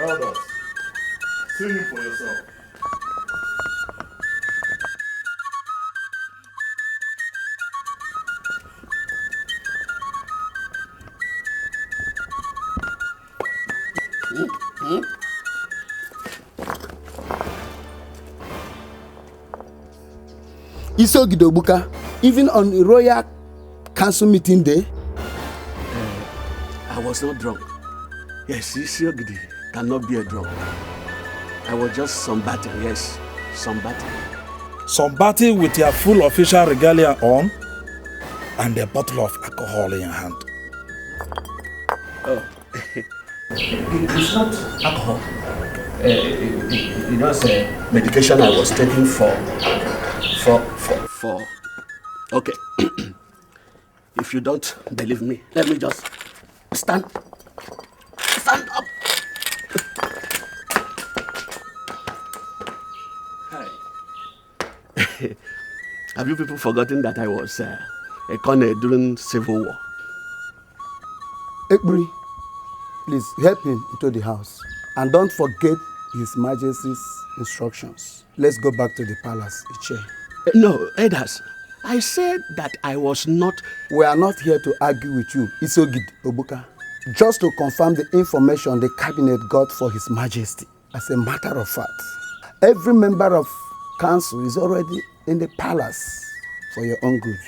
Elders, see him for yourself. Isogidobuka, even on the Royal Council meeting day? I was not drunk. Yes, Isiogidi cannot be a drunk. I was just somebody, yes, somebody. Somebody with your full official regalia on and a bottle of alcohol in your hand. Oh, it's not alcohol. It's medication I was taking for. Okay. If you don't believe me, let me just stand up. Hi. Have you people forgotten that I was a colonel during Civil War? Ekbri, please help him into the house. And don't forget His Majesty's instructions. Let's go back to the palace, Iche. No, Elders, I said that I was not... We are not here to argue with you, Isogid Obuka. Just to confirm the information the cabinet got for His Majesty. As a matter of fact, every member of council is already in the palace for your own good.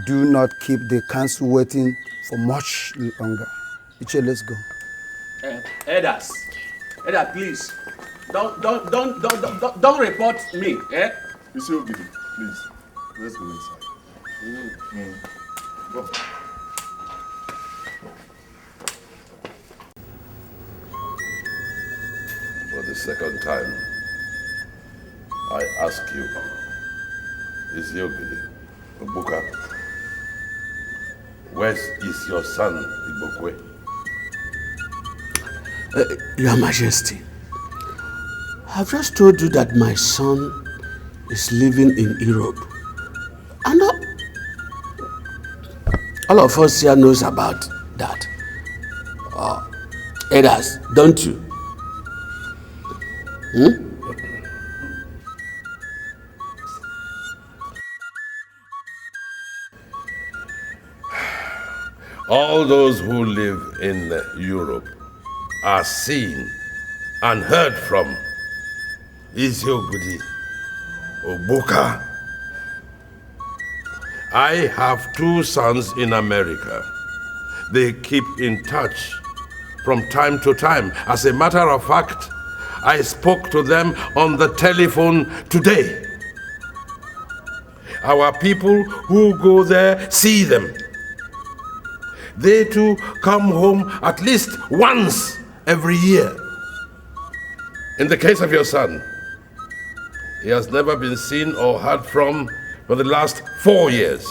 Do not keep the council waiting for much longer. Iche, let's go. Elders, please, don't report me, eh? Isiogidi, please, let's go inside. Go. For the second time, I ask you, Isiogidi, Obuka, where is your son, Ibokwe? Your Majesty, I've just told you that my son is living in Europe. And all of us here knows about that. Elders, don't you? All those who live in Europe are seen and heard from. Isiogidi, Obuka. I have 2 sons in America. They keep in touch from time to time. As a matter of fact, I spoke to them on the telephone today. Our people who go there see them. They too come home at least once every year. In the case of your son, he has never been seen or heard from for the last 4 years.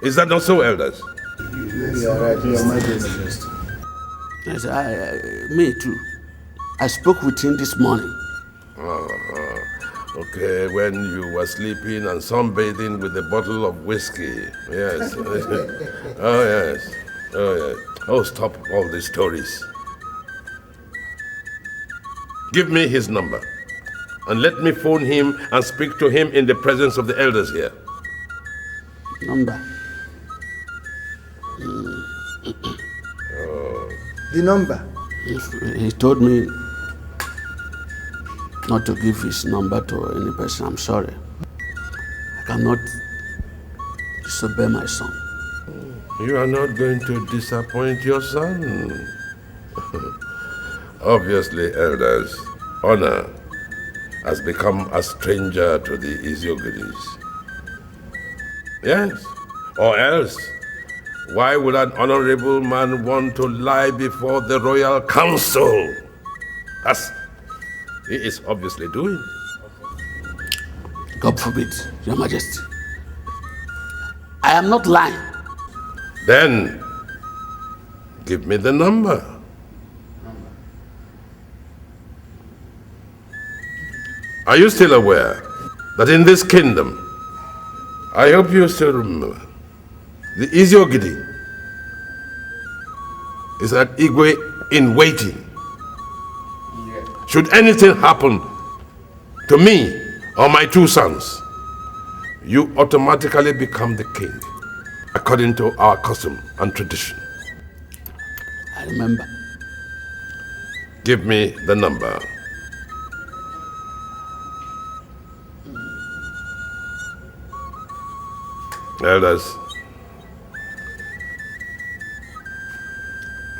Is that not so, Elders? Yes, you are right, Your Majesty. Yes, me too. I spoke with him this morning. Okay, when you were sleeping and sunbathing with a bottle of whiskey. Yes. Oh, yes. Oh, yes. Oh, stop all these stories. Give me his number. And let me phone him and speak to him in the presence of the elders here. Number? The number? He told me not to give his number to any person. I'm sorry. I cannot disobey my son. You are not going to disappoint your son. Obviously, elders, honor has become a stranger to the Isiogidis. Yes, or else, why would an honorable man want to lie before the royal council? As he is obviously doing. God forbid, Your Majesty. I am not lying. Then, give me the number. Are you still aware that in this kingdom, I hope you still remember, the Isiogidi is an Igwe in waiting. should anything happen to me or my 2 sons, you automatically become the king, according to our custom and tradition. I remember. Give me the number. Elders,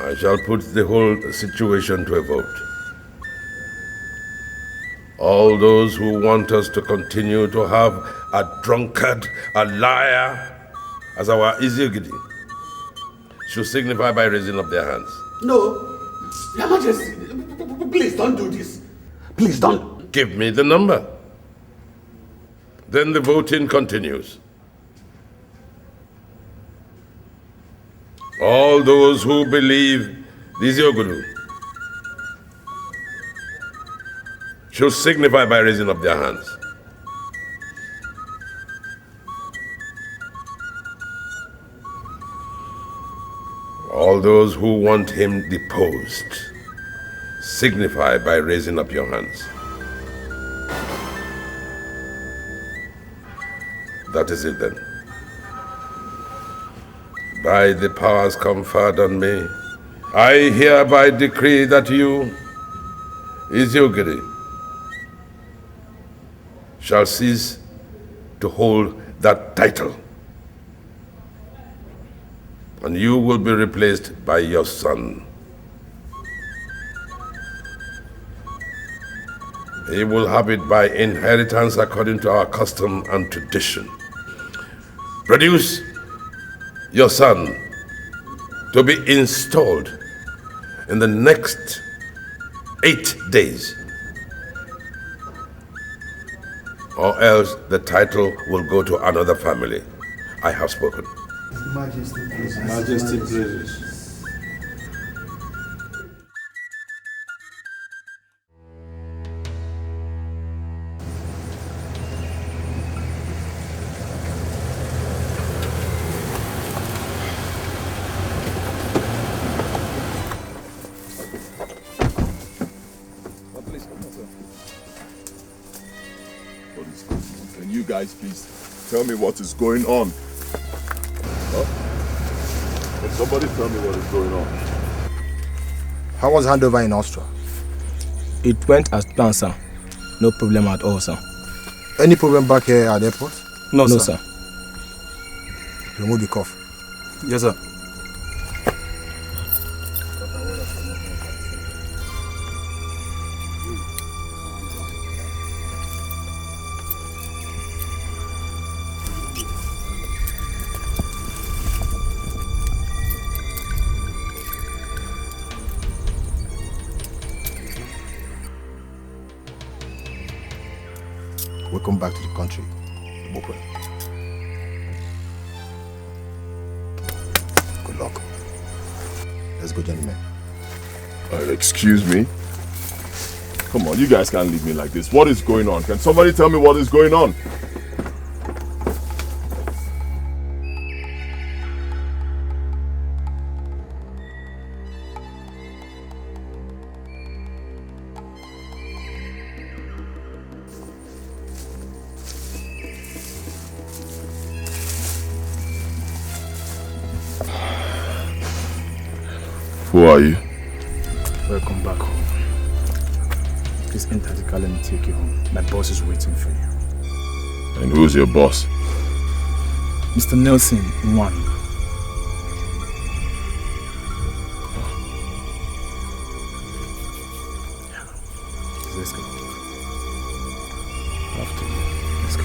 I shall put the whole situation to a vote. All those who want us to continue to have a drunkard, a liar, as our Edochie should signify by raising up their hands. No, Your Majesty, please don't do this. Please don't. Give me the number. Then the voting continues. All those who believe this Yoguru should signify by raising up their hands. All those who want him deposed, signify by raising up your hands. That is it then. By the powers conferred on me, I hereby decree that you, Edochie, shall cease to hold that title, and you will be replaced by your son. He will have it by inheritance according to our custom and tradition. Produce your son to be installed in the next 8 days, or else the title will go to another family. I have spoken. Majesty, please. Majesty, please. Can you guys please tell me what is going on? Huh? Can somebody tell me what is going on? How was handover in Austria? It went as planned, sir. No problem at all, sir. Any problem back here at the airport? No, sir. Remove the cuff. Yes, sir. Welcome back to the country. Good luck. Let's go, gentlemen. Excuse me? Come on, you guys can't leave me like this. What is going on? Can somebody tell me what is going on? Who are you? Welcome back home. Please enter the car, let me take you home. My boss is waiting for you. And who's your boss? Mr. Nelson, one. Let's go. After you. Let's go.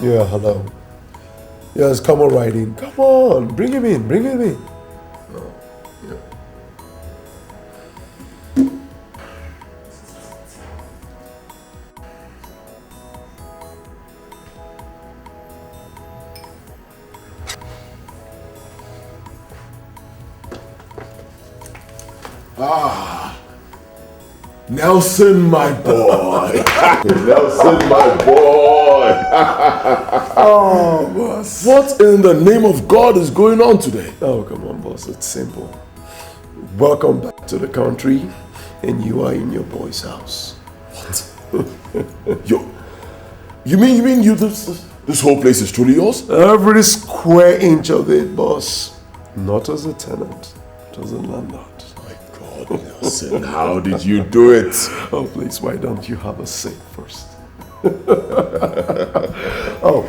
Yeah, hello. Yes, come on right in. Come on, bring him in, bring him in. Nelson, my boy. Nelson, my boy. Oh, boss. What in the name of God is going on today? Oh, come on, boss. It's simple. Welcome back to the country, and you are in your boy's house. What? You mean this whole place is truly yours? Every square inch of it, boss. Not as a tenant, but as a landlord. My God, Nelson, how did you do it? Oh, please, why don't you have a seat first? Oh,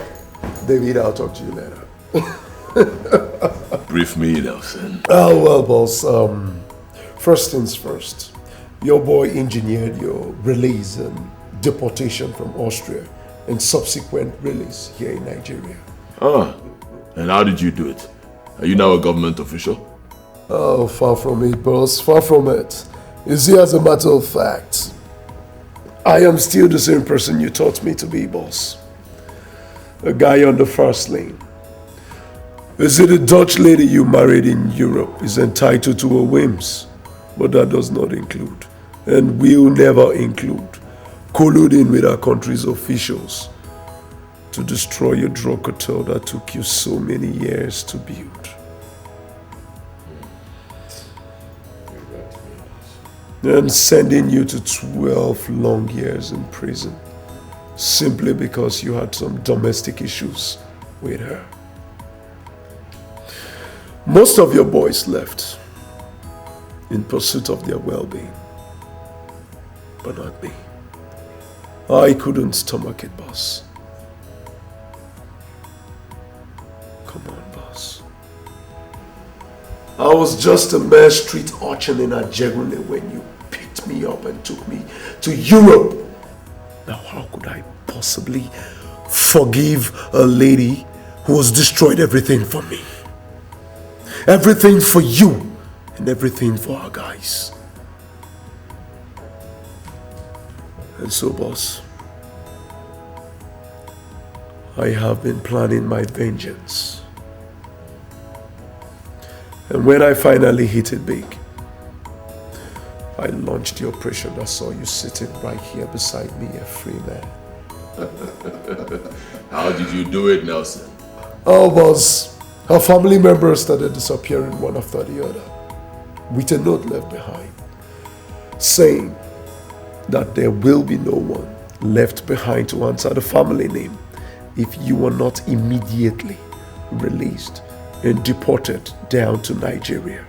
David, I'll talk to you later. Brief me, Nelson. Oh, well, boss, first things first. Your boy engineered your release and deportation from Austria and subsequent release here in Nigeria. And how did you do it? Are you now a government official? Oh, far from it, boss, far from it. You see, as a matter of fact, I am still the same person you taught me to be, boss. A guy on the first lane. You see, the Dutch lady you married in Europe is entitled to her whims, but that does not include, and will never include, colluding with our country's officials to destroy your drug cartel that took you so many years to build. And sending you to 12 long years in prison simply because you had some domestic issues with her. Most of your boys left in pursuit of their well-being, but not me. I couldn't stomach it, boss. Come on, boss. I was just a mere street urchin in Ajegune when you picked me up and took me to Europe. Now, how could I possibly forgive a lady who has destroyed everything for me? Everything for you and everything for our guys. And so, boss, I have been planning my vengeance. And when I finally hit it big, I launched the operation that saw you sitting right here beside me, a free man. How did you do it, Nelson? Oh, boss, her family members started disappearing one after the other, with a note left behind, saying that there will be no one left behind to answer the family name if you are not immediately released and deported down to Nigeria.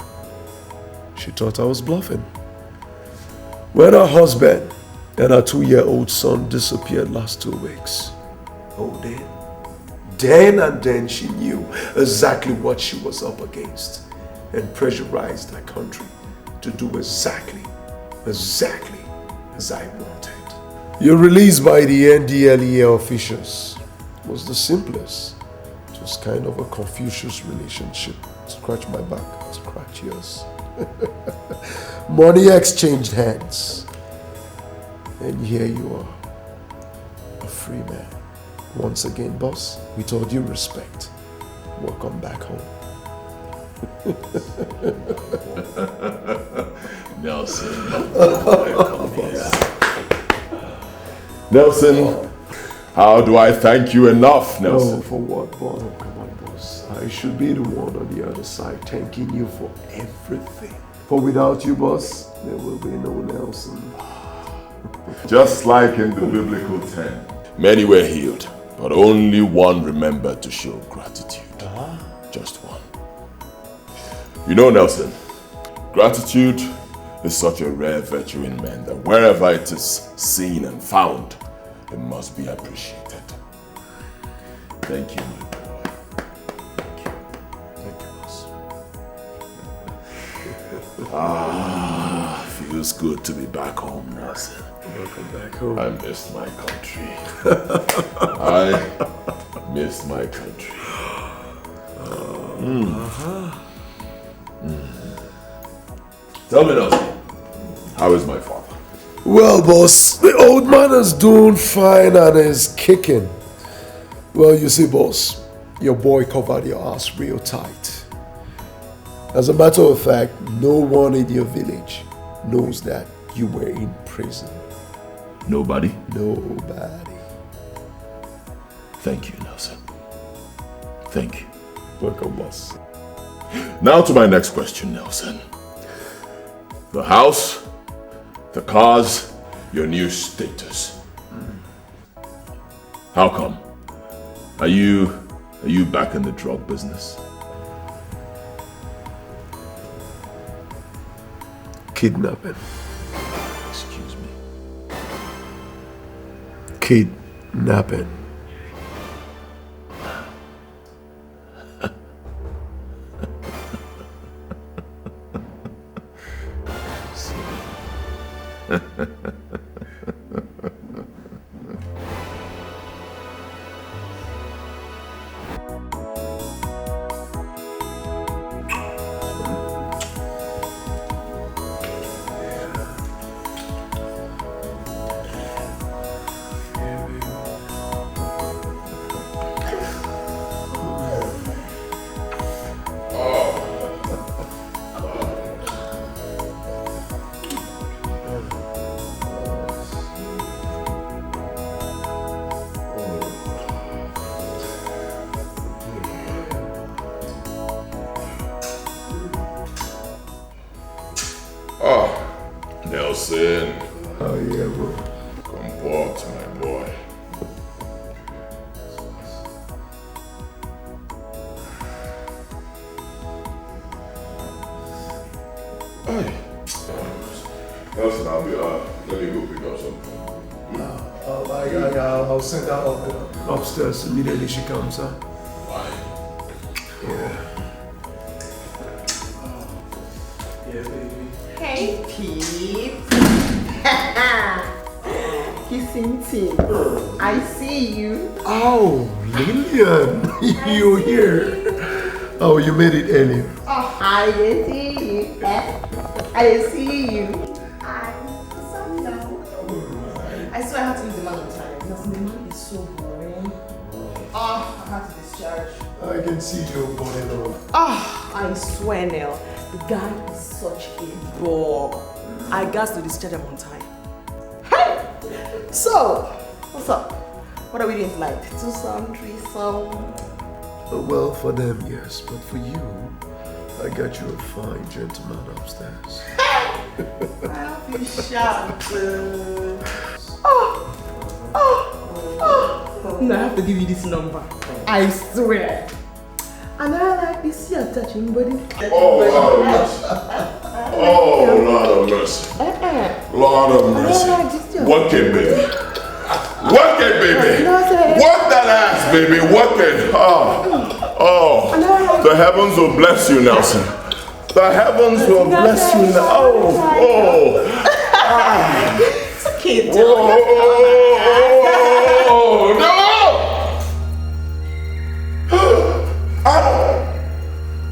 She thought I was bluffing. When her husband and her 2-year-old son disappeared last 2 weeks, oh, then she knew exactly what she was up against and pressurized her country to do exactly as I wanted. Your release by the NDLEA officials was the simplest. It was kind of a Confucius relationship. Scratch my back, scratch yours. Money exchanged hands. And here you are, a free man. Once again, boss, with all due respect, welcome back home. Nelson. Nelson, how do I thank you enough, Nelson? Oh, for what, boss? Oh, come on, boss. I should be the one on the other side thanking you for everything. For without you, boss, there will be no Nelson. Just like in the biblical 10. Many were healed, but only one remembered to show gratitude. Just one. You know, Nelson, gratitude is such a rare virtue in men that wherever it is seen and found, it must be appreciated. Thank you, my boy. Thank you. Thank you, boss. Feels good to be back home, Nelson. Welcome back home. I miss my country. I miss my country. Tell me, Nelson, how is my father? Well, boss, the old man is doing fine and is kicking. Well, you see, boss, your boy covered your ass real tight. As a matter of fact, no one in your village knows that you were in prison? Nobody? Nobody. Thank you, Nelson. Thank you. Welcome, boss. Now to my next question, Nelson. The house, the cars, your new status. How come? Are you back in the drug business? Kidnapping. Excuse me. Kidnapping. Nelson. Oh yeah, bro. Comport, my boy. Hey. Nelson, let me go pick up something. I'll send her up upstairs immediately she comes, huh? Why? Yeah. Hey, Pete. Kissing team. I see you. Oh, Lillian, you're here. Oh, you made it earlier. Oh, I didn't see you. I didn't see you. I'm so now. I swear I had to use the man on time because the man is so boring. Oh, I had to discharge. I can see your body though. Oh, I swear, Nell. The guy is such a bore. I got to discharge him on time. Hey! So, what's up? What are we doing tonight? Two-some, threesome? Well, for them, yes, but for you, I got you a fine gentleman upstairs. I'll be shocked. No, I have to give you this number. I swear. And I like this here touching body. Oh, Lord of mercy. Oh, Lord of mercy. Lord of mercy. Work it, baby. Work it, baby. Work that ass, baby. Work it. Oh. The heavens will bless you, Nelson. The heavens will bless you now. Oh. It's okay, Oh, no.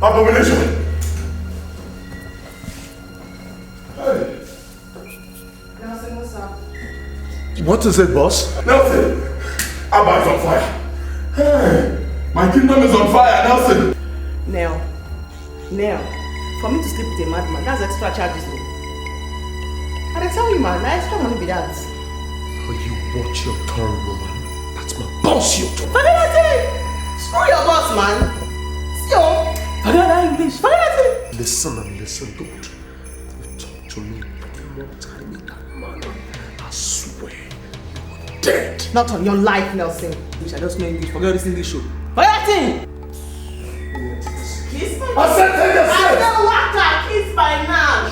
Abomination. Hey. Nelson, what's up? What is it, boss? Nelson, Abba is on fire. Hey, my kingdom is on fire, Nelson. Now, for me to sleep with a madman, that's extra charges. And I tell you, man, that extra money be that. Oh, you watch your tongue, woman. That's my boss, you talk. Forget that thing! Screw your boss, man. So, forget that English. Forget that thing. Listen and listen, don't you talk to me one more time in that manner. I swear you're dead. Not on your life, Nelson. I just know English. Forget this English show. Forget that thing! Kiss my I said take a I don't want that kiss by now.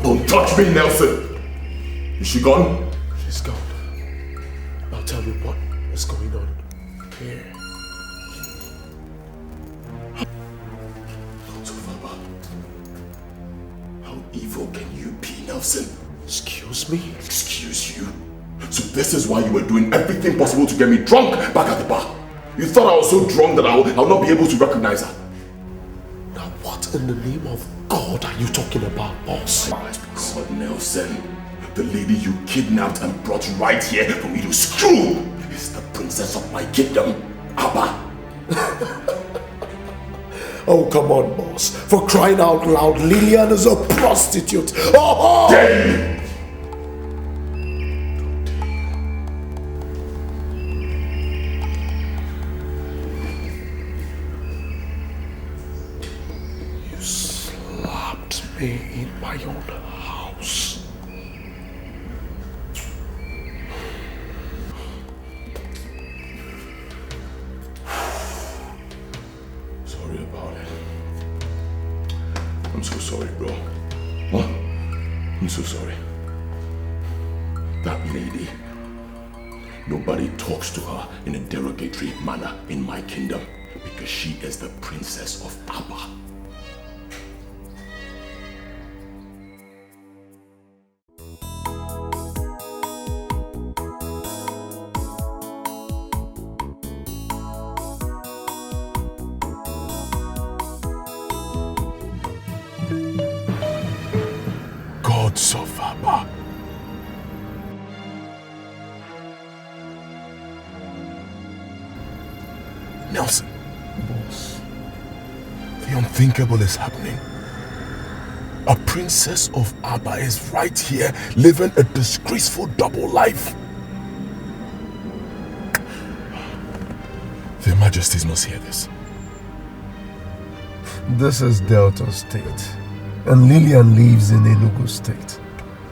Don't touch me, Nelson. Is she gone? She's gone. I'll tell you what is going on here. Go to Baba. Nelson. Excuse me? Excuse you? So this is why you were doing everything possible to get me drunk back at the bar. You thought I was so drunk that I'll not be able to recognize her. Now what in the name of God are you talking about, boss? God, Nelson. The lady you kidnapped and brought right here for me to screw is the princess of my kingdom, Abba. Oh, come on, boss. For crying out loud, Lillian is a prostitute. Oh! Damn! You slapped me in my own house. Sorry about it. I'm so sorry, bro. Huh? I'm so sorry. That lady, nobody talks to her in a derogatory manner in my kingdom because she is the princess of Abba. Gods of Abba. Nelson. Boss. The unthinkable is happening. A princess of Abba is right here living a disgraceful double life. Their Majesties must hear this. This is Delta State, and Lillian lives in Enugu State.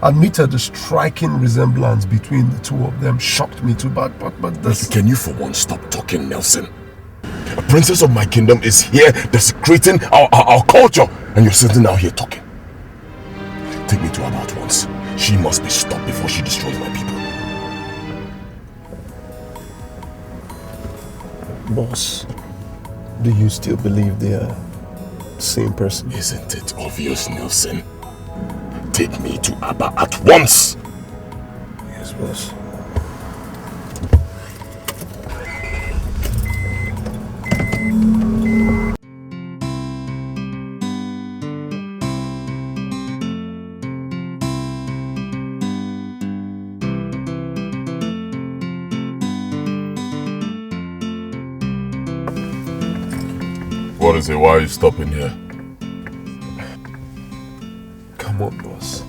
Admitted the striking resemblance between the two of them shocked me too bad, but this... Can you for once stop talking, Nelson? A princess of my kingdom is here desecrating our culture, and you're sitting out here talking. Take me to her at once. She must be stopped before she destroys my people. Boss, do you still believe they are the same person? Isn't it obvious, Nelson? Take me to Abba at once! Yes, boss. What is it? Why are you stopping here? Come on, boss.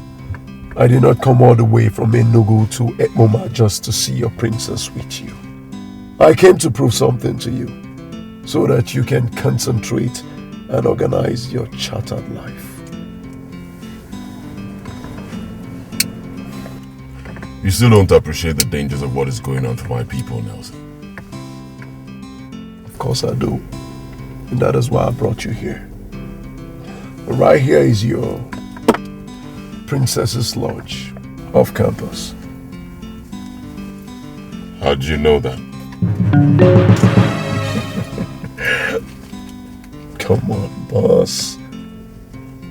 I did not come all the way from Enugu to Ekmoma just to see your princess with you. I came to prove something to you so that you can concentrate and organize your chartered life. You still don't appreciate the dangers of what is going on for my people, Nelson. Of course I do. And that is why I brought you here. Right here is your Princess's Lodge off campus. How did you know that? Come on, boss.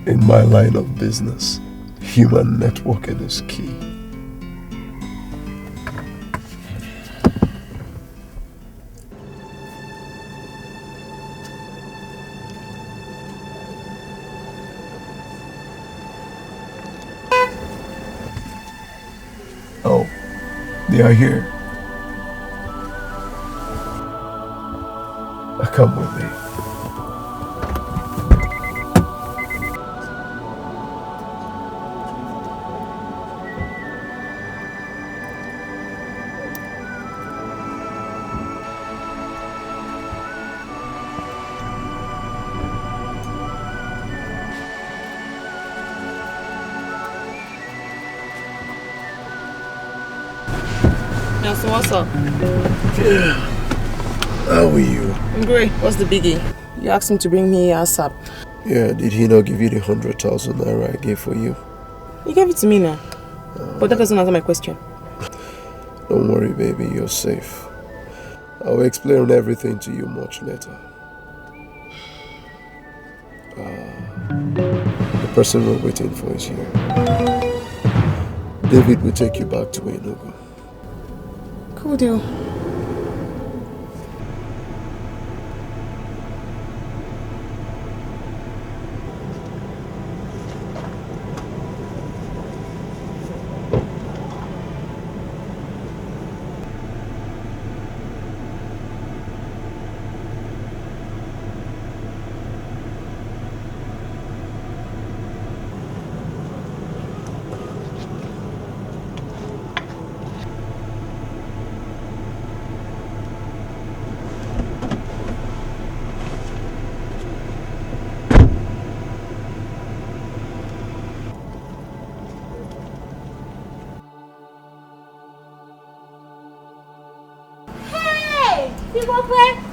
In my line of business, human networking is key. Oh, they are here. Come with me. Nelson, what's up? Yeah. How are you? I'm great. What's the biggie? You asked him to bring me ASAP. Yeah, did he not give you the 100,000 naira I gave for you? He gave it to me now. But that doesn't answer my question. Don't worry, baby, you're safe. I'll explain everything to you much later. The person we're waiting for is here. David will take you back to Enugu. Cool deal.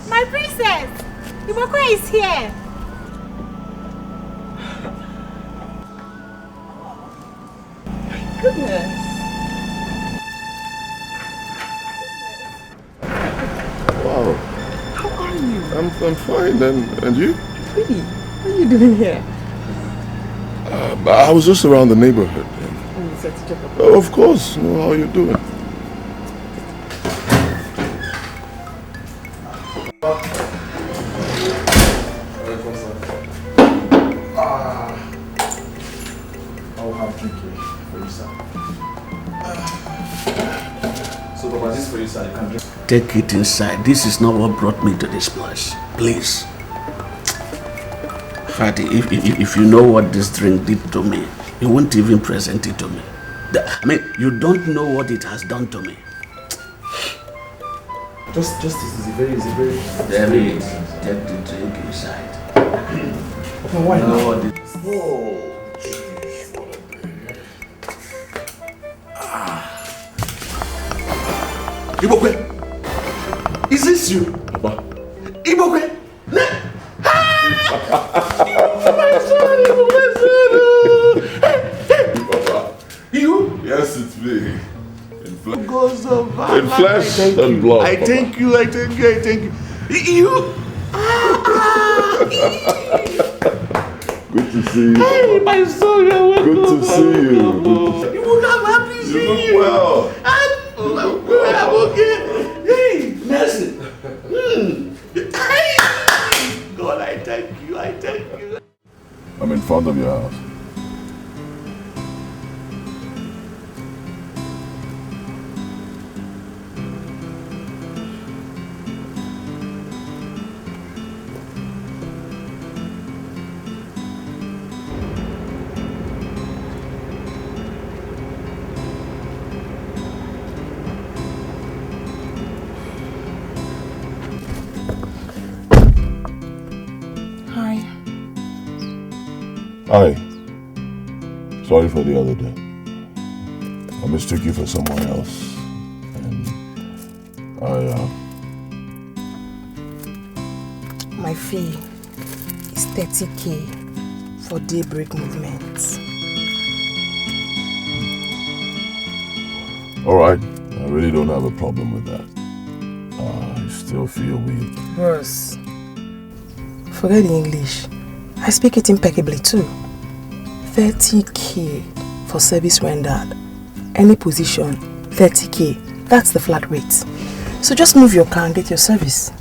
My princess! Edochie is here! Goodness. Wow. How are you? I'm fine, and you? Really? What are you doing here? I was just around the neighborhood. Oh, you said to check up. Oh, of course. How are you doing? I'll have drink here for you, sir. So, Baba, this is for you, sir. You can drink. Take it inside. This is not what brought me to this place. Please. Fatty, if you know what this drink did to me, you won't even present it to me. I mean, you don't know what it has done to me. Just this is very easy, David, take the drink inside. No, why not? No, Edochie, is this you? Papa. Edochie? Papa. You? Yes, it's me. In In flesh and blood. I thank you. You? Good to see you. Hey, my son, you're welcome. Good to see you. Good to see You would have happy to see you. you. Well. I'm okay. Hey, Nelson. Hey. God, I thank you. I'm in front of your house. Hi. Sorry for the other day. I mistook you for someone else. And My fee is 30K for daybreak movements. Alright. I really don't have a problem with that. I still feel weak. Bros, forget the English. I speak it impeccably too. 30K for service rendered. Any position, 30K. That's the flat rate. So just move your car and get your service.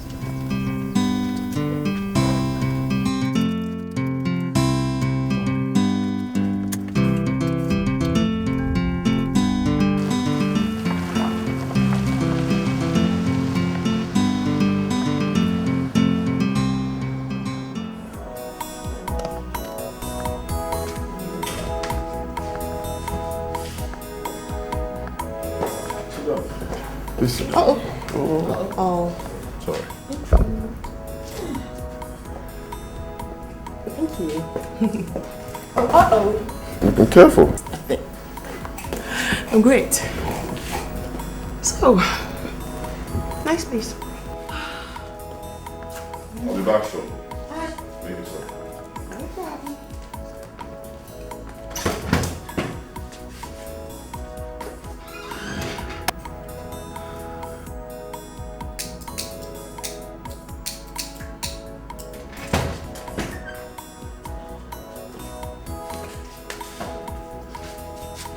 Listen. Oh. Sorry. Thank you. Be careful. I'm great. So, nice place. I'll be back soon. Maybe so. No problem.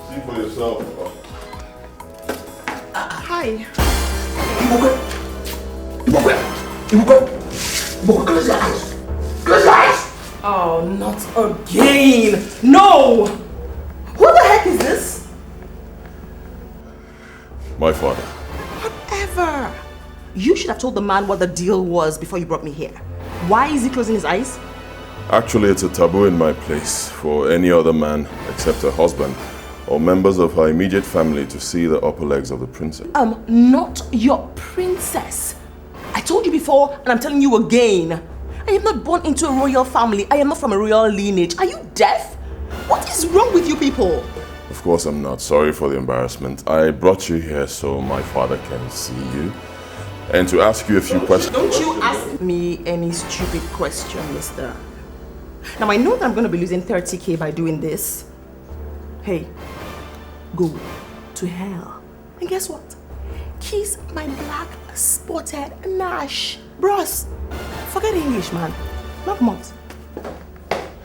See for yourself. Hi. Close your eyes. Close your eyes. Oh, not again. No. Who the heck is this? My father. Whatever. You should have told the man what the deal was before you brought me here. Why is he closing his eyes? Actually, it's a taboo in my place for any other man except her husband or members of her immediate family to see the upper legs of the princess. Not your princess. I told you before and I'm telling you again. I am not born into a royal family. I am not from a royal lineage. Are you deaf? What is wrong with you people? Of course I'm not. Sorry for the embarrassment. I brought you here so my father can see you and to ask you a few questions. Don't you ask me any stupid question, mister. Now I know that I'm going to be losing 30k by doing this. Hey, go to hell. And guess what? Kiss my black spotted Nash. Bros, forget English, man. Not much.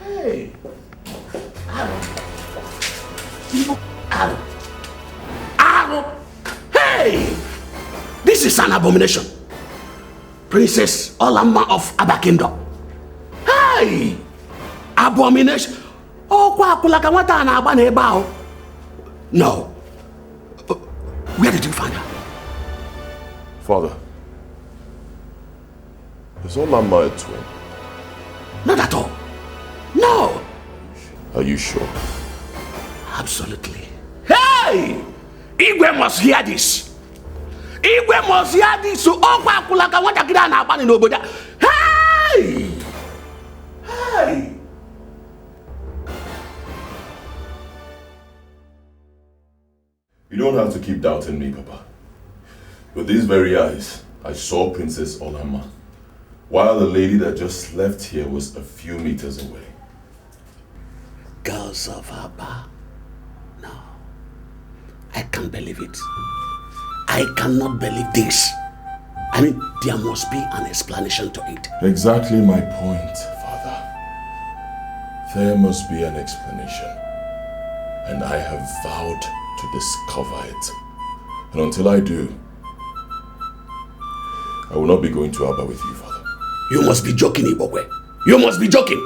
Hey. Aaron. Hey! This is an abomination. Princess Olama of Abba Kingdom. Hey! Abomination. Oh, no. Where did you find her? Father, is Olama a twin? Not at all. No. Are you sure? Absolutely. Hey! Igwe must hear this. Igwe must hear this. So, hey! Hey! You don't have to keep doubting me, Papa. With these very eyes, I saw Princess Olama, while the lady that just left here was a few meters away. Girls of Abba. No. I can't believe it. I cannot believe this. I mean, there must be an explanation to it. Exactly my point, Father. There must be an explanation. And I have vowed to discover it. And until I do, I will not be going to Abba with you, Father. You must be joking, Ibokwe. You must be joking.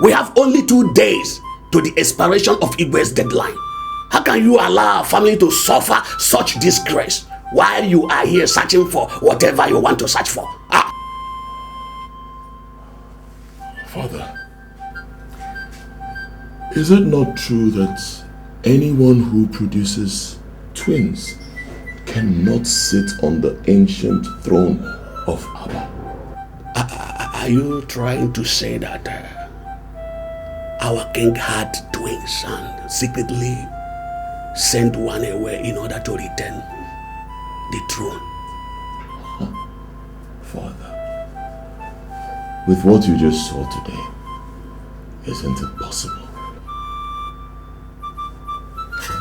We have only 2 days to the expiration of Igwe's deadline. How can you allow our family to suffer such disgrace while you are here searching for whatever you want to search for? Ah. Father, is it not true that anyone who produces twins cannot sit on the ancient throne of Abba? Are you trying to say that our king had twins and secretly sent one away in order to return the throne? Father, with what you just saw today, isn't it possible?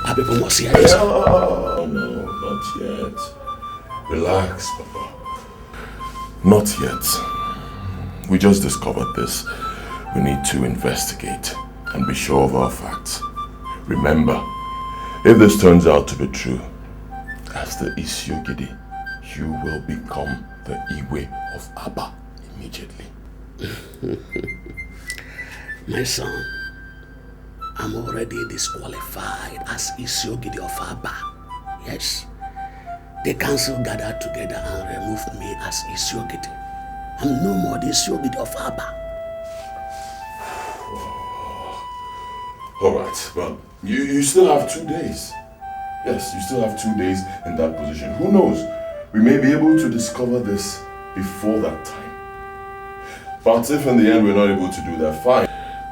Our people must hear this. No, not yet. Relax, Papa. Not yet. We just discovered this. We need to investigate and be sure of our facts. Remember, if this turns out to be true, as the Isiogidi, you will become the Iwe of Abba immediately. My son, I'm already disqualified as Isiogidi of Abba. Yes. The council gathered together and removed me as Isiogidi. I'm no more the Isiogidi of Abba. Alright, but you still have 2 days. Yes, you still have 2 days in that position. Who knows? We may be able to discover this before that time. But if in the end we're not able to do that, fine.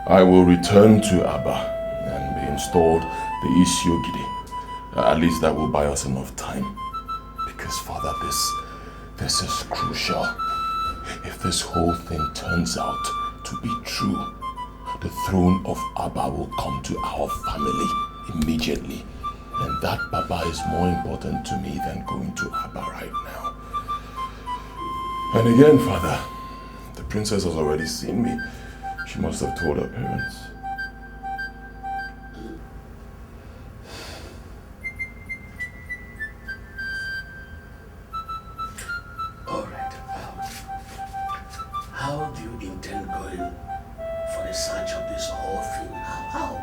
I will return to Abba and be installed the Isiogidi. At least that will buy us enough time. Because, Father, this is crucial. If this whole thing turns out to be true, the throne of Abba will come to our family immediately. And that, Papa, is more important to me than going to Abba right now. And again, Father, the princess has already seen me. She must have told her parents. How do you intend going for the search of this whole thing? How?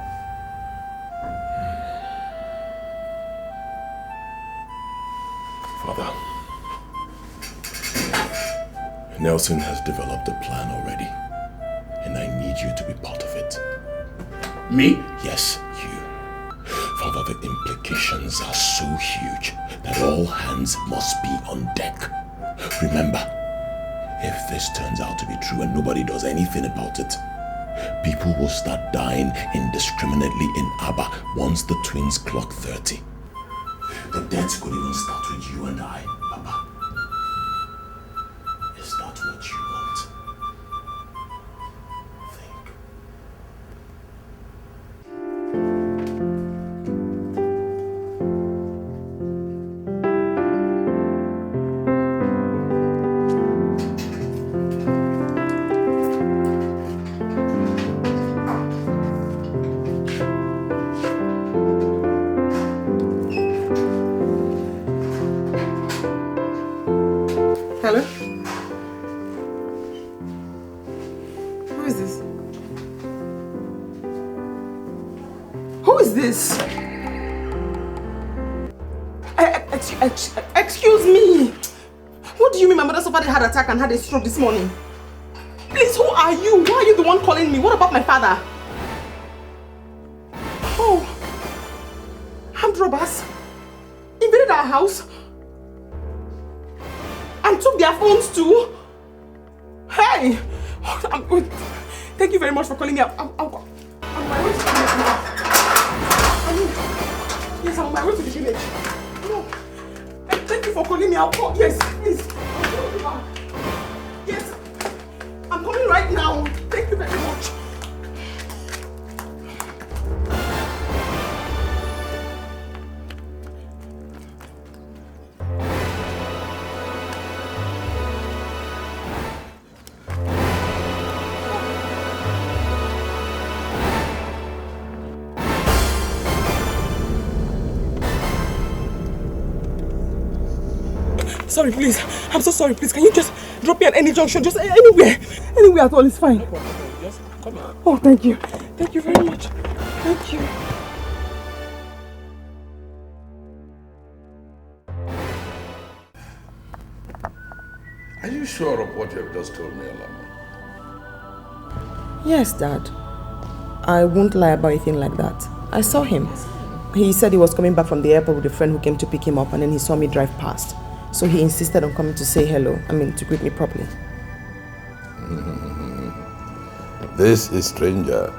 Father, Nelson has developed a plan already, and I need you to be part of it. Me? Yes, you. Father, the implications are so huge that all hands must be on deck. Remember, if this turns out to be true and nobody does anything about it, people will start dying indiscriminately in Abba once the twins clock 30. The deaths could even start with you and I, Papa. Is that what you want? Think. Hello? Who is this? Who is this? Excuse me. What do you mean my mother suffered a heart attack and had a stroke this morning? Please, who are you? Why are you the one calling me? What about my father? Oh, armed robbers invaded our house and took their phones too. Hey! Thank you very much for calling me. I'm on my way to the village now. Yes, I'm on my way to the village. No. Thank you for calling me. I'll call. Yes, please. I'll call you back. Yes. I'm coming right now. Thank you very much. Sorry, please. I'm so sorry, please. Can you just drop me at any junction? Just anywhere. Anywhere at all is fine. Just come here. Oh, thank you. Thank you very much. Thank you. Are you sure of what you have just told me, Alama? Yes, Dad. I won't lie about anything like that. I saw him. He said he was coming back from the airport with a friend who came to pick him up, and then he saw me drive past. So he insisted on coming to say hello. To greet me properly. This is stranger.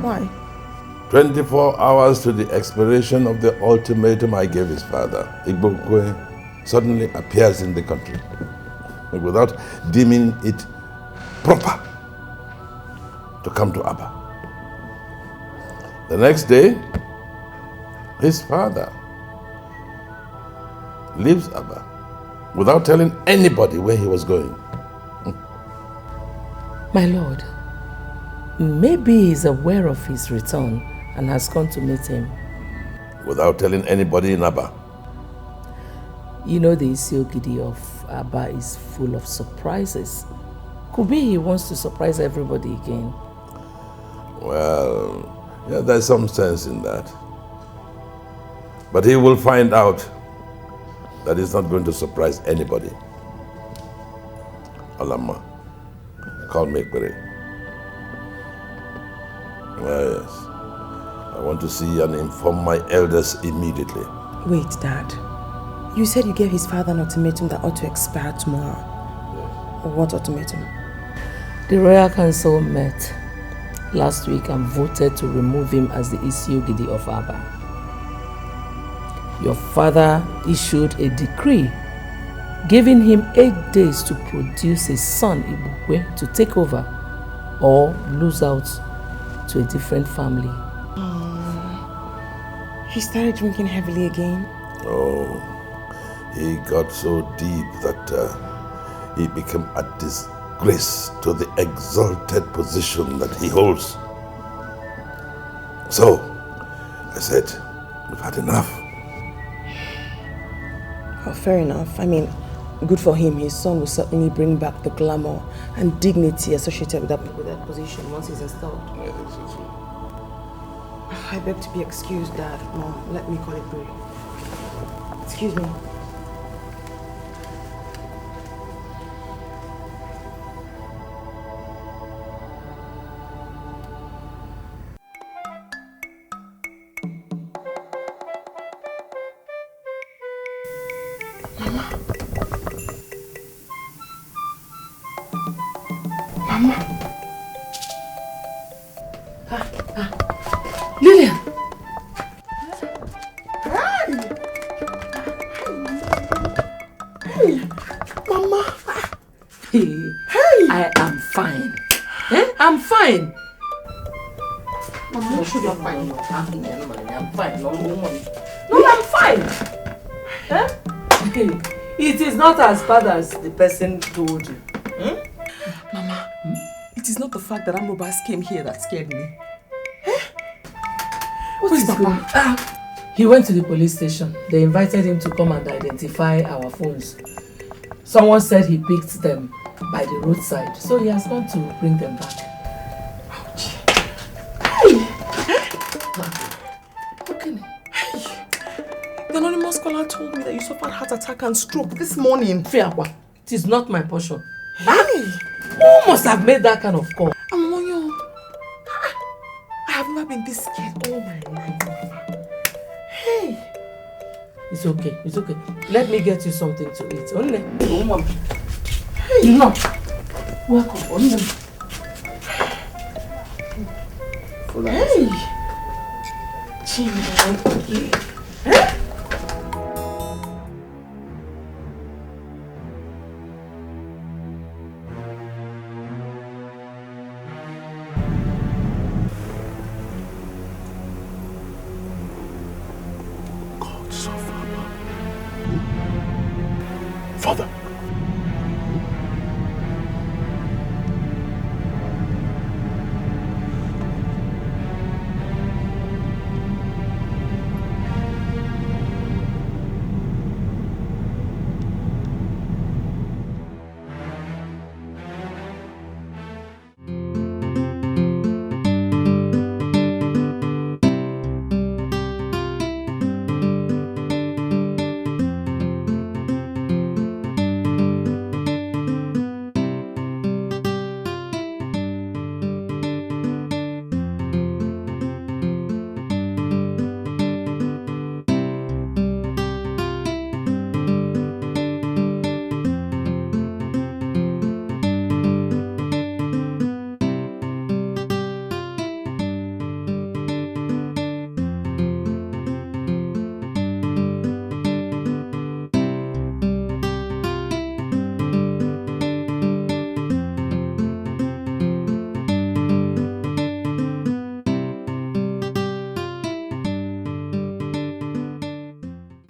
Why? 24 hours to the expiration of the ultimatum I gave his father, Igbokwe suddenly appears in the country without deeming it proper to come to Abba. The next day, his father leaves Abba without telling anybody where he was going. My lord, maybe he's aware of his return and has gone to meet him. Without telling anybody in Abba. You know the Isiogidi of Abba is full of surprises. Could be he wants to surprise everybody again. Well, yeah, there's some sense in that. But he will find out that he's not going to surprise anybody. Alama, call me Ekbere. Yes. I want to see and inform my elders immediately. Wait, Dad. You said you gave his father an ultimatum that ought to expire tomorrow. Yes. What ultimatum? The Royal Council met last week and voted to remove him as the Isiogidi of Abba. Your father issued a decree giving him 8 days to produce his son Ibukwe to take over or lose out to a different family. He started drinking heavily again? Oh, he got so deep that he became a disgrace to the exalted position that he holds. So, I said, we've had enough. Oh, fair enough. good for him. His son will certainly bring back the glamour and dignity associated with that position once he's installed. I think so too. I beg to be excused, Dad. Mom, let me call it brief. Excuse me. Lillian! Hey! Mama! Hey! I am fine. I'm fine. Mama, you should be fine. I'm fine. No, I'm fine. It is not as bad as the person told you. Mama, it is not the fact that Amrobas came here that scared me. What is Papa? He went to the police station. They invited him to come and identify our phones. Someone said he picked them by the roadside, so he has gone to bring them back. Ouch. Hey! Okay. Hey! The anonymous caller told me that you suffered heart attack and stroke this morning. Fiakwa, it is not my portion. Hey! Who must have made that kind of call? Amonyo, I have never been this scared all my life. Hey! It's okay, it's okay. Let me get you something to eat. Only. Hey! No. Welcome. Only. Hey! Chima. Hey! Father.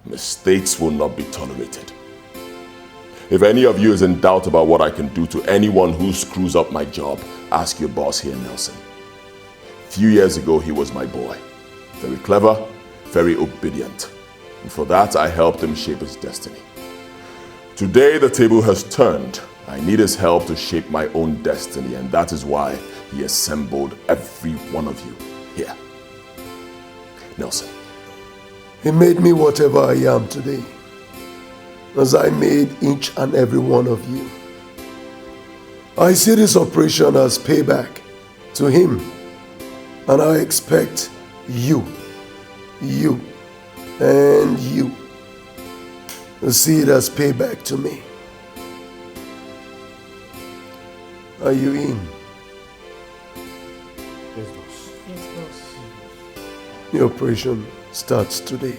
Mistakes will not be tolerated. If any of you is in doubt about what I can do to anyone who screws up my job, ask your boss here, Nelson. A few years ago, he was my boy. Very clever, very obedient. And for that, I helped him shape his destiny. Today, the table has turned. I need his help to shape my own destiny, and that is why he assembled every one of you here. Nelson. He made me whatever I am today, as I made each and every one of you. I see this operation as payback to him, and I expect you, and you to see it as payback to me. Are you in? Yes, boss. Yes, boss. The operation starts today.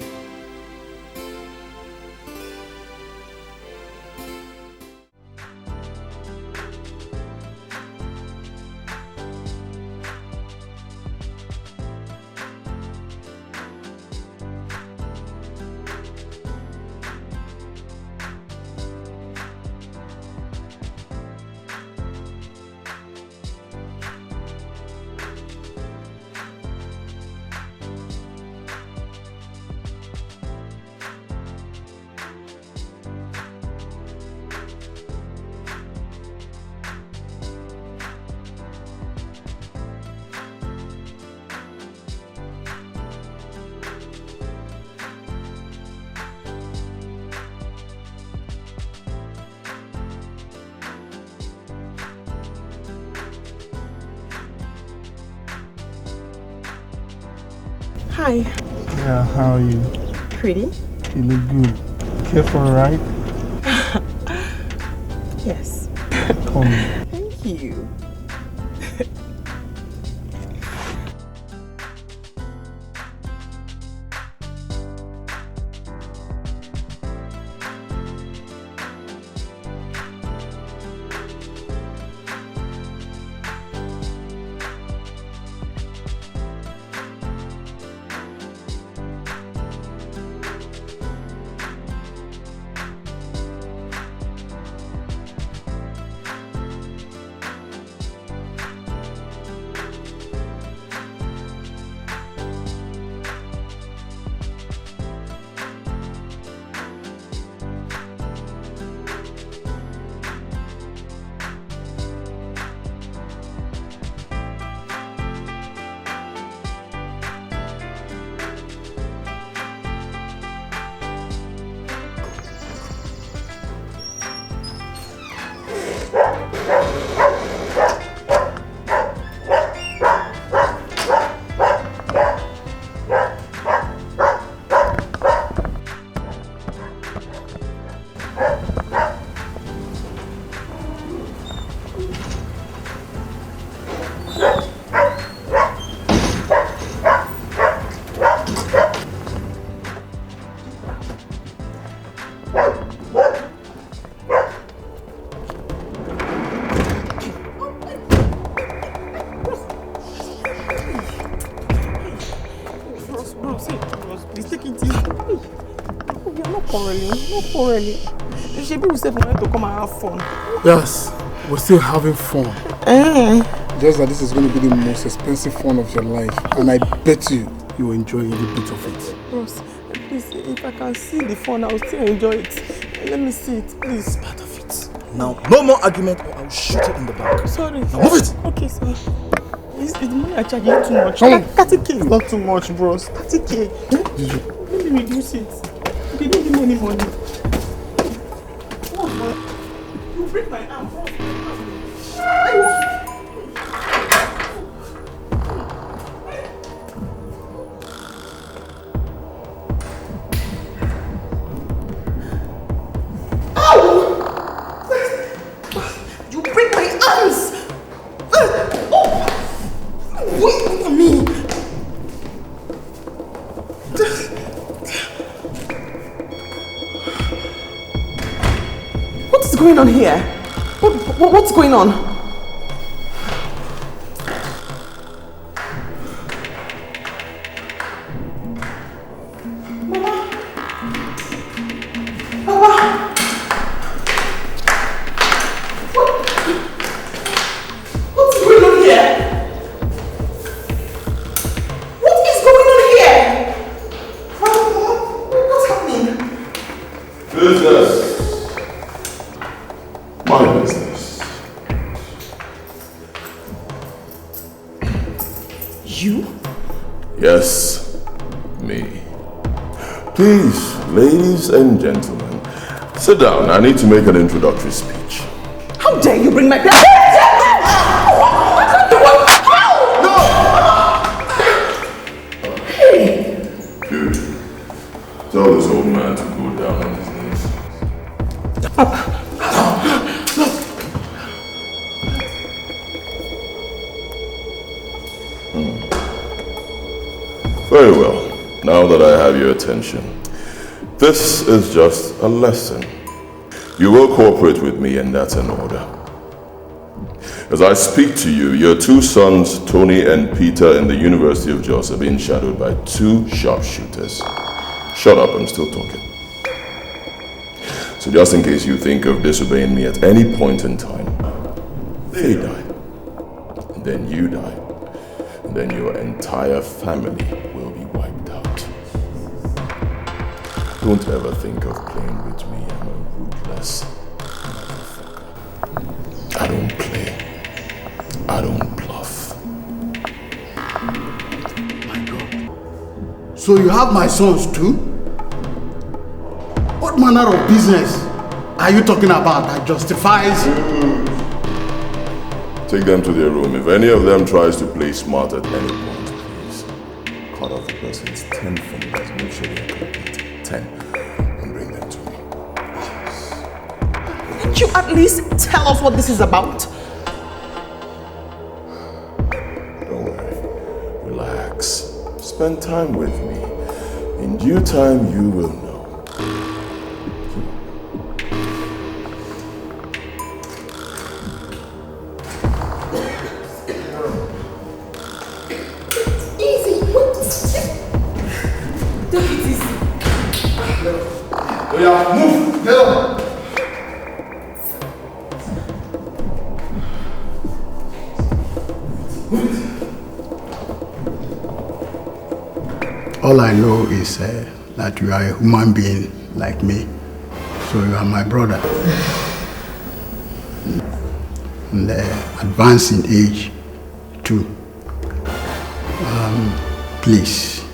Hi. Yeah, how are you? Pretty? You look good. Care for a ride? Yes. Come on. Thank you. People said we wanted to come and have fun. Yes, we're still having fun. Just that this is going to be the most expensive fun of your life. And I bet you will enjoy every bit of it. Ross, please, if I can see the fun, I'll still enjoy it. Let me see it, please. It's part of it. Now, no more argument or I'll shoot it in the back. Sorry. Now move it! Okay, sorry. Is the money I charge you too much? 30k is not too much, bros. 30k. Let me reduce it. Okay, don't give me any money. You break my arm. You break my arms! Wait on me! What is going on here? What's going on? Yes, me. Please, ladies and gentlemen, sit down. I need to make an introductory speech. How dare you bring my baby? Dude, tell this old man to go down on his knees. Very well. Now that I have your attention, this is just a lesson. You will cooperate with me, and that's an order. As I speak to you, your two sons, Tony and Peter, in the University of Jos are being shadowed by two sharpshooters. Shut up, I'm still talking. So just in case you think of disobeying me at any point in time, they die. And then you die. And then your entire family will be wiped out. Don't ever think of playing with me. I'm a ruthless motherfucker. I don't play. I don't bluff. My God. So you have my sons too? What manner of business are you talking about that justifies? Take them to their room. If any of them tries to play smart at any point, please cut off the persons, 10 fingers, make sure they're complete. 10. And bring them to me. Can't you at least tell us what this is about? Don't worry. Relax. Spend time with me. In due time, you will know. Move! Get up! All I know is that you are a human being like me. So you are my brother. And advanced in age too. Please,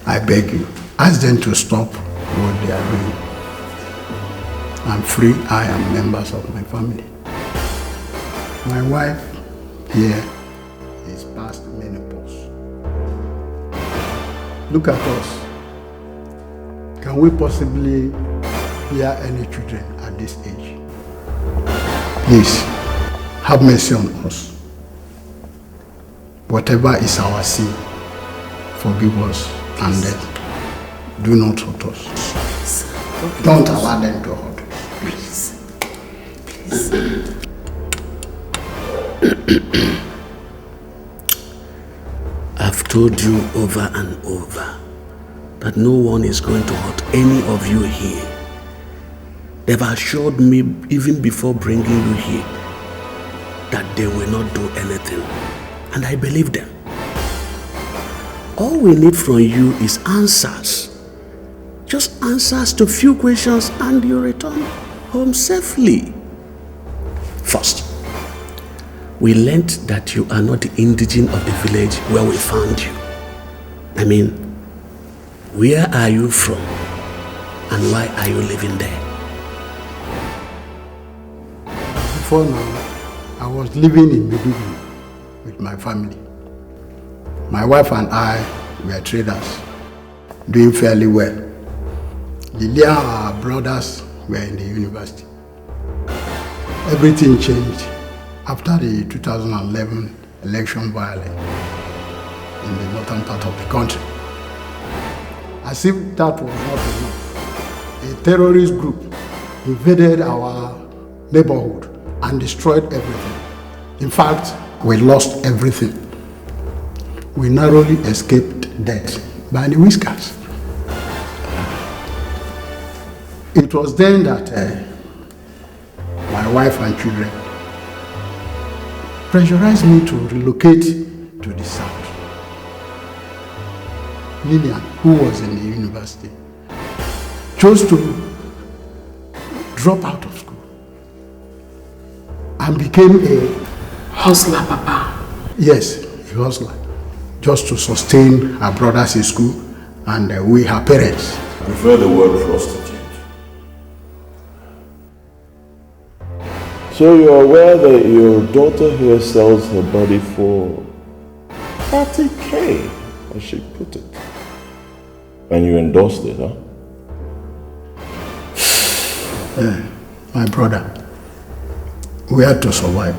I beg you, ask them to stop what they are doing. I'm free, I am members of my family. My wife here is past menopause. Look at us. Can we possibly bear any children at this age? Please, have mercy on us. Whatever is our sin, forgive us and do not hurt us. Don't allow them to hurt us. Please. I've told you over and over that no one is going to hurt any of you here. They've assured me even before bringing you here that they will not do anything, and I believe them. All we need from you is answers. Just answers to few questions and you return home safely. First, we learned that you are not the indigene of the village where we found you. I mean, where are you from and why are you living there? Before now, I was living in Maiduguri with my family. My wife and I were traders, doing fairly well. Lilia and our brothers were in the university. Everything changed after the 2011 election violence in the northern part of the country. As if that was not enough, a terrorist group invaded our neighborhood and destroyed everything. In fact, we lost everything. We narrowly escaped death by the whiskers. It was then that my wife and children pressurized me to relocate to the south. Lillian, who was in the university, chose to drop out of school and became a hustler, Papa. Yes, a hustler, just to sustain her brothers in school and we, her parents. I prefer the word prostitute. So you're aware that your daughter here sells her body for 30K, as she put it. And you endorsed it, huh? My brother, we had to survive.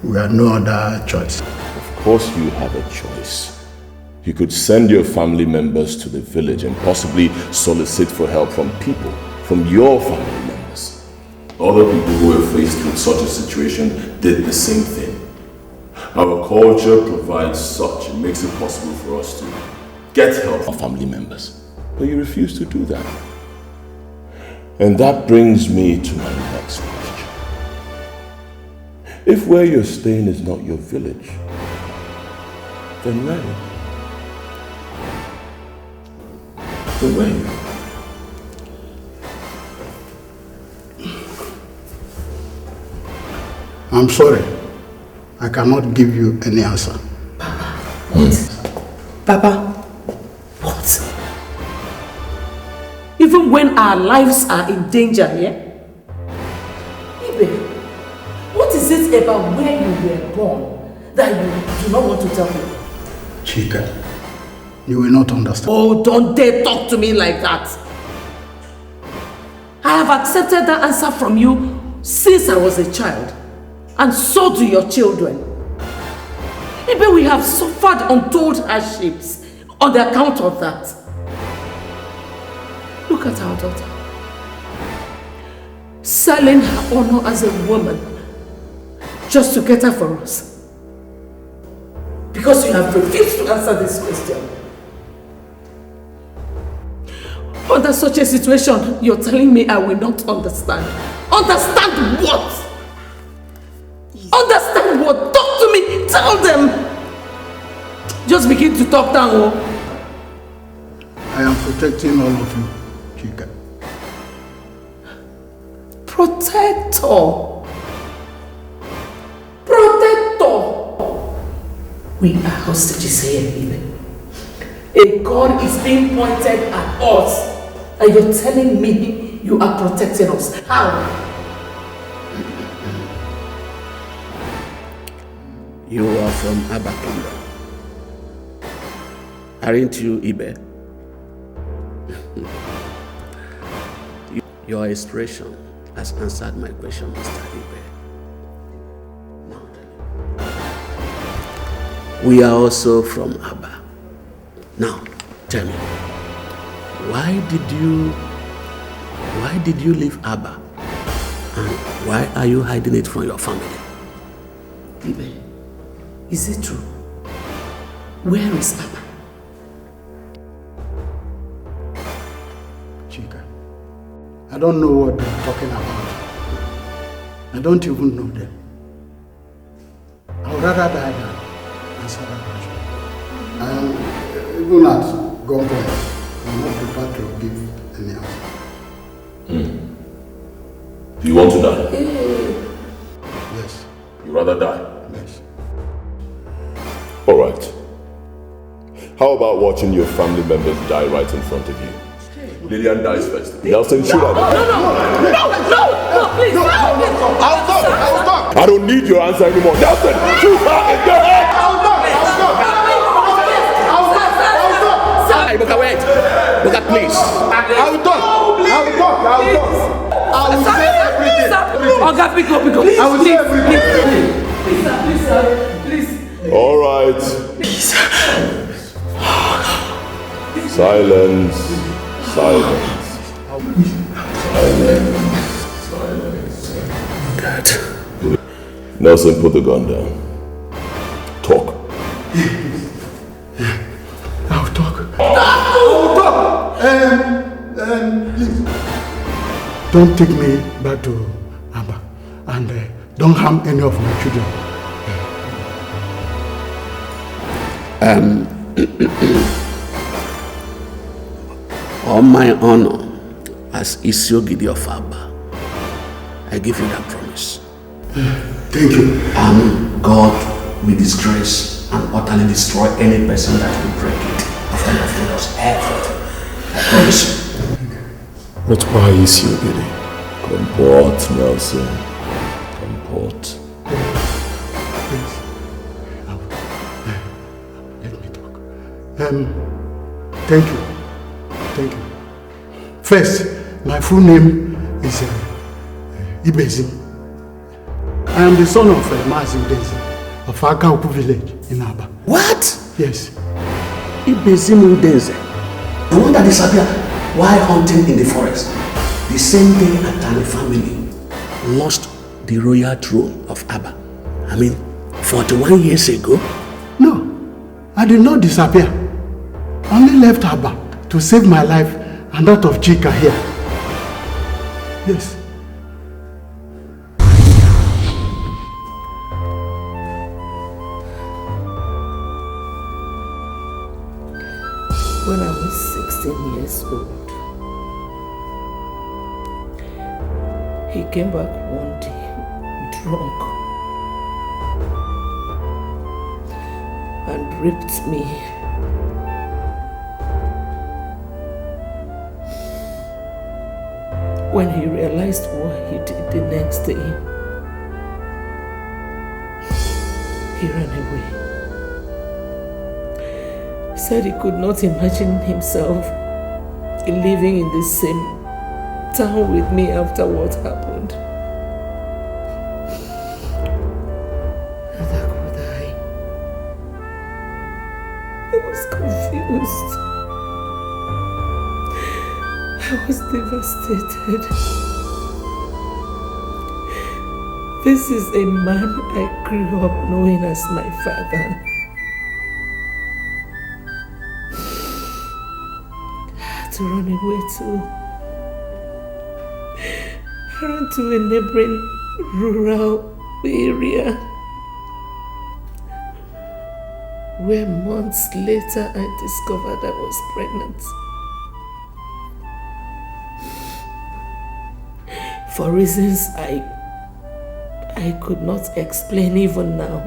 We had no other choice. Of course you have a choice. You could send your family members to the village and possibly solicit for help from people, from your family members. Other people who were faced with such a situation did the same thing. Our culture provides such, it makes it possible for us to get help from family members. But you refuse to do that. And that brings me to my next question. If where you're staying is not your village, then where? Then where? I'm sorry. I cannot give you any answer. Papa, what? Even when our lives are in danger here? Ibe, what is it about where you were born that you do not want to tell me? Chika, You will not understand. Oh, don't dare talk to me like that. I have accepted that answer from you since I was a child. And so do your children. Maybe we have suffered untold hardships on the account of that. Look at our daughter. Selling her honor as a woman just to get her for us. Because you have refused to answer this question. Under such a situation, you're telling me I will not understand. Understand what? Understand what? Talk to me. Tell them. Just begin to talk down. Oh. I am protecting all of you, Chika. Protector. Protector. We are hostages here, even. A gun is being pointed at us. And you're telling me you are protecting us. How? You are from Abba Kingdom. Aren't you, Ibe? Your expression has answered my question, Mr. Ibe. Now, we are also from Abba. Now, tell me, why did you leave Abba? And why are you hiding it from your family? Ibe, is it true? Where is Abba? Chika, I don't know what they're talking about. I don't even know them. I would rather die than answer that question. I am even at gunpoint. I'm not prepared to give any answer. Do you want to die? Yes. You rather die? Yes. Alright. How about watching your family members die right in front of you? Lillian dies first. Nelson, shoot her. No, please. I'll talk. I don't need your answer anymore. Nelson, shoot her in the head. I'll talk. Hey, Buka, wait. Buka, please. I will talk. I will say everything. Oga, pick up. Please, I will say everything. Please. All right. Silence. God. Nelson, put the gun down. Talk. I'll talk. Please. Don't take me back to Abba. And don't harm any of my children. On my honor as Isiogidi of Abba, I give you that promise. Thank you. God will disgrace and utterly destroy any person that will break it after you have told us everything. I promise you. But why is you getting? Comport, Nelson. Comport. Let me talk. Thank you. First, my full name is Ibezim. I am the son of Mazi Udenze of Akaupu village in Aba. What? Yes. Ibezim Udenze, the one that disappeared while hunting in the forest. The same day Atani family lost the royal throne of Abba. 41 years ago. No, I did not disappear. I only left Abba to save my life and that of Chika here. Yes. When I was 16 years old, he came back one day drunk and raped me. When he realized what he did the next day, he ran away. said he could not imagine himself living in the same town with me after what happened. Neither could I. I was confused. I was devastated. This is a man I grew up knowing as my father. I had to run away too. I ran to a neighboring rural area where months later I discovered I was pregnant. For reasons I could not explain even now,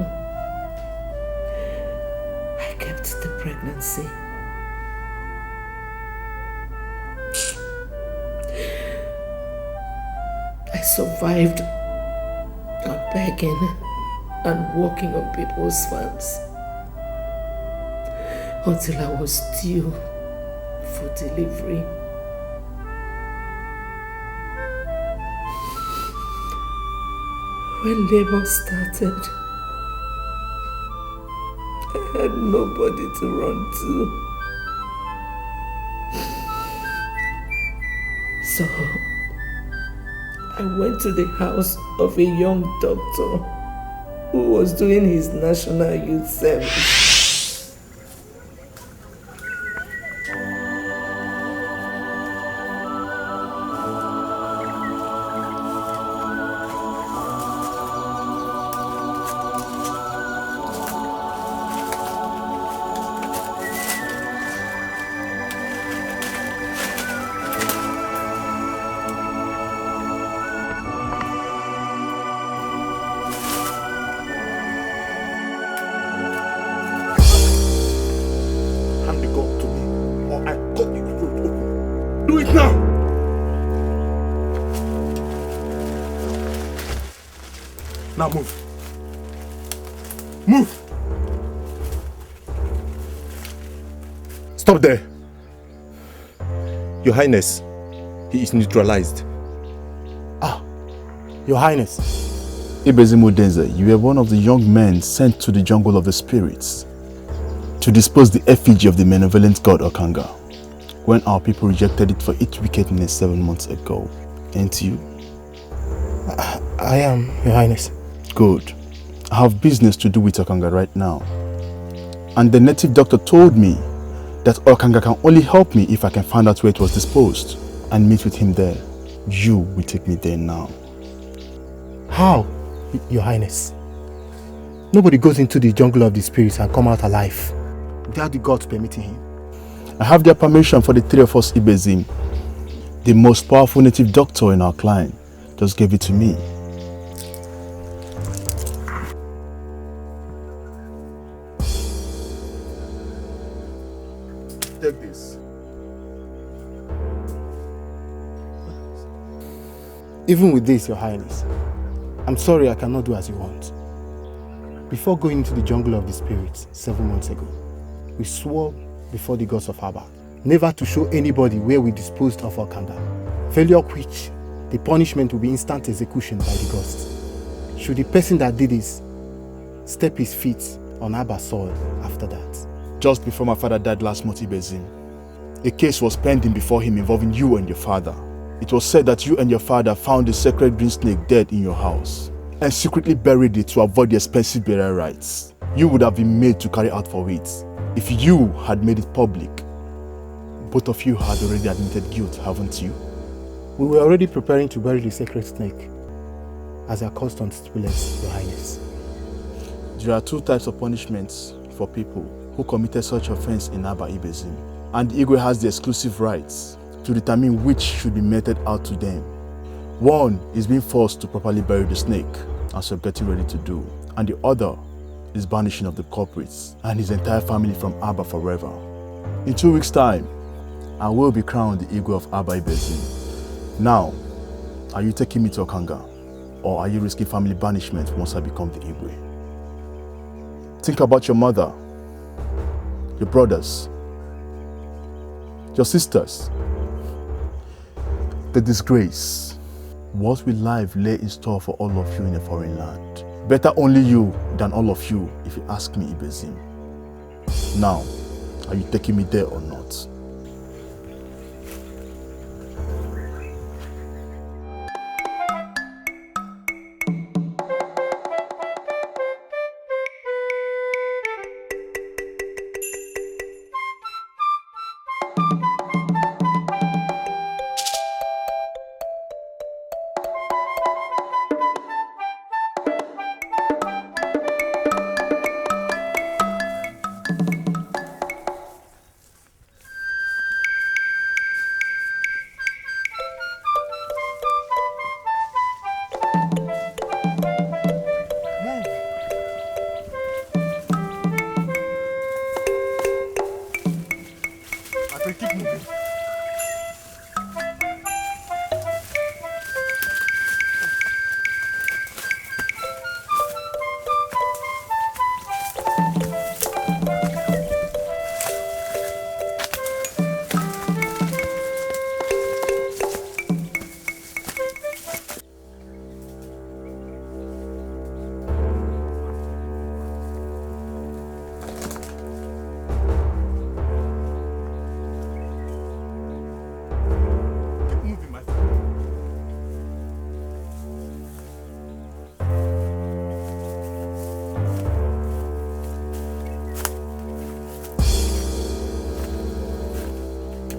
I kept the pregnancy. I survived on begging and working on people's farms until I was due for delivery. When labor started, I had nobody to run to. So, I went to the house of a young doctor who was doing his national youth service. Now move. Move! Stop there. Your Highness, he is neutralized. Your Highness. Ibezim Udenze, you were one of the young men sent to the jungle of the spirits to dispose the effigy of the malevolent god Okanga when our people rejected it for its wickedness 7 months ago. Ain't you? I am, Your Highness. Good. I have business to do with Okanga right now. And the native doctor told me that Okanga can only help me if I can find out where it was disposed and meet with him there. You will take me there now. How, Your Highness? Nobody goes into the jungle of the spirits and come out alive without the gods permitting him. I have their permission for the three of us, Ibezim. The most powerful native doctor in our clan just gave it to me. Take this. Even with this, Your Highness, I'm sorry I cannot do as you want. Before going into the jungle of the spirits 7 months ago, we swore before the gods of Abba never to show anybody where we disposed of Okanga, failure of which the punishment will be instant execution by the gods. Should the person that did this step his feet on Abba's soil after that. Just before my father died last month, Ibezim, a case was pending before him involving you and your father. It was said that you and your father found the sacred green snake dead in your house and secretly buried it to avoid the expensive burial rites you would have been made to carry out for it if you had made it public. Both of you had already admitted guilt, haven't you? We were already preparing to bury the sacred snake, as our custom stipulates, Your Highness. There are two types of punishments for people who committed such offense in Abba Ibezim, and Igwe has the exclusive rights to determine which should be meted out to them. One is being forced to properly bury the snake, as you're getting ready to do, and the other is banishing of the culprits and his entire family from Abba forever. In 2 weeks' time, I will be crowned the Igwe of Abba Ibezim. Now, are you taking me to Okanga, or are you risking family banishment once I become the Igwe? Think about your mother, your brothers, your sisters, the disgrace. What will life lay in store for all of you in a foreign land? Better only you than all of you, if you ask me, Ibezim. Now, are you taking me there or not?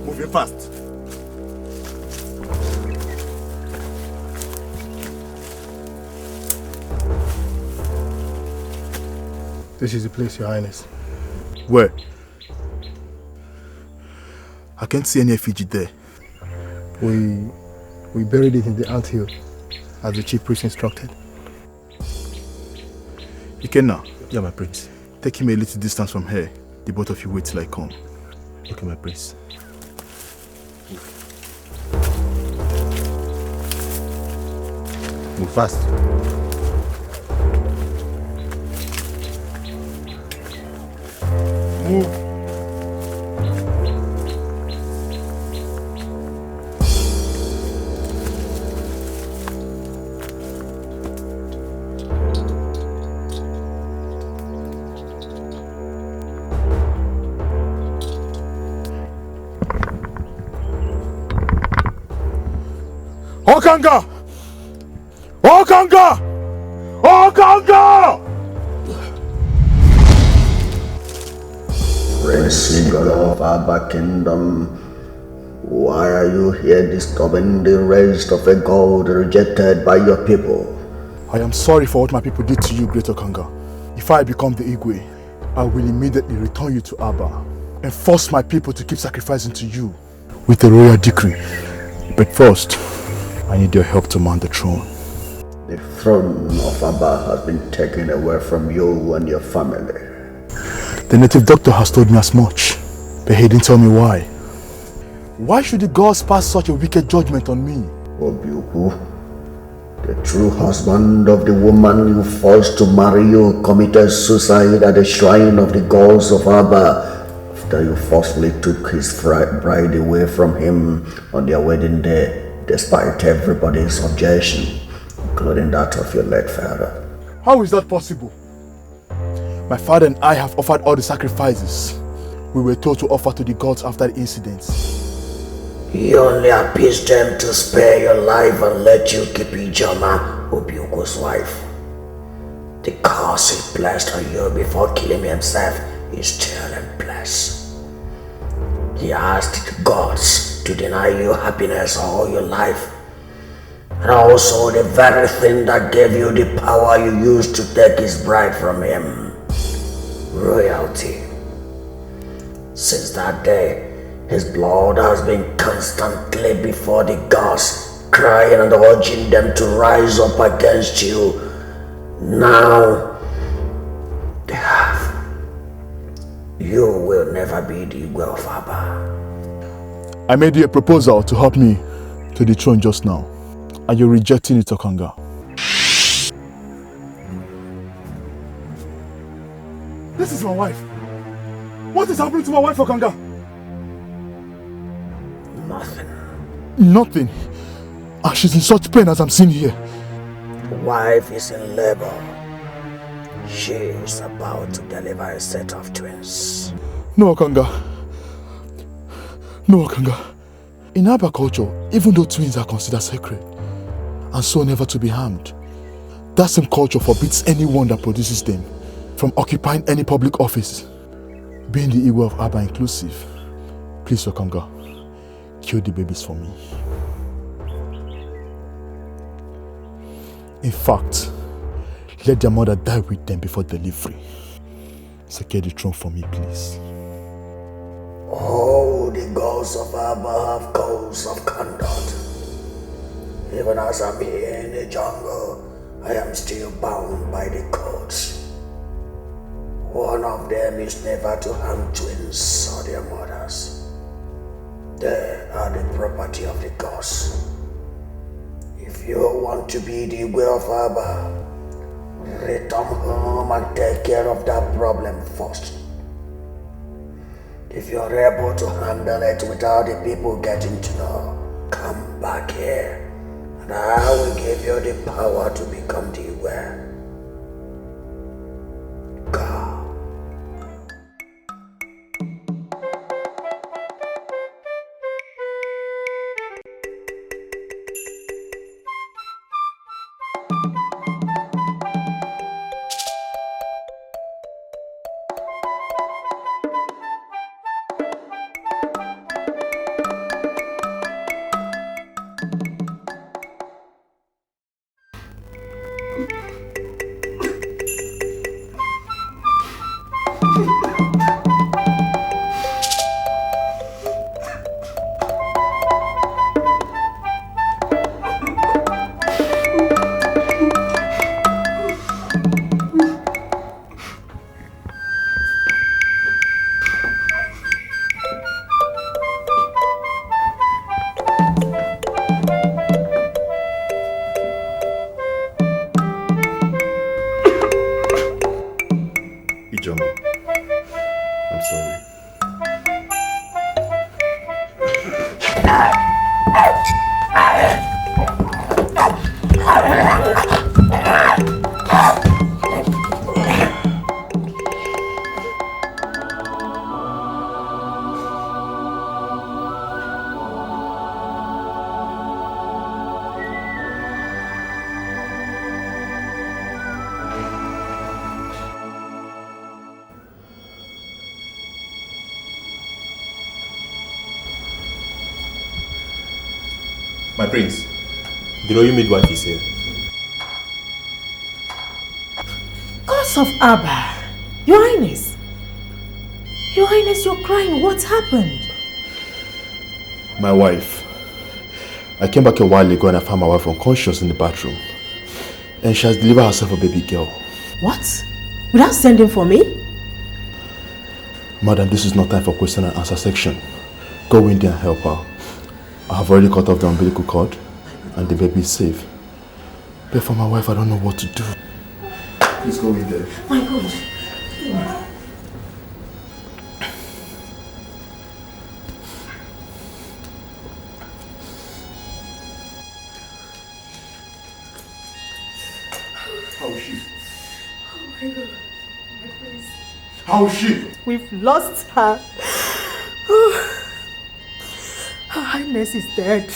Moving fast. This is the place, Your Highness. Where? I can't see any effigy there. We buried it in the anthill, as the chief priest instructed. Ikenna. Yeah, my prince. Take him a little distance from here. The both of you wait till I come. Okay, my prince. Move fast. Move. Okanga! Okanga! Okanga! Prince Eagle of Abba Kingdom, why are you here disturbing the rest of a god rejected by your people? I am sorry for what my people did to you, Great Okanga. If I become the Igwe, I will immediately return you to Abba and force my people to keep sacrificing to you with a royal decree. But first, I need your help to mount the throne. The throne of Abba has been taken away from you and your family. The native doctor has told me as much, but he didn't tell me why. Why should the gods pass such a wicked judgment on me? Obiuku, the true husband of the woman you forced to marry you committed suicide at the shrine of the gods of Abba after you forcefully took his bride away from him on their wedding day, despite everybody's objection, including that of your late father. How is that possible? My father and I have offered all the sacrifices we were told to offer to the gods after the incidents. He only appeased them to spare your life and let you keep Ijoma, Obiuku's wife. The curse he placed on you before killing himself is still in place. He asked the gods to deny you happiness all your life, and also the very thing that gave you the power you used to take his bride from him, royalty. Since that day, his blood has been constantly before the gods, crying and urging them to rise up against you. Now, they have. You will never be the Igwe of Abba. I made you a proposal to help me to the throne just now, and you're rejecting it, Okanga. This is my wife. What is happening to my wife, Okanga? Nothing. Nothing. And she's in such pain as I'm seeing here. Wife is in labor. She is about to deliver a set of twins. No, Okanga. No, Okanga. In Aba culture, even though twins are considered sacred and so never to be harmed, that same culture forbids anyone that produces them from occupying any public office, being the Igwe of Aba inclusive. Please, Okanga, kill the babies for me. In fact, let their mother die with them before delivery. Secure the throne for me, please. Oh, the gods of Abba have codes of conduct. Even as I'm here in the jungle, I am still bound by the codes. One of them is never to harm twins or their mothers. They are the property of the gods. If you want to be the way of Abba, return home and take care of that problem first. If you're able to handle it without the people getting to know, come back here and I will give you the power to become the way. Go. I'm sorry. My prince, the royal midwife is here. Gods of Abba, Your Highness. Your Highness, you're crying. What happened? My wife. I came back a while ago and I found my wife unconscious in the bathroom. And she has delivered herself a baby girl. What? Without sending for me? Madam, this is not time for question and answer section. Go in there and help her. I have already cut off the umbilical cord and the baby is safe. But for my wife, I don't know what to do. Please go in there. My God. How is she? Oh my God. My prince. How is she? We've lost her. Her Highness is dead.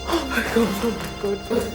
Oh my God, oh my God.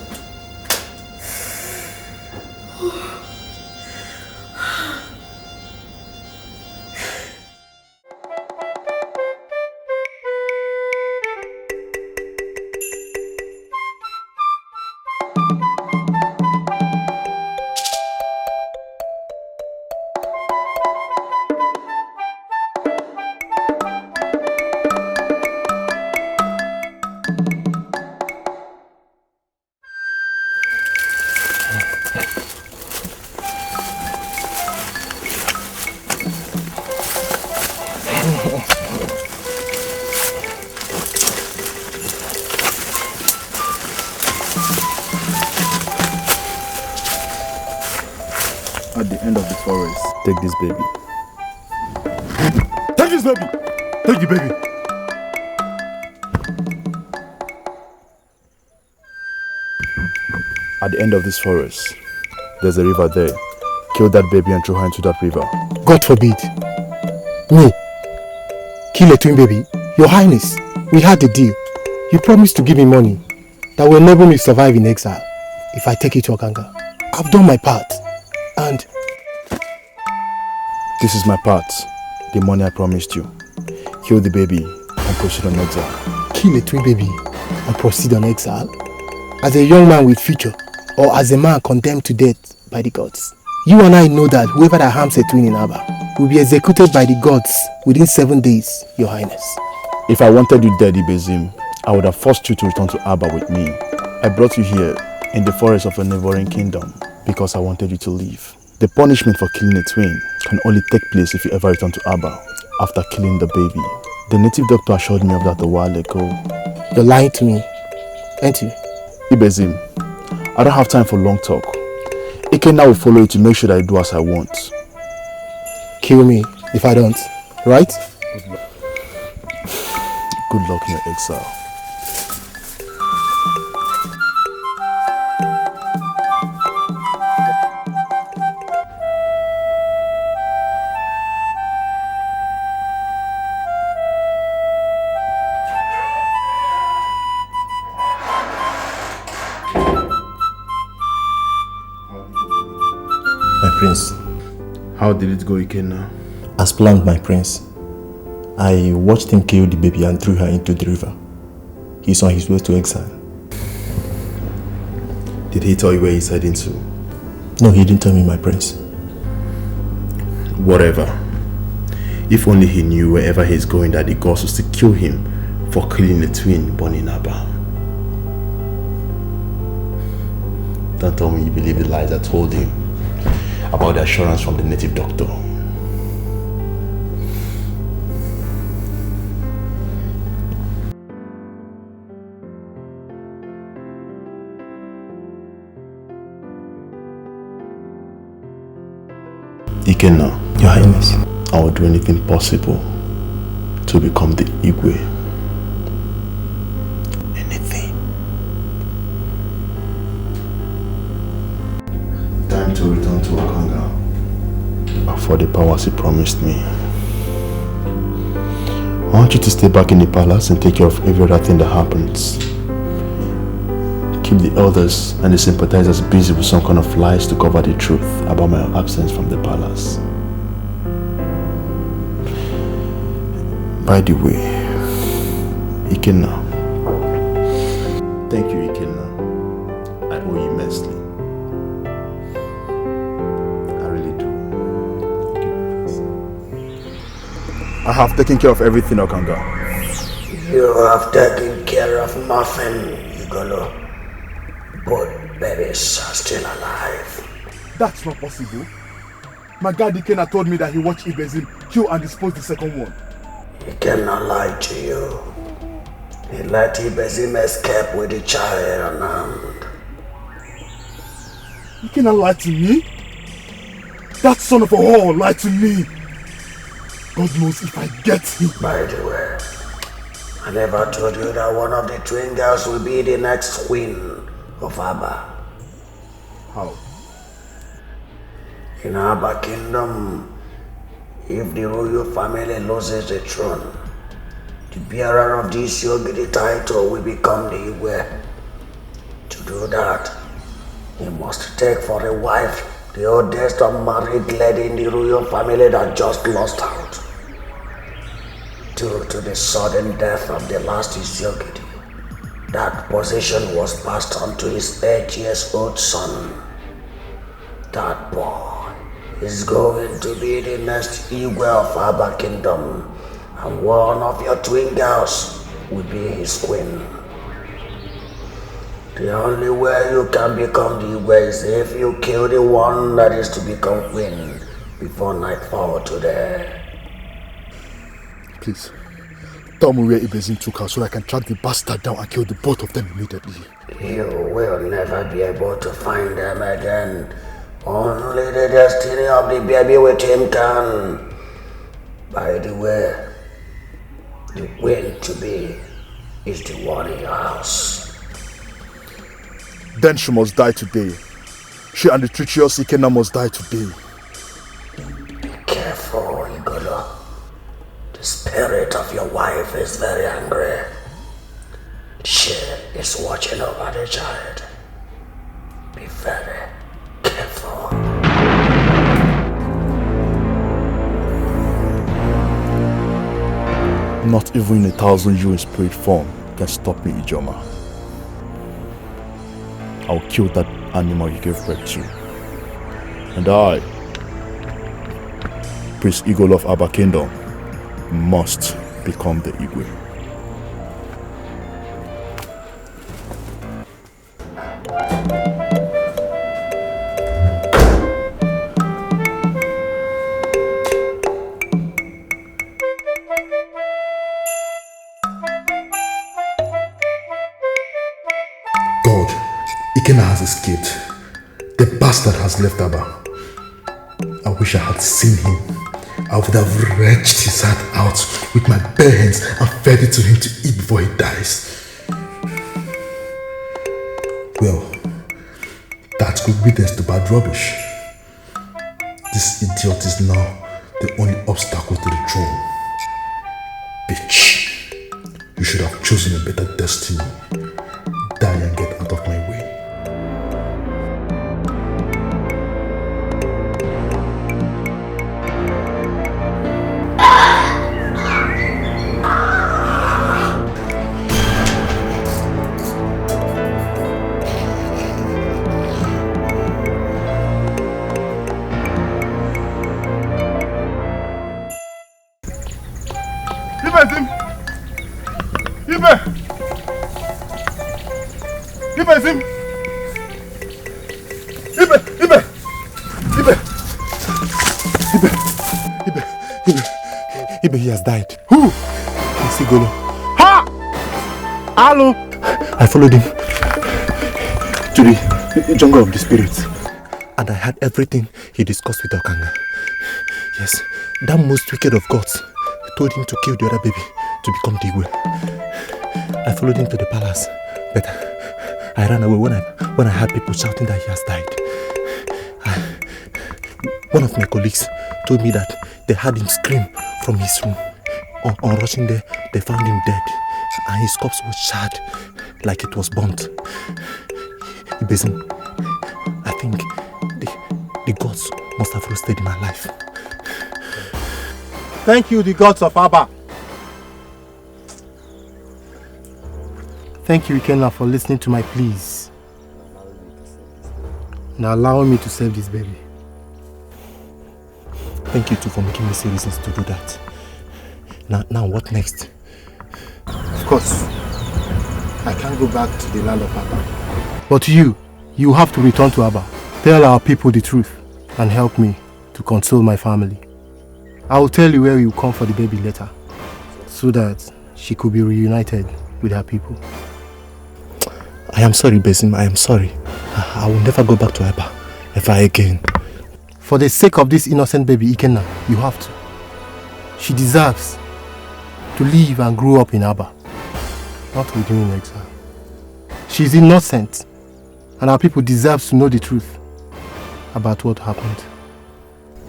At the end of the forest, take this baby. this baby. Take the baby. At the end of this forest, there's a river there. Kill that baby and throw her into that river. God forbid. Me? Kill a twin baby? Your Highness, we had a deal. You promised to give me money that will enable me to survive in exile if I take it to Okanga. I've done my part, and... This is my part. The money I promised you. Kill the baby and proceed on exile. Kill a twin baby and proceed on exile? As a young man with future, or as a man condemned to death by the gods? You and I know that whoever that harms a twin in Aba will be executed by the gods within 7 days, Your Highness. If I wanted you dead, Ibezim, I would have forced you to return to Aba with me. I brought you here in the forest of a neighboring kingdom because I wanted you to leave. The punishment for killing a twin can only take place if you ever return to Aba after killing the baby. The native doctor assured me of that a while ago. You're lying to me, aren't you? Ibezim, I don't have time for long talk. Ikenna will follow you to make sure that I do as I want. Kill me if I don't, right? Good luck in your exile. Prince. How did it go, Ikenna? As planned, my prince. I watched him kill the baby and threw her into the river. He's on his way to exile. Did he tell you where he's heading to? No, he didn't tell me, my prince. Whatever. If only he knew wherever he's going that the gods will still kill him for killing a twin born in Aba. Don't tell me you believe the lies I told him about the assurance from the native doctor. Ikenna, Your Highness, I will do anything possible to become the Igwe. Anything. Time to return to Okanga for the powers he promised me. I want you to stay back in the palace and take care of every other thing that happens. Keep the elders and the sympathizers busy with some kind of lies to cover the truth about my absence from the palace. By the way, Ikenna. Thank you, Ikenna. I owe you immensely. I really do. I have taken care of everything, Okanga. You have taken care of nothing, Igolo. Both babies are still alive. That's not possible. My guard Ikenna told me that he watched Ibezim kill and dispose the second one. He cannot lie to you. He let Ibezim escape with the child unarmed. You cannot lie to me? That son of a whore lied to me. God knows if I get him. By the way, I never told you that one of the twin girls will be the next queen of Aba. How? In Aba Kingdom, if the royal family loses the throne, the bearer of this Yogiri title will become the Igwe. To do that, he must take for a wife the oldest unmarried lady in the royal family that just lost out. Due to the sudden death of the last Yogiri, that position was passed on to his 8-year-old son. That boy is going to be the next Igwe of Aba Kingdom, and one of your twin girls will be his queen. The only way you can become the Igwe is if you kill the one that is to become queen before nightfall today. Please, tell me where Ibezim took her so that I can track the bastard down and kill the both of them immediately. You will never be able to find them again. Only the destiny of the baby with him can. By the way, the will to be is the one in your house. Then she must die today. She and the treacherous Ikenna must die today. Be careful, Igolo. The spirit of your wife is very angry. She is watching over the child. Be very careful. Not even 1,000 you in spirit form can stop me, Ijoma. I'll kill that animal you gave birth to. And I, Prince Igolo of Aba Kingdom, must become the Igwe. God, Ikenna has escaped. The bastard has left Aba. I wish I had seen him. I would have wrenched his heart out with my bare hands and fed it to him to eat before he dies. Well, that's good witness to bad rubbish. This idiot is now the only obstacle to the throne. Bitch. You should have chosen a better destiny. Die and get out of my way. Ibe, he has died. Who? It's Igolo. Ha! Hello! I followed him to the jungle of the spirits. And I heard everything he discussed with Okanga. Yes, that most wicked of gods told him to kill the other baby to become the Igwe. I followed him to the palace, but I ran away when I heard people shouting that he has died. One of my colleagues told me that they heard him scream from his room. On rushing there, they found him dead, and his corpse was charred like it was burnt. Ibezim, I think the gods must have roasted him alive. Thank you, the gods of Aba. Thank you, Ikenna, for listening to my pleas and allowing me to save this baby. Thank you too for making me see reasons to do that. Now what next? Of course, I can't go back to the land of Aba. But you have to return to Aba. Tell our people the truth and help me to console my family. I will tell you where you come for the baby later, so that she could be reunited with her people. I am sorry, Besim. I am sorry. I will never go back to Aba ever again. For the sake of this innocent baby, Ikenna, you have to. She deserves to live and grow up in Aba, not with you in exile. She is innocent, and our people deserve to know the truth about what happened.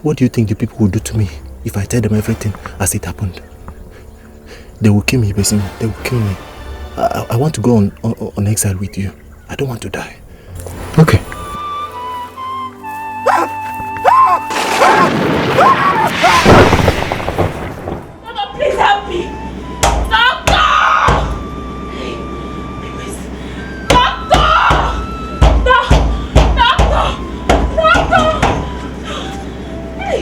What do you think the people will do to me if I tell them everything as it happened? They will kill me, Besim. They will kill me. I want to go on exile with you. I don't want to die. Okay. Mama, please help me! Doctor! Doctor! Doctor! Hey!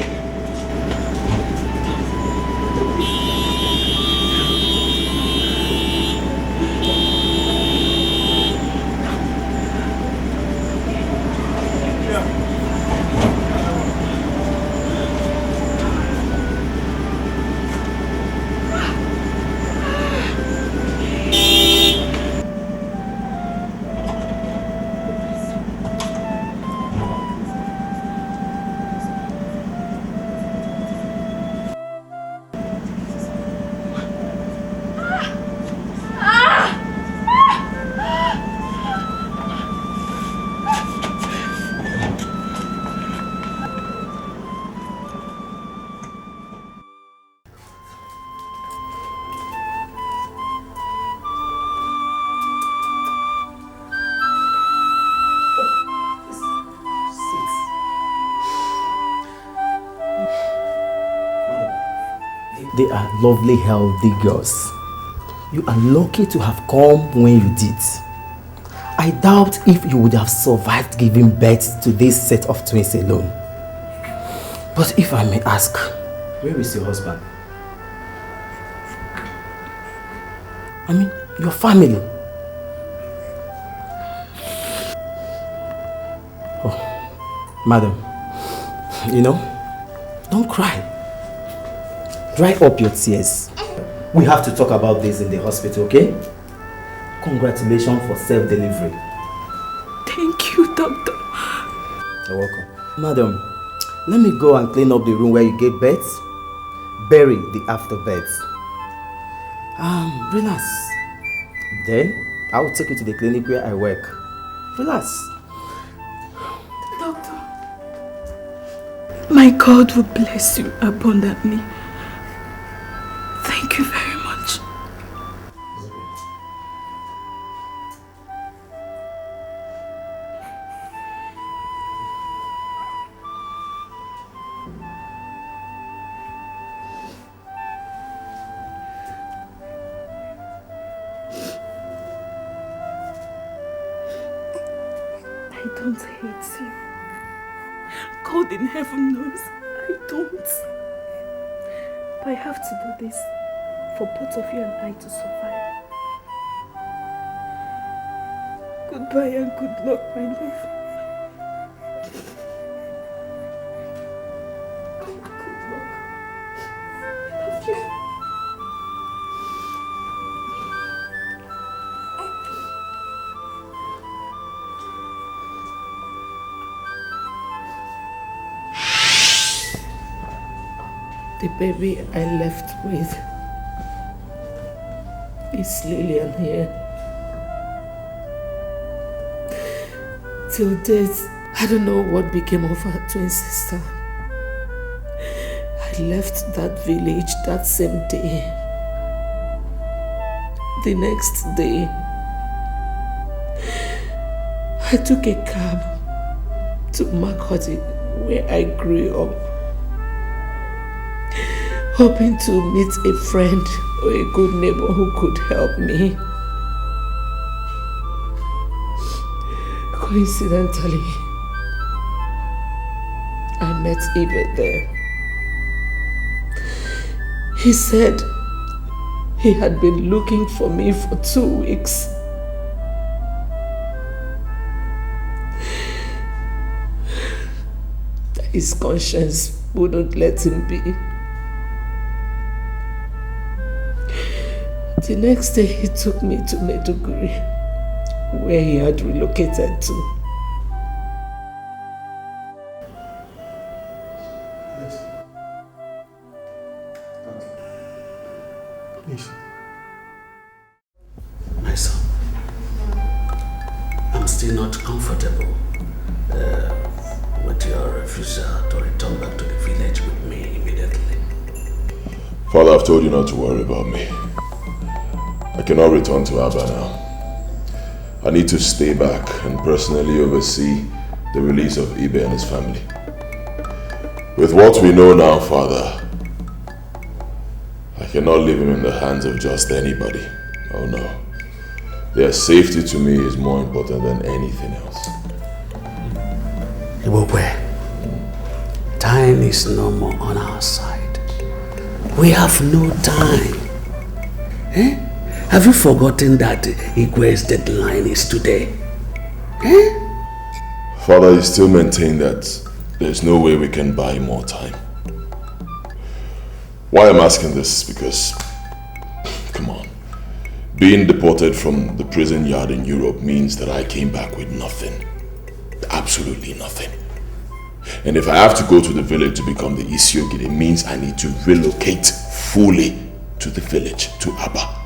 They are lovely, healthy girls. You are lucky to have come when you did. I doubt if you would have survived giving birth to this set of twins alone. But if I may ask, where is your husband? I mean, your family. Oh, madam, don't cry. Dry up your tears. We have to talk about this in the hospital, okay? Congratulations for self-delivery. Thank you, doctor. You're welcome. Madam, let me go and clean up the room where you gave birth. Bury the afterbirth. Relax. Then, I will take you to the clinic where I work. Relax. Doctor, my God will bless you abundantly. Thank you very much. I don't hate you. God in heaven knows I don't. But I have to do this for both of you and I to survive. Goodbye and good luck, my love. Good luck. I love you. The baby I left with is Lillian here. Till death, I don't know what became of her twin sister. I left that village that same day. The next day, I took a cab to Makoti, where I grew up, hoping to meet a friend or a good neighbor who could help me. Coincidentally, I met Ibe there. He said he had been looking for me for 2 weeks. His conscience wouldn't let him be. The next day he took me to Maiduguri, where he had relocated to. Please. My son, I'm still not comfortable with your refusal to return back to the village with me immediately. Father, I've told you not to worry about me. I cannot return to Abba now. I need to stay back and personally oversee the release of Ibe and his family. With what we know now, Father, I cannot leave him in the hands of just anybody. Oh no. Their safety to me is more important than anything else. Ibokwe, time is no more on our side. We have no time. Eh? Have you forgotten that Igwe's deadline is today? Eh? Father, you still maintain that there's no way we can buy more time. Why I'm asking this is because, come on, being deported from the prison yard in Europe means that I came back with nothing. Absolutely nothing. And if I have to go to the village to become the Isiogid, it means I need to relocate fully to the village, to Abba.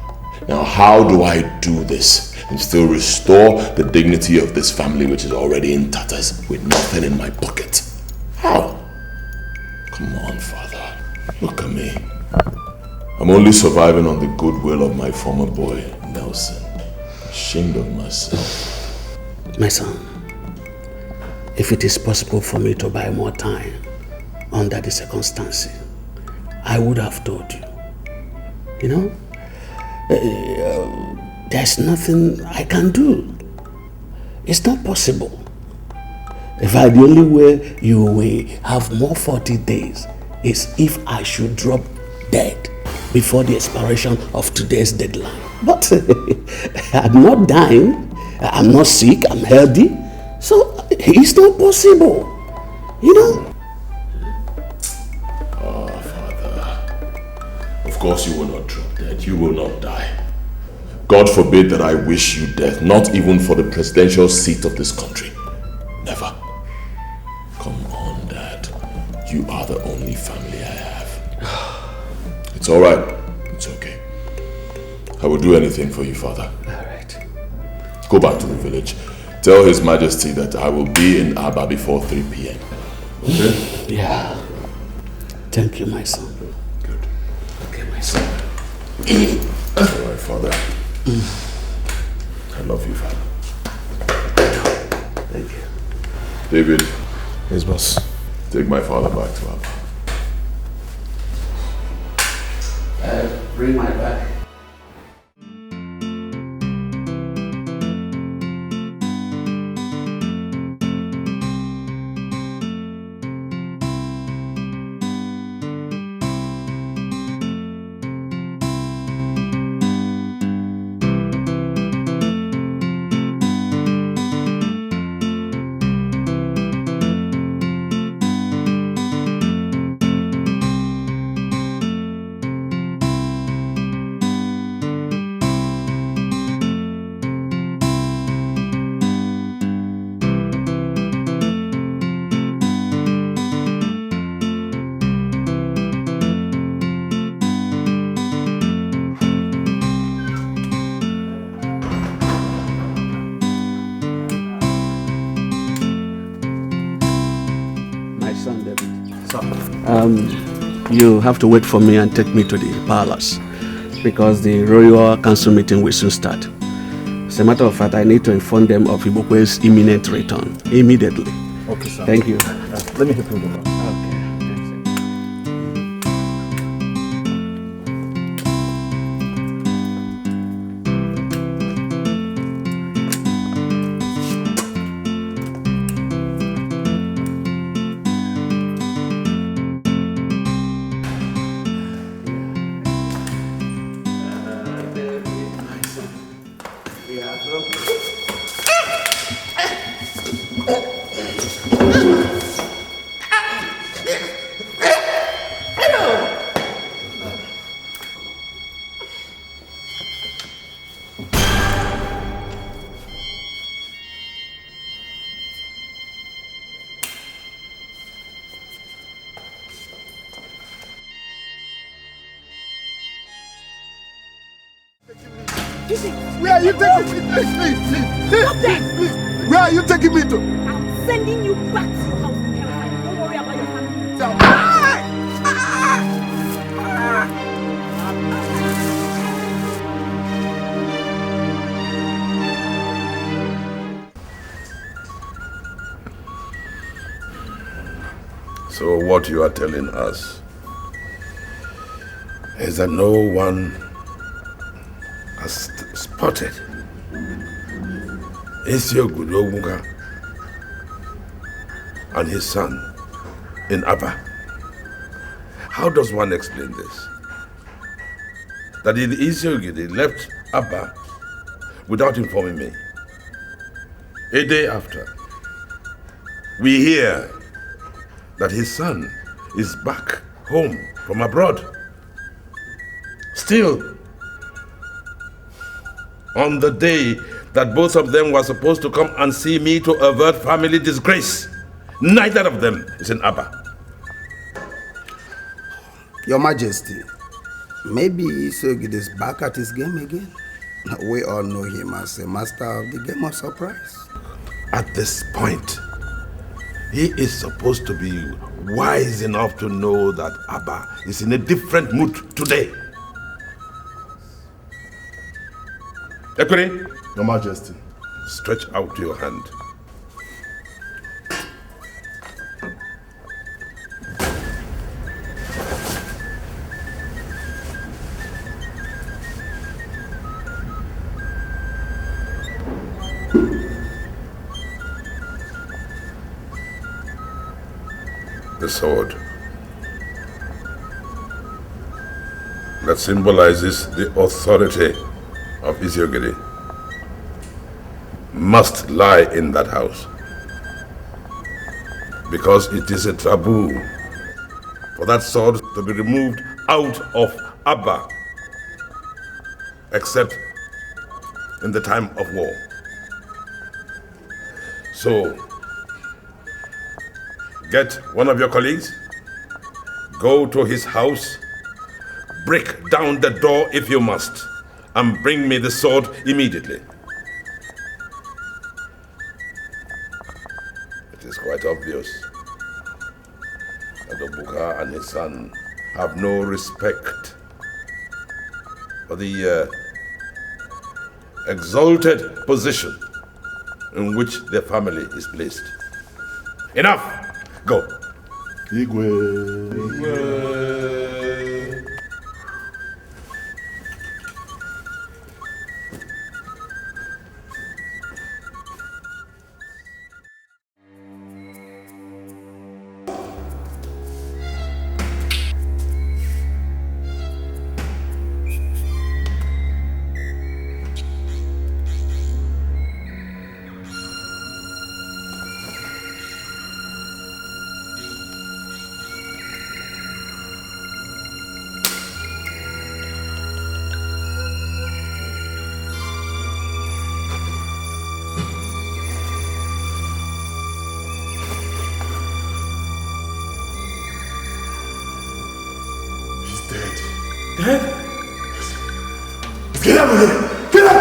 Now, how do I do this and still restore the dignity of this family which is already in tatters with nothing in my pocket? How? Come on, Father. Look at me. I'm only surviving on the goodwill of my former boy, Nelson. Ashamed of myself. My son, if it is possible for me to buy more time under the circumstances, I would have told you. You know? There's nothing I can do. It's not possible. In fact, the only way you will have more 40 days is if I should drop dead before the expiration of today's deadline. But I'm not dying, I'm not sick, I'm healthy, so it's not possible, you know? Oh, Father, of course you will not drop dead, you will not die. God forbid that I wish you death, not even for the presidential seat of this country. Never. Come on, Dad. You are the only family I have. It's all right. It's okay. I will do anything for you, Father. All right. Go back to the village. Tell His Majesty that I will be in Abba before 3 p.m. Okay? Yeah. Thank you, my son. Good. Okay, my son. All right, Father. I love you, Father. Thank you. David. Yes, boss. Take my father back to Abba. Bring my bag. You have to wait for me and take me to the palace because the royal council meeting will soon start. As a matter of fact, I need to inform them of Ibokwe's imminent return immediately. Okay, sir. Thank you. Let me help you go back. Where are you taking me? Please. Where are you taking me to? I'm sending you back to your house in Caroline. Don't worry about your family. So what you are telling us is that no one has spotted Edochie and his son in Abba. How does one explain this? That Edochie left Abba without informing me. A day after, we hear that his son is back home from abroad. Still, on the day that both of them were supposed to come and see me to avert family disgrace, neither of them is in Abba. Your Majesty, maybe Edochie is back at his game again. We all know him as a master of the game of surprise. At this point, he is supposed to be wise enough to know that Abba is in a different mood today. Edochie, Your Majesty. Stretch out your hand. the sword that symbolizes the authority of Isiogidi must lie in that house, because it is a taboo for that sword to be removed out of Abba, except in the time of war. So, get one of your colleagues, go to his house, break down the door if you must, and bring me the sword immediately. It is quite obvious that Obuka and his son have no respect for the exalted position in which their family is placed. Enough! Go! Igwe. Dead? Get out of here! Get out!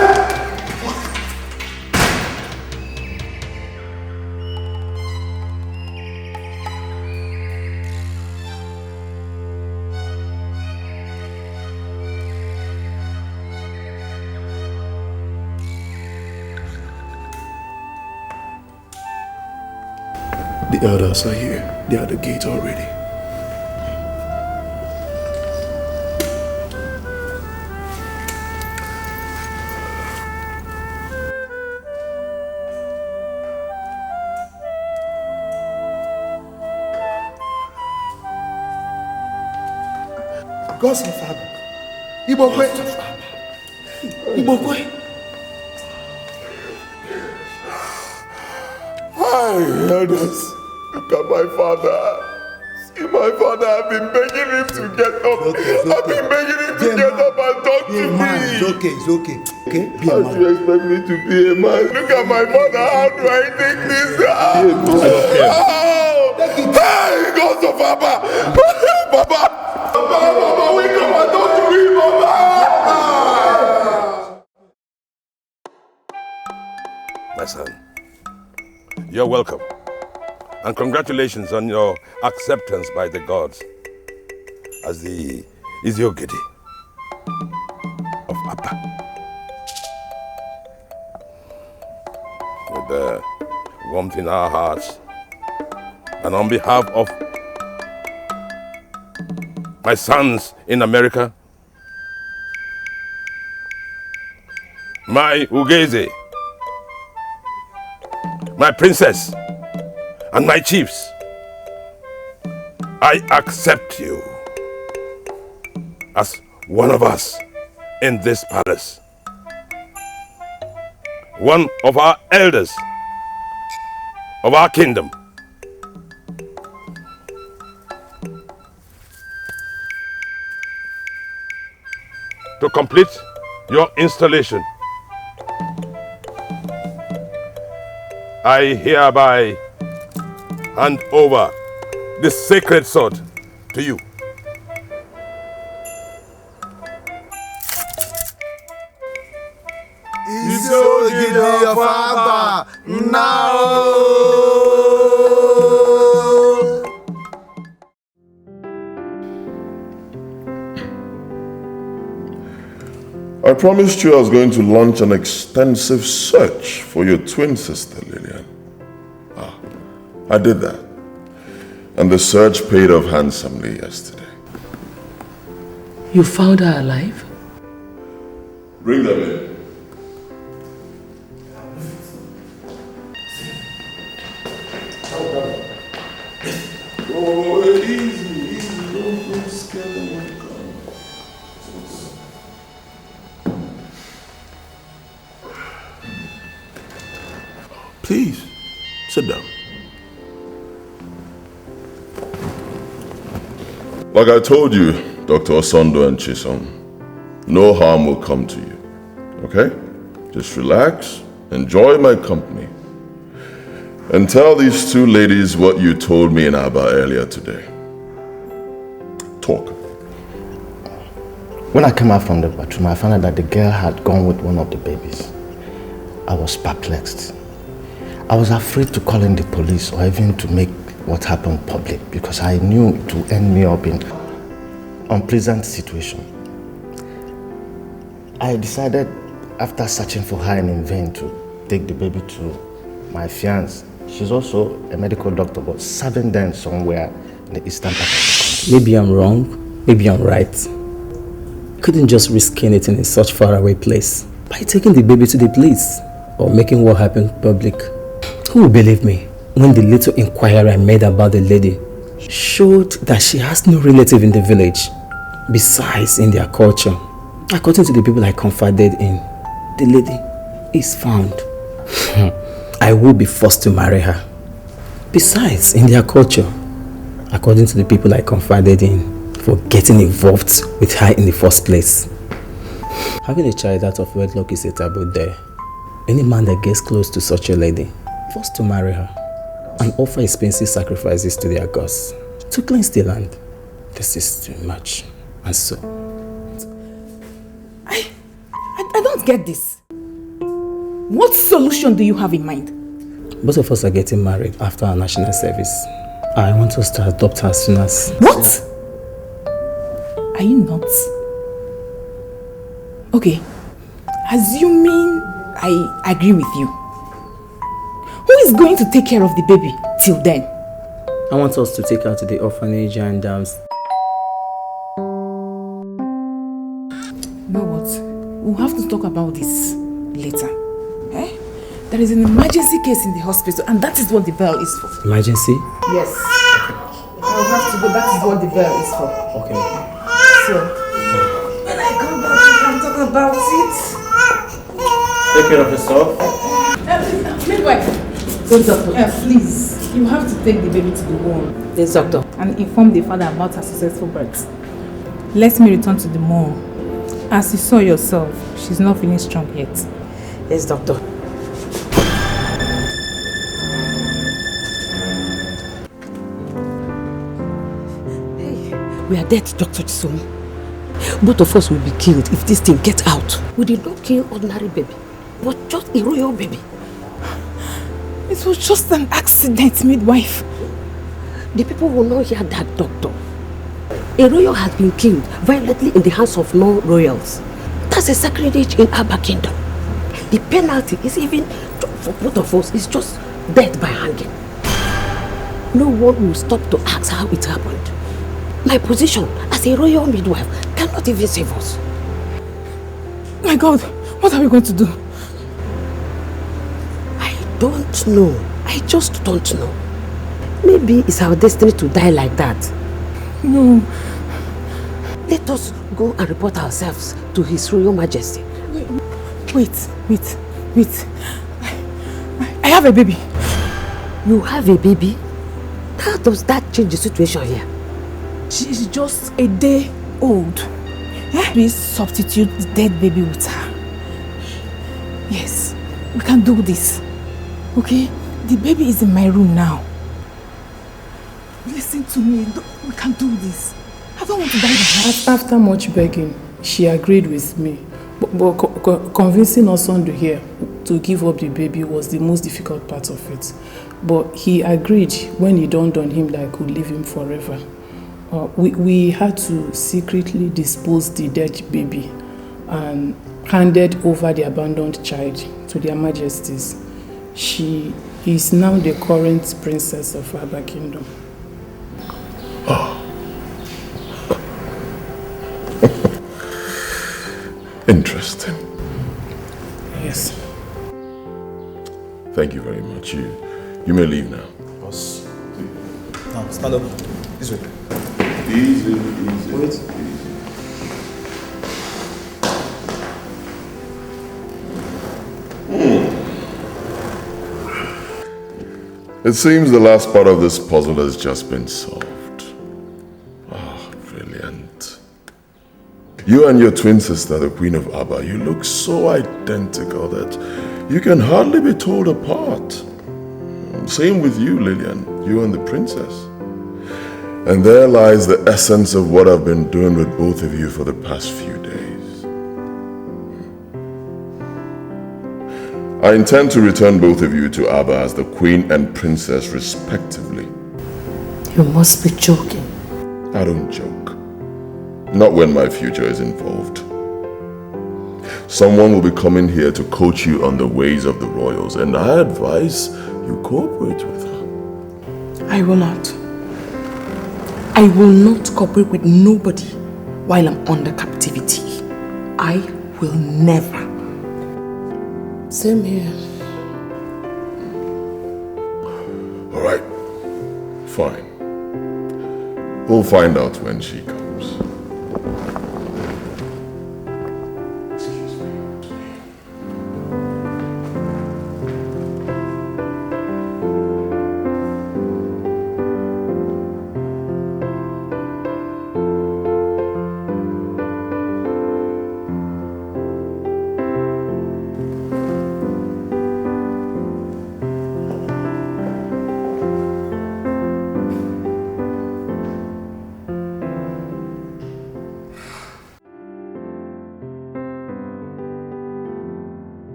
The elders are here. They are at the gate already. Gods of Abba. Ibokwe. Ibokwe. Hi, elders. Look at my father. See my father, I've been begging him to get up. I've been begging him to get up and talk to me. It's okay, it's okay. Okay? Be a How man. do you expect me to be a man? Look at my father, how do I take this? Hey, gods of Abba! Papa! Papa, wake up and talk to me, Papa! My son, you're welcome. And congratulations on your acceptance by the gods as the Isiogidi of Abba. With the warmth in our hearts, and on behalf of my sons in America, my Ugeze, my princess, and my chiefs, I accept you as one of us in this palace, one of our elders of our kingdom. To complete your installation, I hereby hand over this sacred sword to you. Isiogidi of Abba, now! I promised you I was going to launch an extensive search for your twin sister, Lillian. I did that. And the search paid off handsomely yesterday. You found her alive? Bring them in. Please, sit down. Like I told you, Dr. Osondo and Chisom, no harm will come to you, okay? Just relax, enjoy my company, and tell these two ladies what you told me in Aba earlier today. Talk. When I came out from the bathroom, I found out that the girl had gone with one of the babies. I was perplexed. I was afraid to call in the police or even to make what happened public because I knew it would end me up in an unpleasant situation. I decided, after searching for her in vain, to take the baby to my fiancée. She's also a medical doctor, but serving them somewhere in the eastern part of the country. Maybe I'm wrong, maybe I'm right. Couldn't just risk anything in such faraway place by taking the baby to the police or making what happened public. Who will believe me when the little inquiry I made about the lady showed that she has no relative in the village? Besides, in their culture, according to the people I confided in, the lady is found. I will be forced to marry her. Besides, in their culture, according to the people I confided in, for getting involved with her in the first place. Having a child out of wedlock is a taboo there. Any man that gets close to such a lady, forced to marry her and offer expensive sacrifices to their gods to cleanse the land. This is too much. And so... I don't get this. What solution do you have in mind? Both of us are getting married after our national service. I want us to adopt her as soon as... What? Are you nuts? Okay, assuming I agree with you, who is going to take care of the baby till then? I want us to take her to the orphanage and You know what? We'll have to talk about this later. Eh? There is an emergency case in the hospital and that is what the bell is for. Emergency? Yes. I'll have to go. That is what the bell is for. Okay. So, when I come back, we can talk about it. Take care of yourself. Midwife. Go, doctor. Please, you have to take the baby to the ward. Yes, doctor. And inform the father about her successful birth. Let me return to the mall. As you saw yourself, she's not feeling strong yet. Yes, doctor. We are dead, Dr. Chisom. Both of us will be killed if this thing gets out. We did not kill ordinary baby, but just a royal baby. It was just an accident, midwife. The people will not hear that, doctor. A royal has been killed violently in the hands of non-royals. That's a sacrilege in Abba Kingdom. The penalty is even, for both of us, is just death by hanging. No one will stop to ask how it happened. My position as a royal midwife cannot even save us. My God, what are we going to do? I don't know. I just don't know. Maybe it's our destiny to die like that. No. Let us go and report ourselves to His Royal Majesty. Wait. I have a baby. You have a baby? How does that change the situation here? She is just a day old. Please substitute the dead baby with her. Yes, we can do this. Okay? The baby is in my room now. Listen to me. We can do this. I don't want to die by her. After much begging, she agreed with me. But convincing Osondo here to give up the baby was the most difficult part of it. But he agreed when it dawned on him that I could leave him forever. We had to secretly dispose the dead baby and handed over the abandoned child to their majesties. She is now the current princess of Abba Kingdom. Oh. Interesting. Yes. Thank you very much. You may leave now. Boss. Now, stand up. This way. Easy. Wait. It seems the last part of this puzzle has just been solved. Oh, brilliant. You and your twin sister, the Queen of Abba, you look so identical that you can hardly be told apart. Same with you, Lillian, you and the princess. And there lies the essence of what I've been doing with both of you for the past few days. I intend to return both of you to Abba as the Queen and Princess respectively. You must be joking. I don't joke. Not when my future is involved. Someone will be coming here to coach you on the ways of the royals, and I advise you cooperate with her. I will not. I will not cooperate with nobody while I'm under captivity. I will never. Same here. All right. Fine. We'll find out when she comes.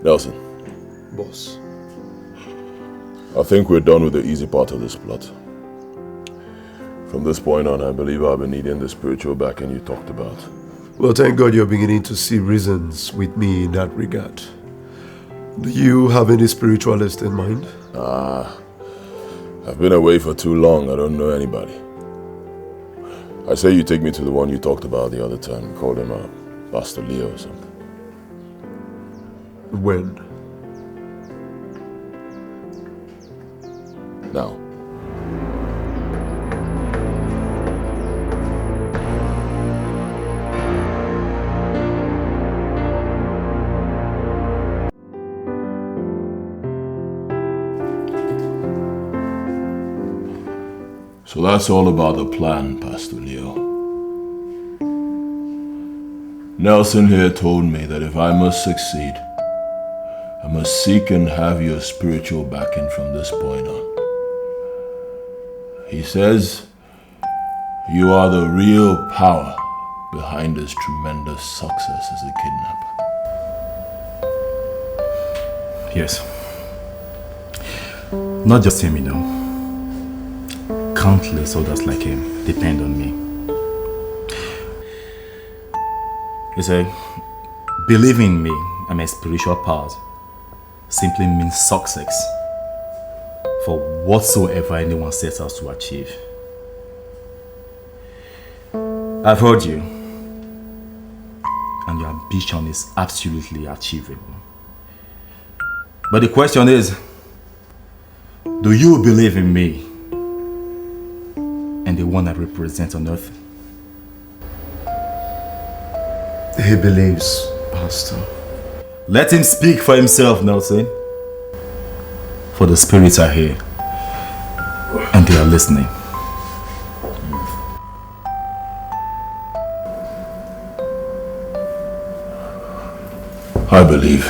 Nelson. Boss. I think we're done with the easy part of this plot. From this point on, I believe I'll be needing the spiritual backing you talked about. Well, thank God you're beginning to see reasons with me in that regard. Do you have any spiritualist in mind? I've been away for too long. I don't know anybody. I say you take me to the one you talked about the other time. You called him Pastor Leo or something. When? Now. So that's all about the plan, Pastor Leo. Nelson here told me that if I must succeed, I must seek and have your spiritual backing from this point on. He says you are the real power behind this tremendous success as a kidnapper. Yes. Not just him, you know. Countless others like him depend on me. You say, believing in me and my spiritual powers simply means success for whatsoever anyone sets out to achieve. I've heard you, and your ambition is absolutely achievable. But the question is, do you believe in me and the one I represent on earth? He believes, Pastor. Let him speak for himself, Nelson. For the spirits are here, and they are listening. I believe.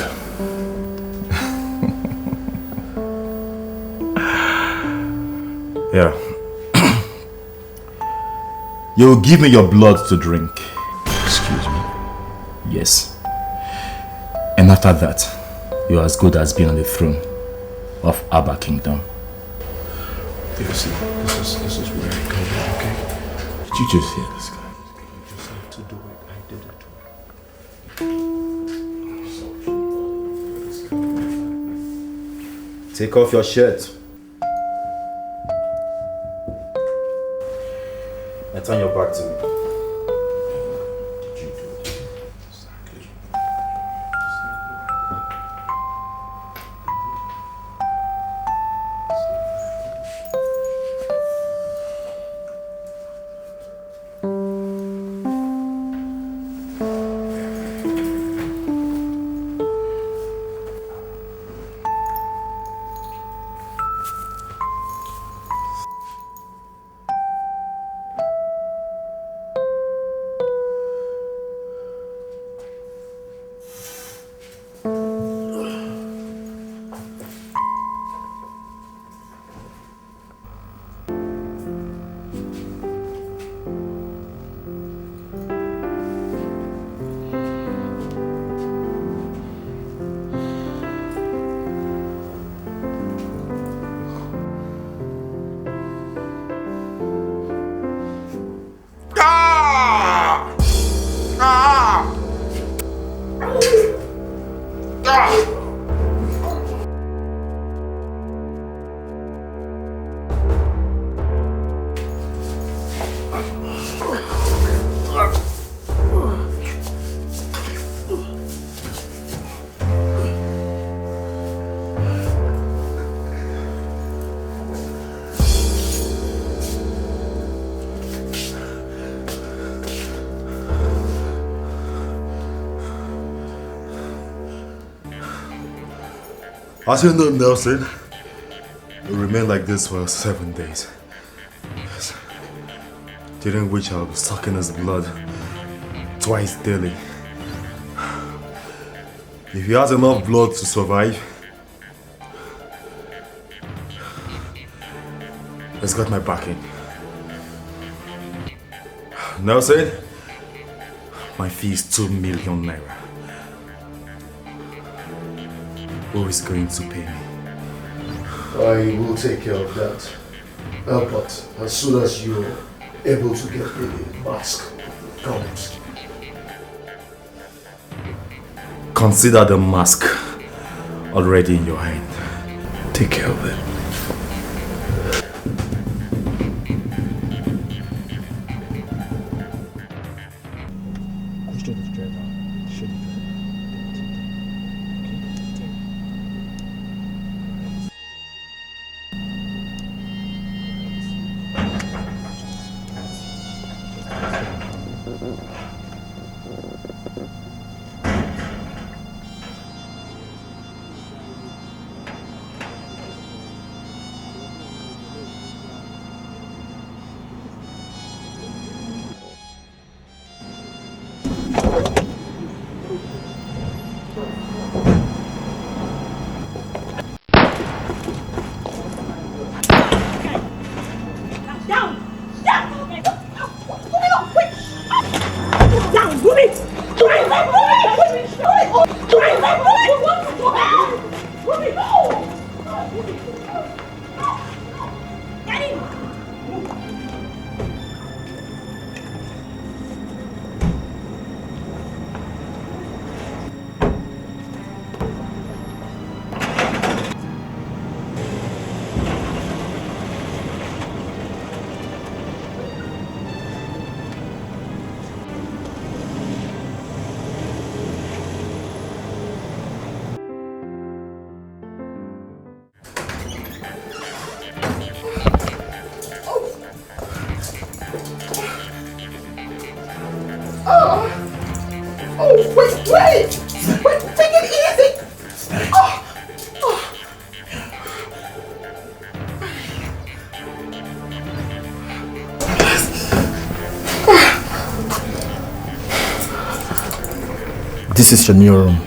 Yeah. You'll give me your blood to drink. Excuse me? Yes. And after that, you're as good as being on the throne of Abba Kingdom. This is where I come in, okay? Did you just hear this guy? You just have to do it. I did it. Take off your shirt. And turn your back to me. As you know, Nelson, we'll remain like this for 7 days. Yes. During which I'll be sucking his blood twice daily. If he has enough blood to survive, he's got my backing. Nelson, my fee is 2 million naira. Who is going to pay me? I will take care of that. But as soon as you're able to get me the mask comes. Consider the mask already in your hand. Take care of it. This is your new room.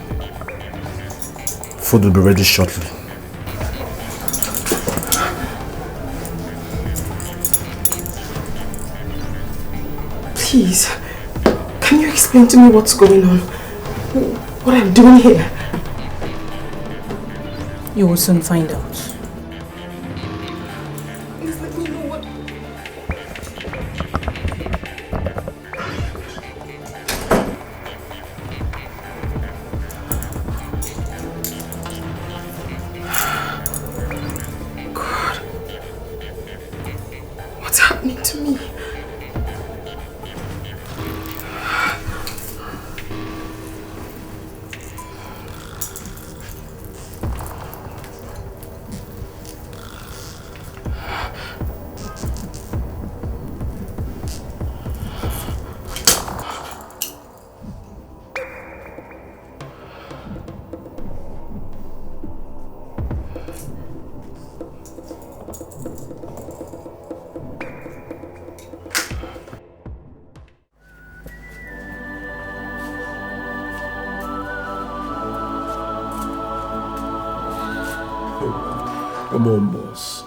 Food will be ready shortly. Please, can you explain to me what's going on? What I'm doing here? You will soon find out. Please let me know what... God, what's happening to me? Come on, boss.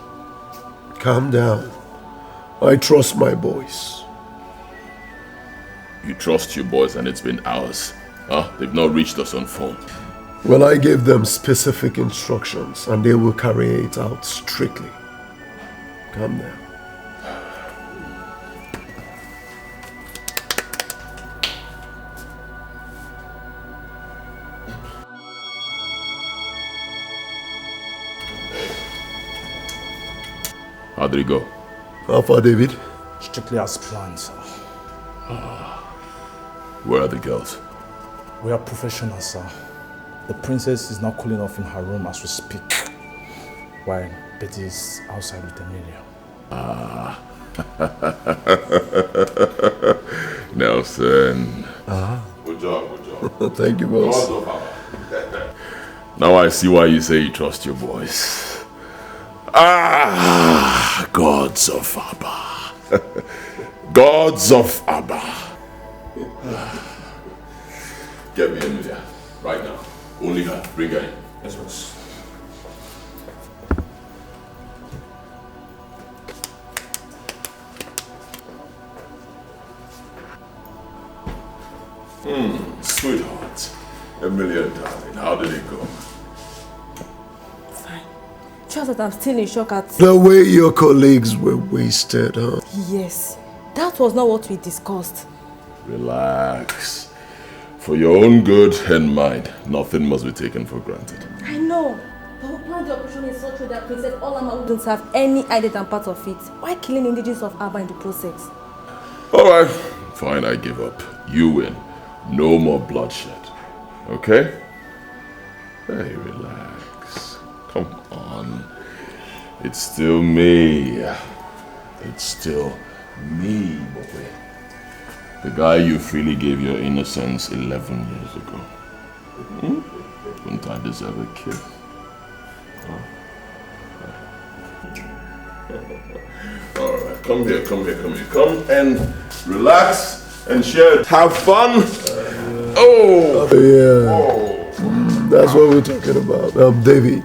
Calm down. I trust my boys. You trust your boys and it's been hours. Huh? They've not reached us on phone. Well, I gave them specific instructions and they will carry it out strictly. Calm down. How did it go? How far, David? Strictly as planned, sir. Where are the girls? We are professionals, sir. The princess is now cooling off in her room as we speak, while Betty is outside with Emilia. Nelson. Ah. Good job, good job. Thank you, boss. Now I see why you say you trust your boys. Ah, gods of Abba. Gods of Abba. Get me Emilia, right now. Only her. Bring her in. Yes, boss. Sweetheart. Emilia, darling, how did it go? Fine. Just that I'm still in shock at... The way your colleagues were wasted, huh? Yes. That was not what we discussed. Relax. For your own good and mine, nothing must be taken for granted. I know. But we planned the operation in such a way that Princess Olama wouldn't have any idea than part of it. Why killing indigenous of Abba in the process? Alright, fine, I give up. You win. No more bloodshed. Okay? Hey, relax. Come on. It's still me. It's still me, boy. The guy you freely gave your innocence 11 years ago. Wouldn't I deserve a kiss? Alright, come here. Come and relax and share. Have fun. That's what we're talking about. David,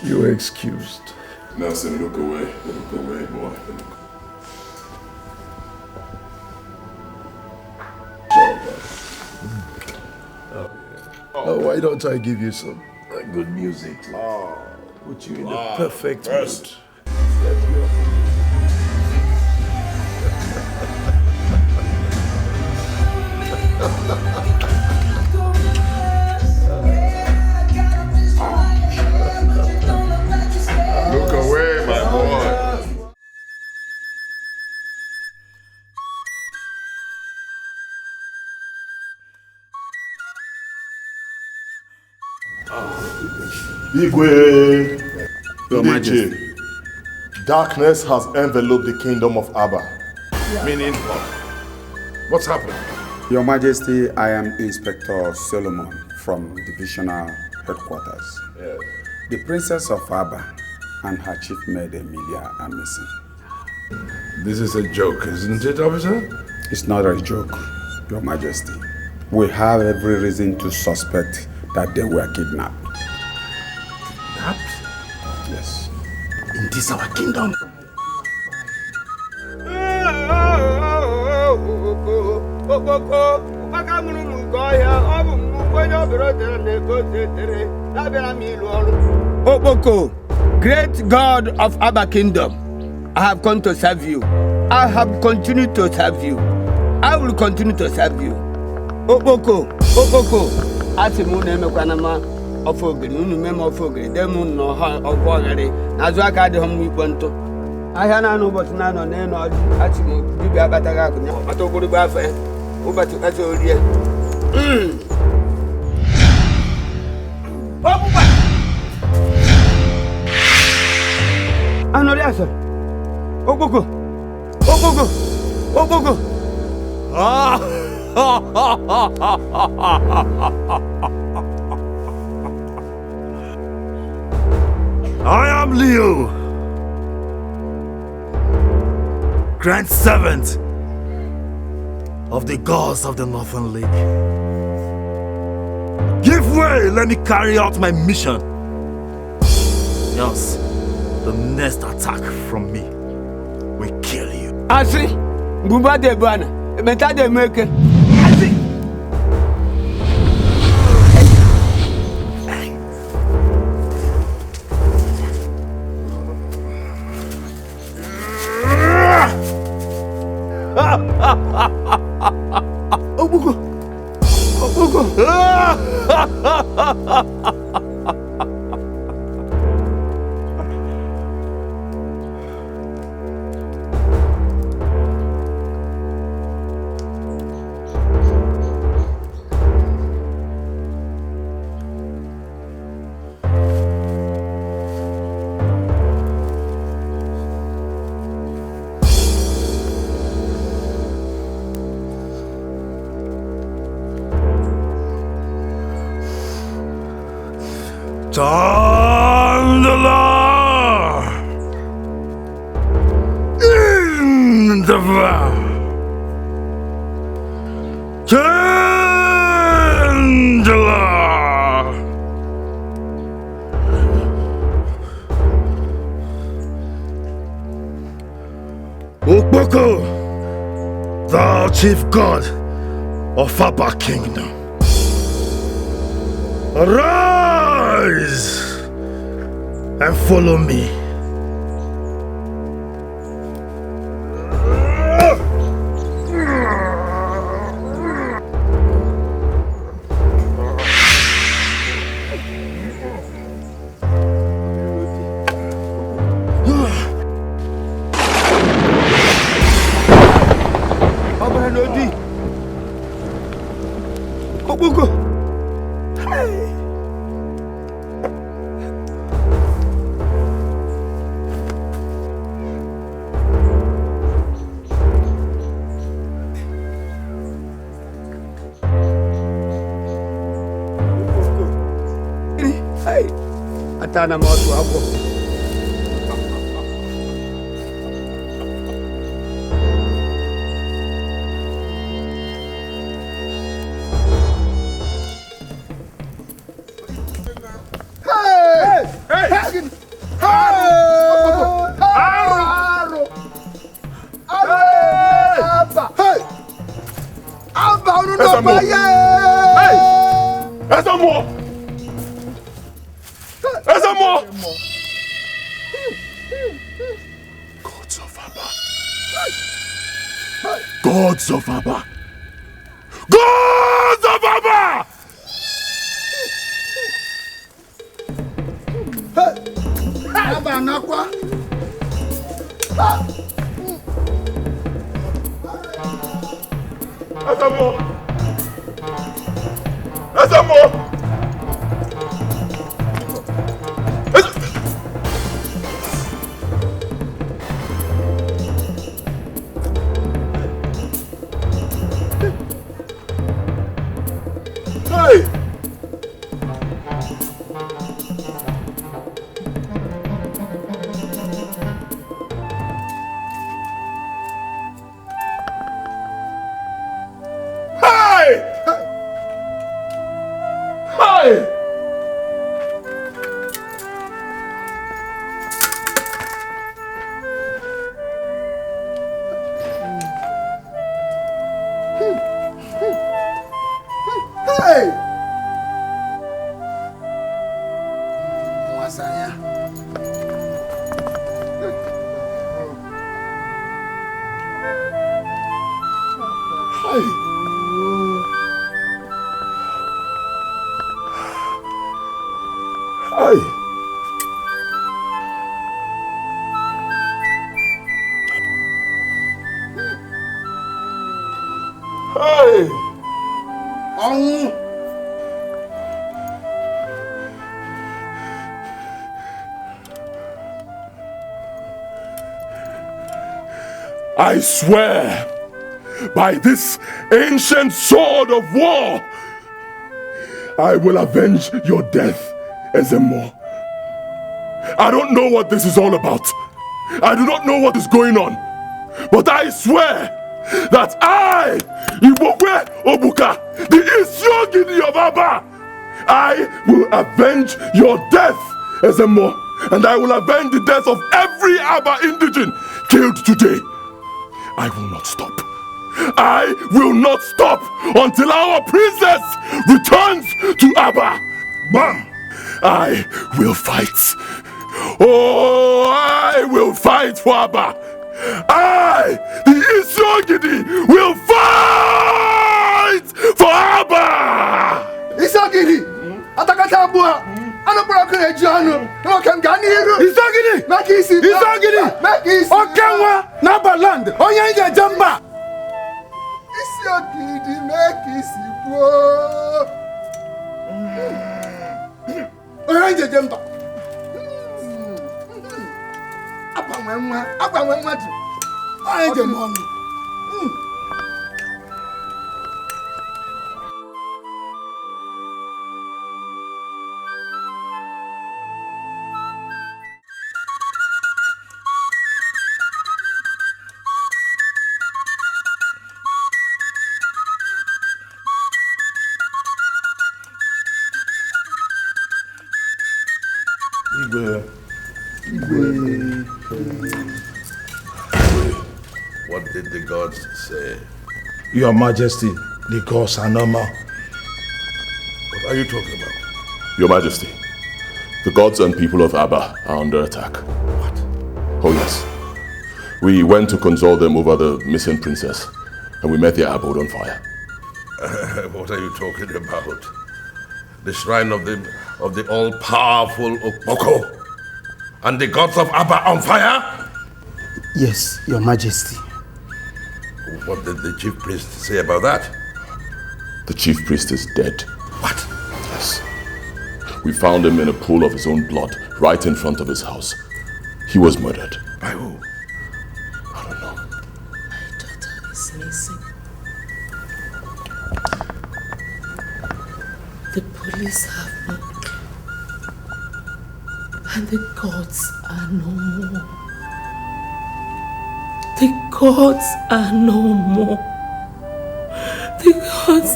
you're excused. Nelson, look away. Look away, boy. Oh, why don't I give you some good music? Put you in the perfect mood. Look away, my boy. Igwe, Your Majesty. Darkness has enveloped the kingdom of Abba. Meaning what? What's happened? Your Majesty, I am Inspector Solomon from Divisional Headquarters. Yes. The Princess of Abba and her chief maid Emilia are missing. This is a joke, isn't it, officer? It's not a joke, Your Majesty. We have every reason to suspect that they were kidnapped. Kidnapped? Yes. In this our kingdom. Okpoko, great God of Abba Kingdom, I have come to serve you. I have continued to serve you. I will continue to serve you. Okpoko, asimu neme kwanama ofogiri, unu meme ofogiri, demu no ha ofogiri. Nazu aka de homu ikwanto. Ahia na no but na no ne no asimu bibi abataga kunya. Atokuru ba fa. Ubatu ati orie. Obuba. Anori aso. Okpoko. I am Leo, Grand Servant of the gods of the Northern Lake. Give way, let me carry out my mission. Else, the next attack from me will kill you. Asi, Bumba de Bana, Meta de Meke. Tandala! Intensify! Chandela! Ukboko, thou chief god of Abba Kingdom, arise and follow me. Atana moto hapo. Gods of Abba! Gods of Abba! Abba nakwa. Asamo! Asamo! I swear by this ancient sword of war, I will avenge your death, Ezemo. I don't know what this is all about. I do not know what is going on. But I swear that I, Ibokwe Obuka, the Isiogidi of Abba, I will avenge your death, Ezemo. And I will avenge the death of every Abba indigene killed today. I will not stop. I will not stop until our princess returns to Abba. Bam! I will fight. Oh, I will fight for Abba. I, the Isiogidi, will fight for Abba. Isiogidi, atakata bua. Anopura kure jano. Okem ganiru. Isiogidi, makisi. Isiogidi, makisi. Okemwa naba land. Oyenje jamba. Isiogidi, makisi bro. Oyenje jamba. Apa mwenwa tu. Oyenje momi. What did the gods say? Your Majesty, the gods are normal. What are you talking about? Your Majesty, the gods and people of Abba are under attack. What? Oh yes. We went to console them over the missing princess, and we met their abode on fire. What are you talking about? The shrine of the all-powerful Okpoko and the gods of Abba on fire? Yes, Your Majesty. What did the chief priest say about that? The chief priest is dead. What? Yes. We found him in a pool of his own blood, right in front of his house. He was murdered. By who? I don't know. My daughter is missing. The police have no clue. And the gods are no more. The gods are no more. The gods.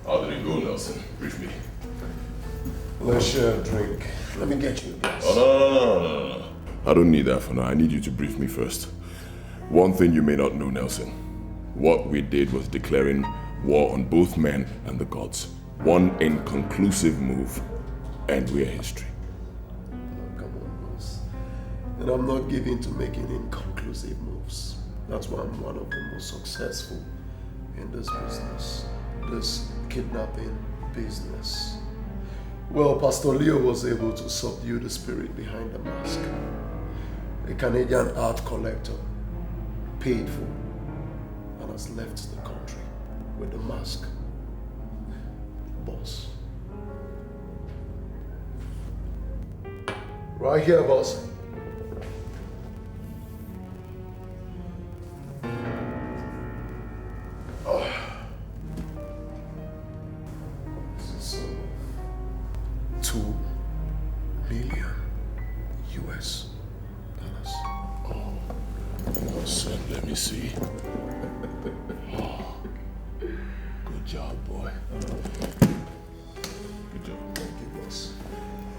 How did it go, Nelson? Brief me. Let's share a drink. Let me get you a glass. Oh, no. I don't need that for now. I need you to brief me first. One thing you may not know, Nelson. What we did was declaring war on both men and the gods. One inconclusive move, and we're history. Come on, boss. And I'm not given to making inconclusive moves. That's why I'm one of the most successful in this business. This kidnapping business. Well, Pastor Leo was able to subdue the spirit behind the mask. A Canadian art collector, paid for, and has left the country with the mask. Boss. Right here, boss. This is 2 million US dollars. Oh, son, let me see. Good job, boy. Good job. Thank you, boss.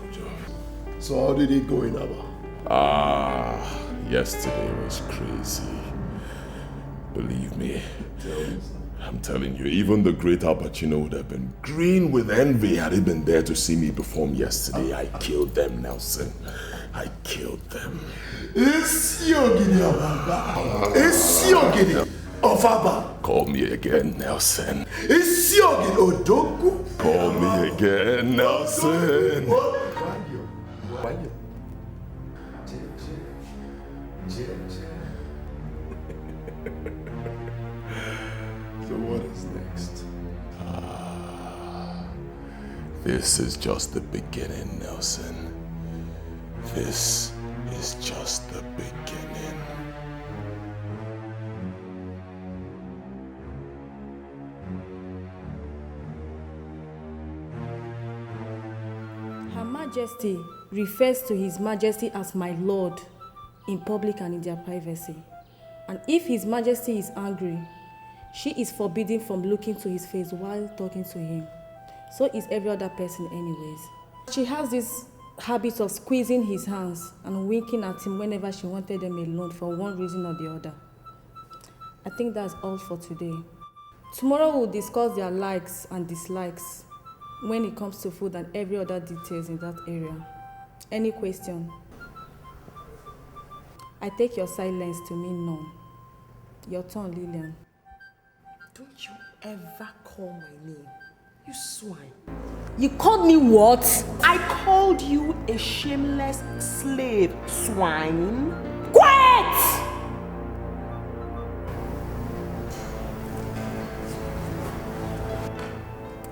Good job. So how did it go in Abba? Yesterday was crazy. Believe me. I'm telling you, even the great Al Pacino would have been green with envy had he been there to see me perform yesterday. I killed them, Nelson. I killed them. It's Yogini of Abba. It's Yogini of Abba. Call me again, Nelson. It's Yogini Odoku. Call me again, Nelson. So what is next? This is just the beginning, Nelson. This is just the beginning. Her Majesty refers to His Majesty as my Lord in public and in their privacy. And if His Majesty is angry, she is forbidden from looking to his face while talking to him. So is every other person anyways. She has this habit of squeezing his hands and winking at him whenever she wanted them alone for one reason or the other. I think that's all for today. Tomorrow we'll discuss their likes and dislikes when it comes to food and every other details in that area. Any question? I take your silence to mean none. Your turn, Lillian. Don't you ever call my name. You swine. You called me what? I called you a shameless slave, swine. Quiet!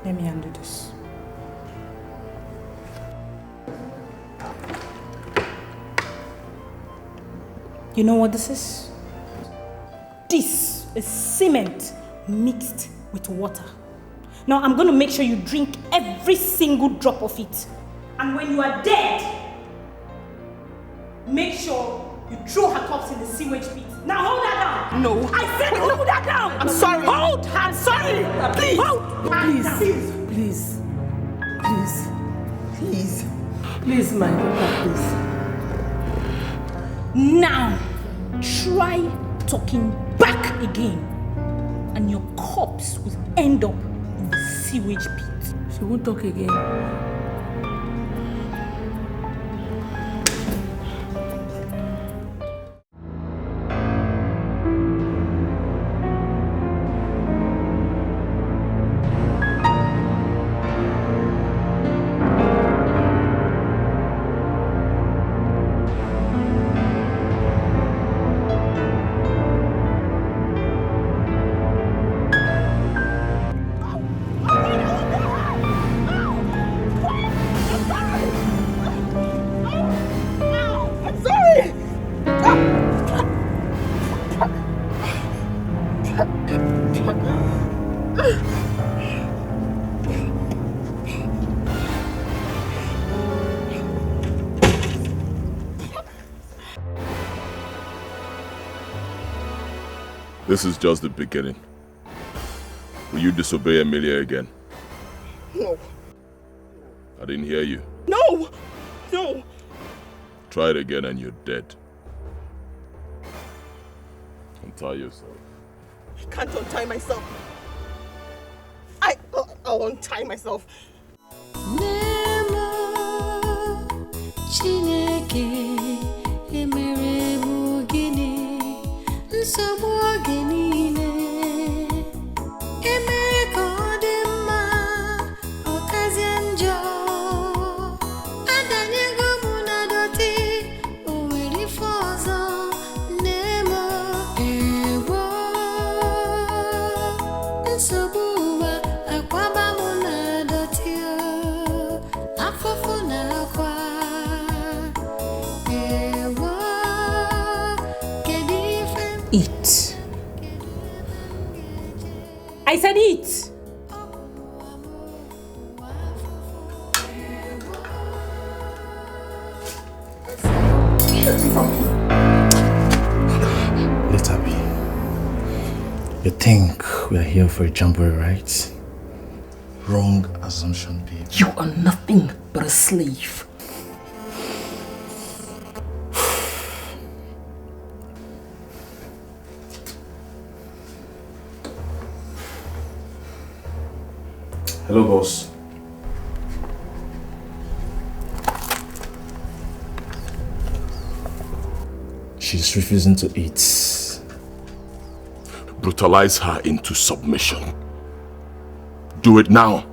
Let me undo this. You know what this is? This is cement mixed with water. Now I'm going to make sure you drink every single drop of it. And when you are dead, make sure you throw her corpse in the sewage pit. Now hold her down. No. I said hold her down. I'm sorry. Hold her. I'm sorry. Please. Hold her down. Please. Please, my daughter, please. Now, try talking back again, and your corpse will end up in the sewage pit. She won't talk again. This is just the beginning. Will you disobey Emilia again? No. I didn't hear you. No! No! Try it again and you're dead. Untie yourself. I can't untie myself. I'll untie myself. Eat. I said eat. Let her be. You think we are here for a jamboree, right? Wrong assumption, babe. You are nothing but a slave. Hello, boss. She's refusing to eat. Brutalize her into submission. Do it now.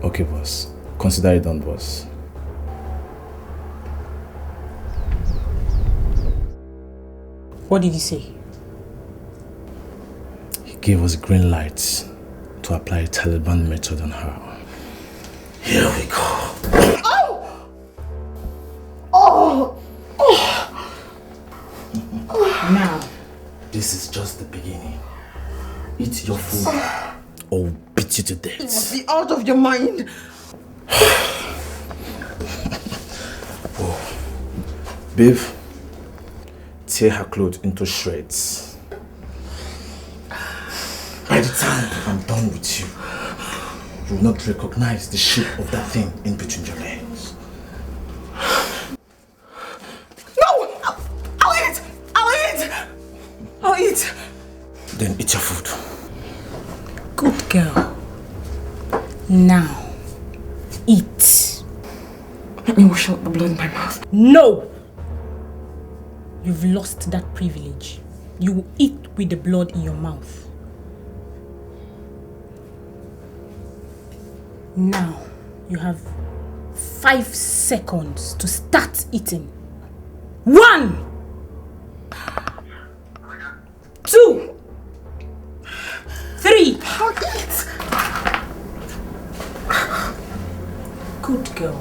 Okay, boss. Consider it done, boss. What did he say? He gave us a green light to apply a Taliban method on her. Here we go. Oh! Oh! Oh! Now. This is just the beginning. Eat your food or we'll beat you to death. You must be out of your mind. Oh. Babe, tear her clothes into shreds. By the time I'm done with you, you will not recognize the shape of that thing in between your legs. No! I'll eat! I'll eat! I'll eat! Then eat your food. Good girl. Now, eat. Let me wash out the blood in my mouth. No! You've lost that privilege. You will eat with the blood in your mouth. Now, you have 5 seconds to start eating. 1, 2, 3. I'll eat. Good girl.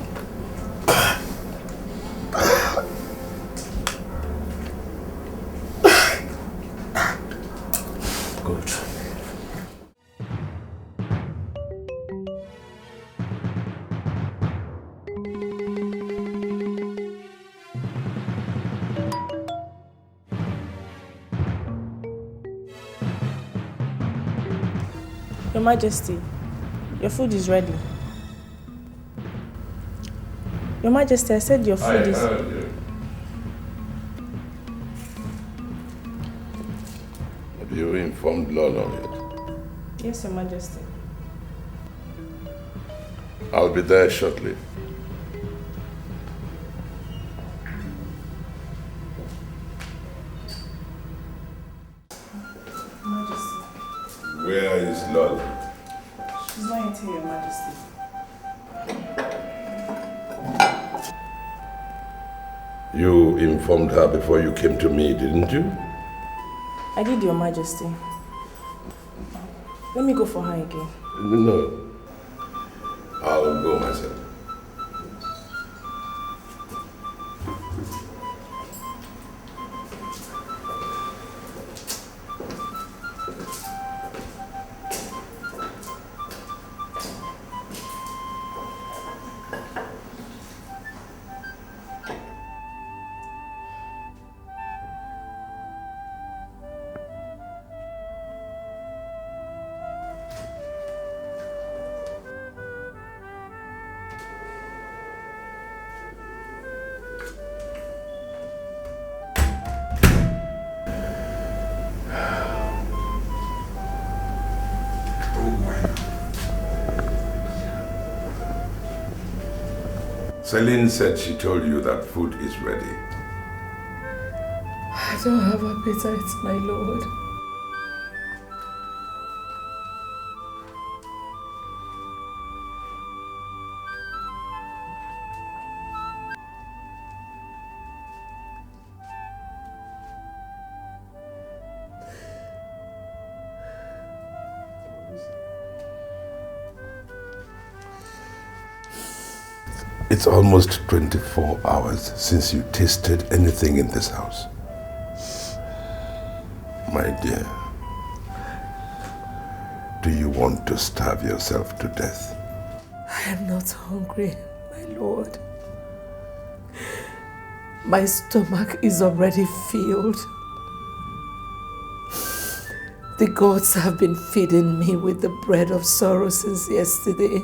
Your Majesty, your food is ready. Your Majesty, I said your food is... heard you. Have you informed Lolo yet? Yes, Your Majesty. I'll be there shortly. Majesty. Where is Lolo? She's not yet here, Your Majesty. You informed her before you came to me, didn't you? I did, Your Majesty. Let me go for her again. No. I'll go myself. Celine said she told you that food is ready. I don't have appetite, my lord. It's almost 24 hours since you tasted anything in this house. My dear, do you want to starve yourself to death? I am not hungry, my lord. My stomach is already filled. The gods have been feeding me with the bread of sorrow since yesterday.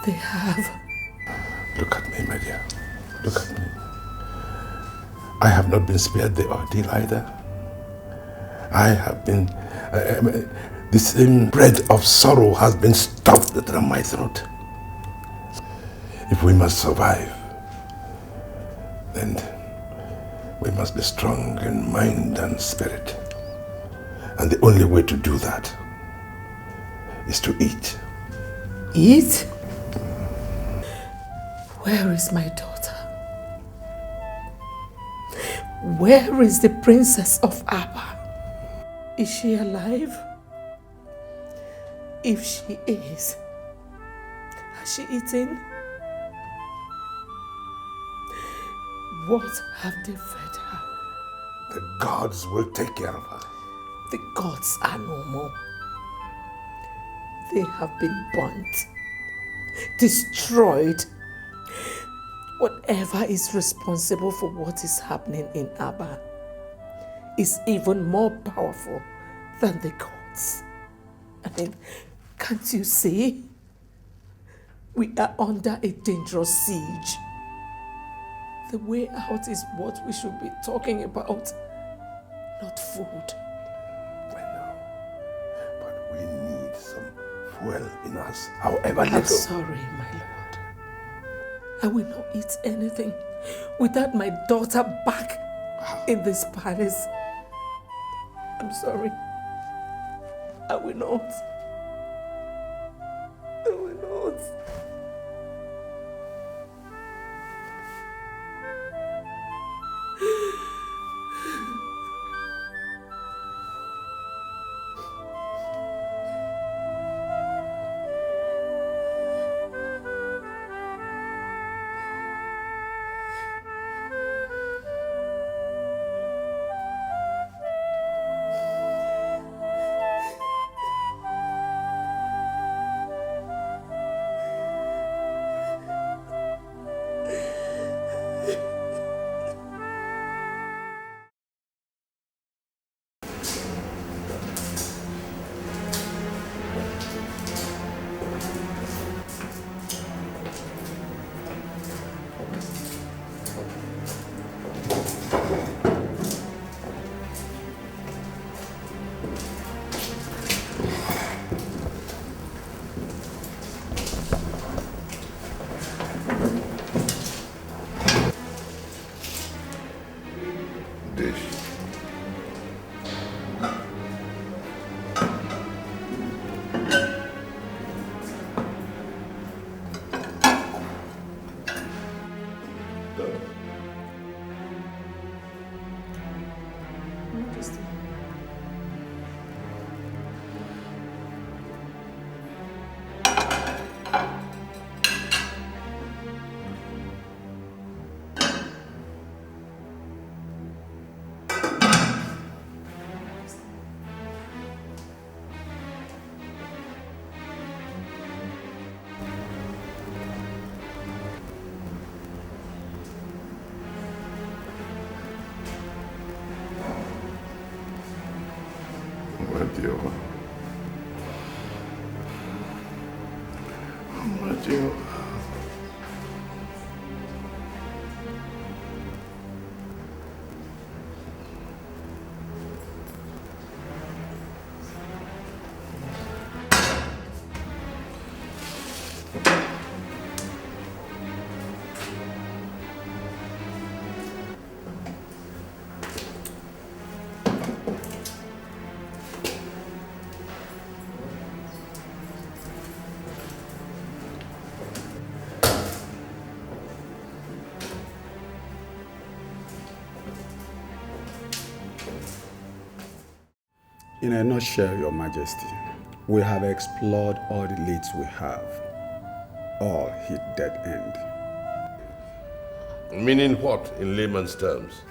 They have. Look at me, my dear. Look at me. I have not been spared the ordeal either. I have been... the same bread of sorrow has been stuffed down my throat. If we must survive, then we must be strong in mind and spirit. And the only way to do that is to eat. Eat? Where is my daughter? Where is the princess of Abba? Is she alive? If she is, has she eaten? What have they fed her? The gods will take care of her. The gods are no more. They have been burnt, destroyed. Whatever is responsible for what is happening in Abba is even more powerful than the gods. I mean, can't you see? We are under a dangerous siege. The way out is what we should be talking about, not food. I know, but we need some fuel in us, however little. I'm sorry, my lord. I will not eat anything without my daughter back in this palace. I'm sorry. I will not. I will not. In a nutshell, Your Majesty, we have explored all the leads we have. All hit dead end. Meaning what, in layman's terms?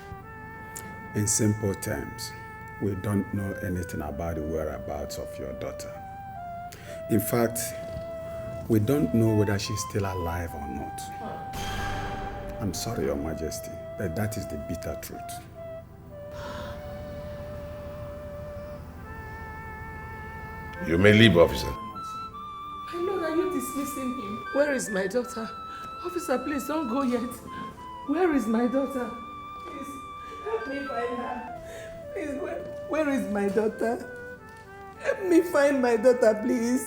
In simple terms, we don't know anything about the whereabouts of your daughter. In fact, we don't know whether she's still alive or not. I'm sorry, Your Majesty, but that is the bitter truth. You may leave, officer. My lord, are you dismissing him? Where is my daughter? Officer, please don't go yet. Where is my daughter? Please, help me find her. Please, where is my daughter? Help me find my daughter, please.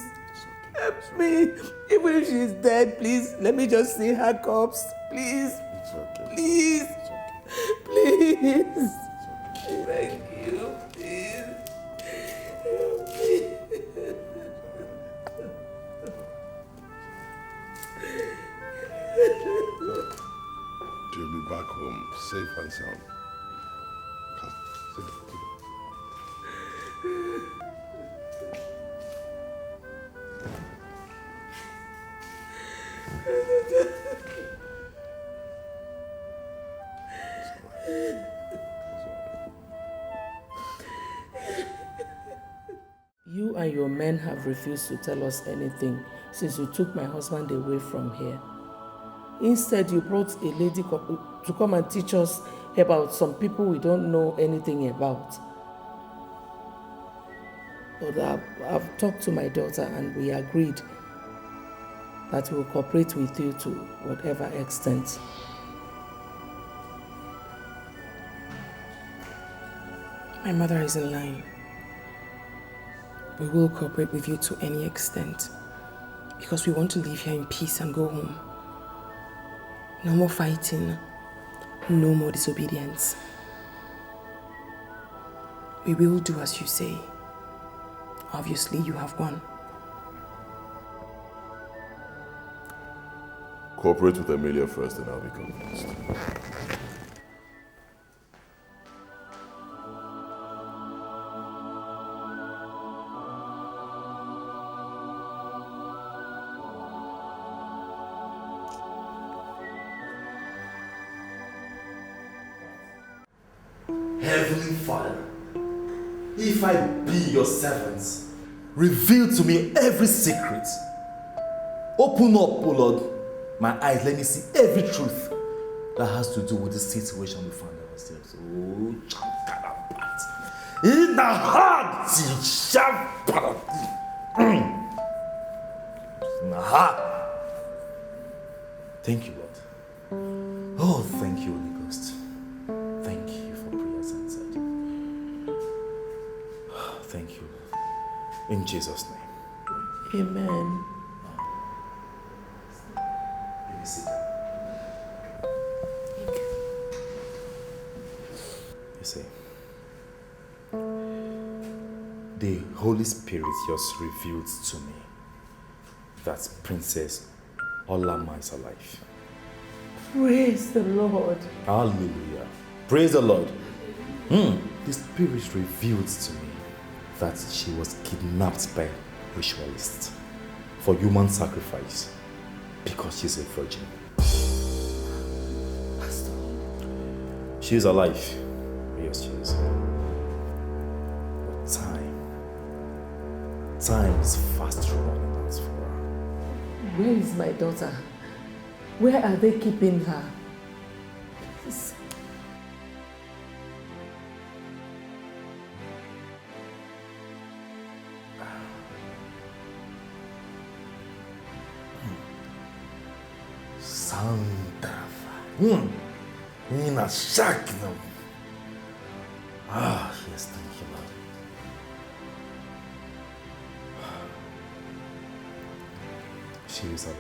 Help me. Even if she's dead, please, let me just see her corpse. Please. It's okay. Please. It's okay. Please. Thank you. Please. Help me. You'll be back home, safe and sound. Come, sit down. You and your men have refused to tell us anything since you took my husband away from here. Instead, you brought a lady to come and teach us about some people we don't know anything about. But I've talked to my daughter and we agreed that we'll cooperate with you to whatever extent. My mother is in line. We will cooperate with you to any extent because we want to live here in peace and go home. No more fighting, no more disobedience. We will do as you say. Obviously, you have won. Cooperate with Emilia first and I'll be convinced. Heavenly Father, if I be your servant, reveal to me every secret. Open up, O Lord, my eyes, let me see every truth that has to do with the situation we find ourselves. Oh, Chankarapat. In the heart, in the heart. Thank you, Lord. Oh, thank you, Holy Ghost. Thank you for prayers answered. Thank you. In Jesus' name. Amen. Let me sit down. Thank you. You see, the Holy Spirit just revealed to me that Princess Olama is alive. Praise the Lord. Hallelujah. Praise the Lord. The Spirit revealed to me that she was kidnapped by ritualists for human sacrifice because she's a virgin. Pastor. She is alive. Yes, she is. But time is fast running out for her. Where is my daughter? Where are they keeping her? Please. Sandrafa. Nina Shakno. Yes, thank you, Lord. She is alive.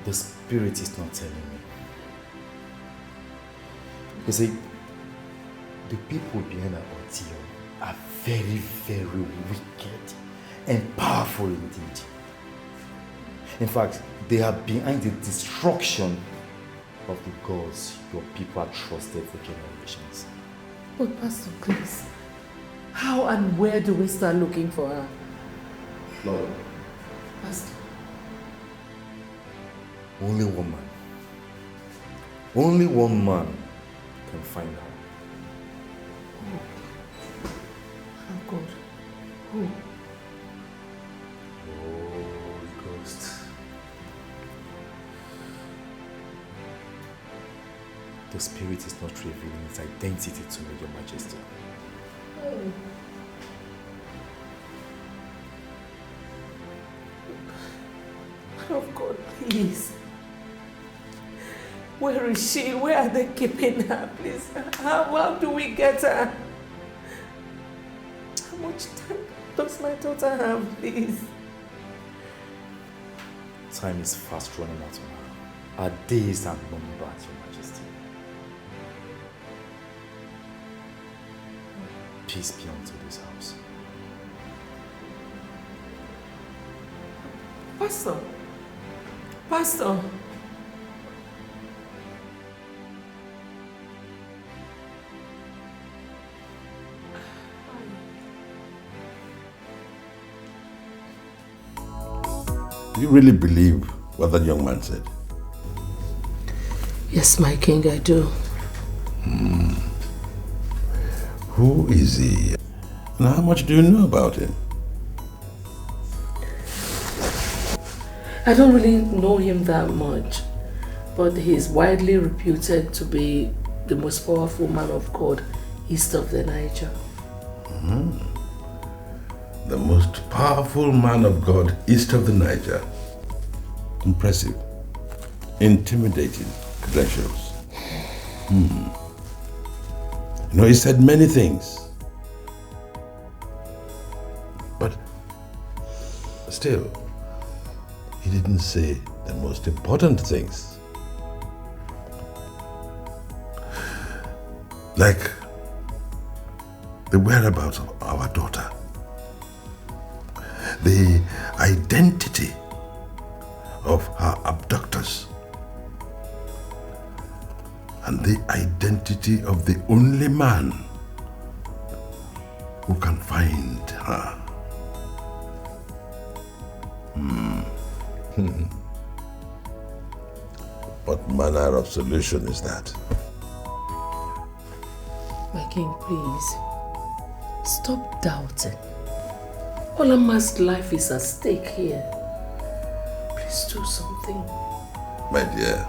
The Spirit is not telling me. You see, the people behind our ordeal are very, very wicked and powerful indeed. In fact, they are behind the destruction of the gods your people have trusted for generations. But Pastor, please, how and where do we start looking for her? Lord, Pastor. only one man can find her. Oh God. Who? Holy Ghost. The Spirit is not revealing its identity to me, Your Majesty. Oh God, please. Where is she? Where are they keeping her? Please. How do we get her? How much time does my daughter have, please? Time is fast running out on her. Our days are numbered, Your Majesty. Peace be unto this house. Pastor. Pastor. Do you really believe what that young man said? Yes, my king, I do. Who is he? And how much do you know about him? I don't really know him that much, but he is widely reputed to be the most powerful man of God east of the Niger. The most powerful man of God east of the Niger. Impressive. Intimidating credentials. You know, he said many things. But still, he didn't say the most important things. Like the whereabouts of our daughter. The identity of her abductors. And the identity of the only man who can find her. What manner of solution is that? My king, please, stop doubting. Olama's life is at stake here. Please do something. My dear,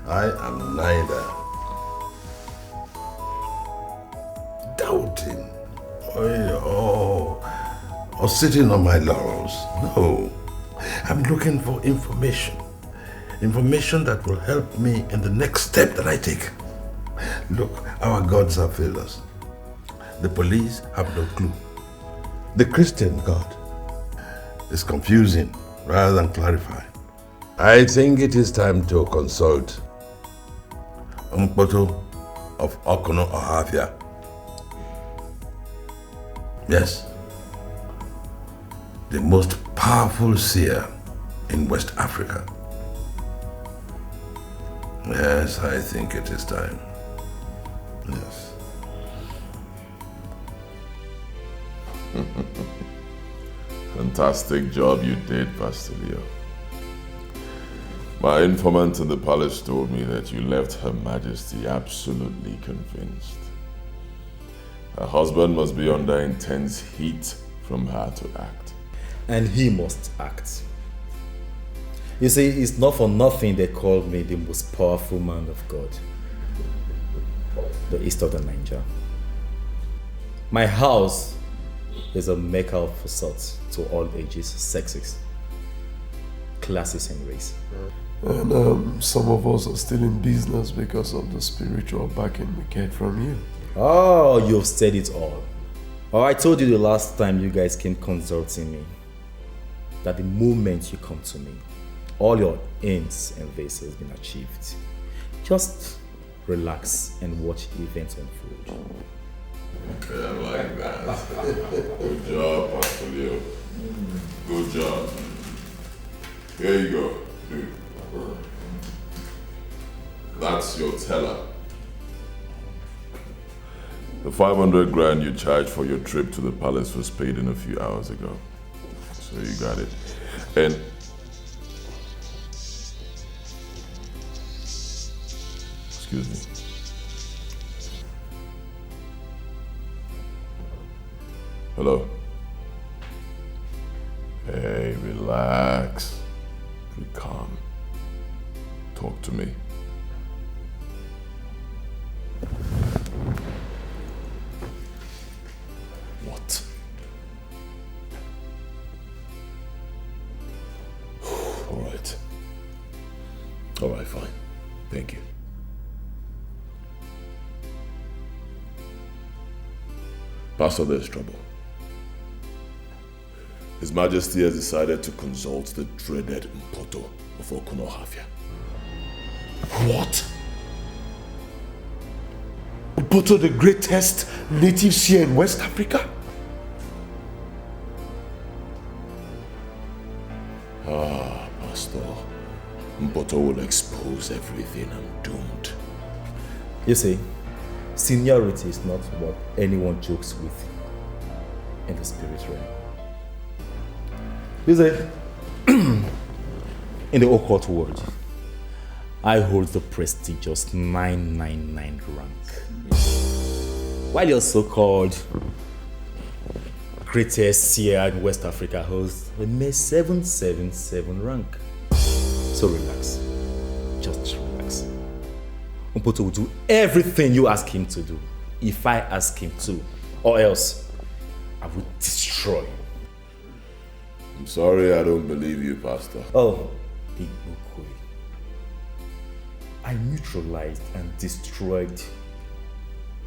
I am neither doubting or sitting on my laurels. No, I'm looking for information. Information that will help me in the next step that I take. Look, our gods have failed us. The police have no clue. The Christian God is confusing rather than clarifying. I think it is time to consult Umpoto of Okono Ohafia. Yes. The most powerful seer in West Africa. Yes, I think it is time. Yes. Fantastic job you did, Pastor Leo. My informant in the palace told me that you left Her Majesty absolutely convinced. Her husband must be under intense heat from her to act. And he must act. You see, it's not for nothing they called me the most powerful man of God. The east of the Niger. My house is a mecca of facades to all ages, sexes, classes and race. And some of us are still in business because of the spiritual backing we get from you. Oh, you've said it all. Oh, I told you the last time you guys came consulting me that the moment you come to me, all your ends and vices has been achieved. Just relax and watch events unfold. Okay, I like that. Good job, Pastor Leo. Good job. Here you go. That's your teller. The 500 grand you charged for your trip to the palace was paid in a few hours ago. So you got it. And excuse me. Hello? Hey, relax. Be calm. Talk to me. What? All right. All right, fine. Thank you. Pastor, there's trouble. His Majesty has decided to consult the dreaded Mpoto of Okunohafia. What? Mpoto, the greatest native seer in West Africa? Ah, Pastor. Mpoto will expose everything. I'm doomed. You see, seniority is not what anyone jokes with in the spirit realm. You see, in the occult world, I hold the prestigious 999 rank. While your so-called greatest seer in West Africa holds a mere 777 rank. So relax. Just relax. Mpoto will do everything you ask him to do, if I ask him to, or else I will destroy you. I'm sorry I don't believe you, Pastor. Oh, Big Bukui. I neutralized and destroyed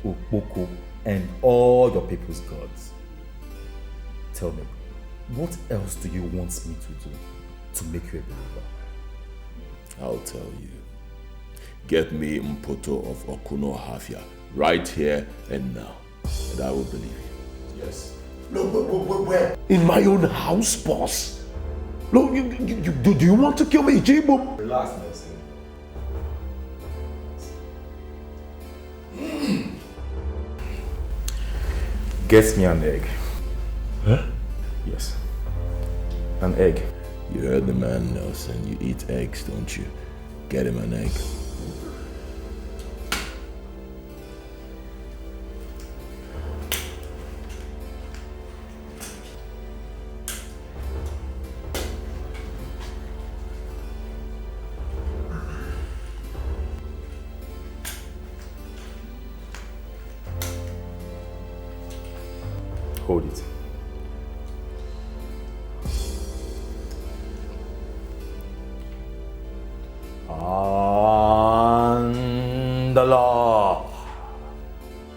Okpoko and all your people's gods. Tell me, what else do you want me to do to make you a believer? I'll tell you. Get me Mpoto of Okunohafia right here and now, and I will believe you. Yes. No, where? In my own house, boss? No, do you want to kill me, Jibo? Relax, Nelson. Get me an egg. Huh? Yes. An egg. You heard the man, Nelson. You eat eggs, don't you? Get him an egg. Hold it. And the law.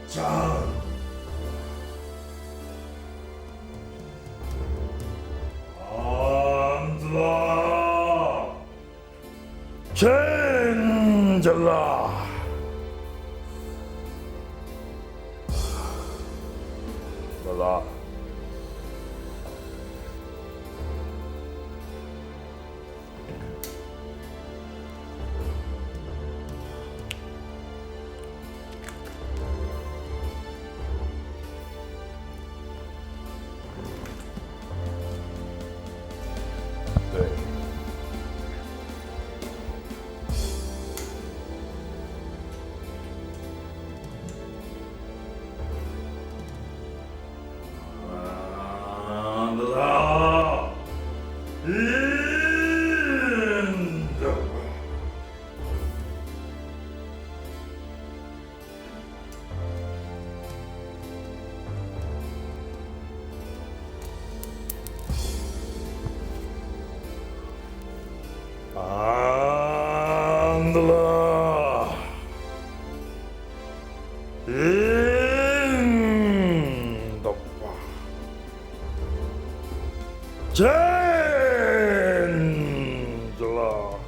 John. And law. Change the law. The law. And the law. In the power. Change the law.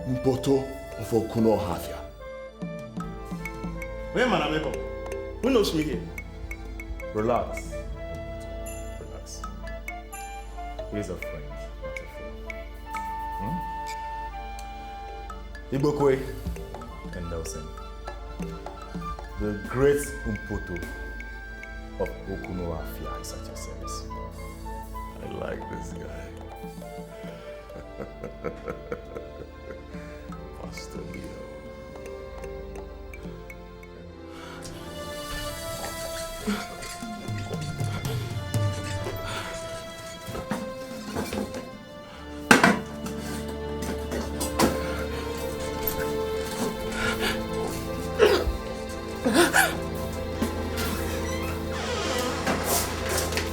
Mpoto of Okuno Havia. Where man am I? Who knows me here? Relax. Relax. He's a friend, not a fool. Igbokwe and Nelson. The great Mpoto of Okuno Havia is at your service. I like this guy. Pastor Leo.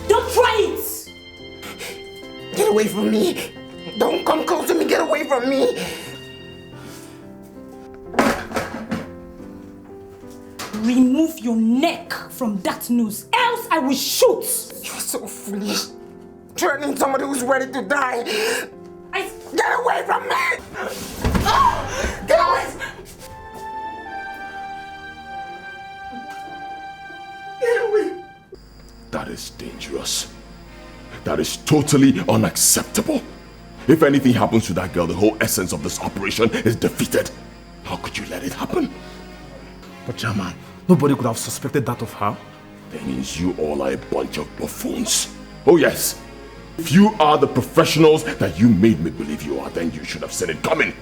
Don't try it! Get away from me! Don't come close to me! Get away from me! Remove your neck from that noose, else I will shoot! You're so foolish. Threatening somebody who's ready to die. Get away from me! Get away! Get away! That is dangerous. That is totally unacceptable. If anything happens to that girl, the whole essence of this operation is defeated. How could you let it happen? But Chairman, nobody could have suspected that of her. That means you all are a bunch of buffoons. Oh yes. If you are the professionals that you made me believe you are, then you should have seen it coming.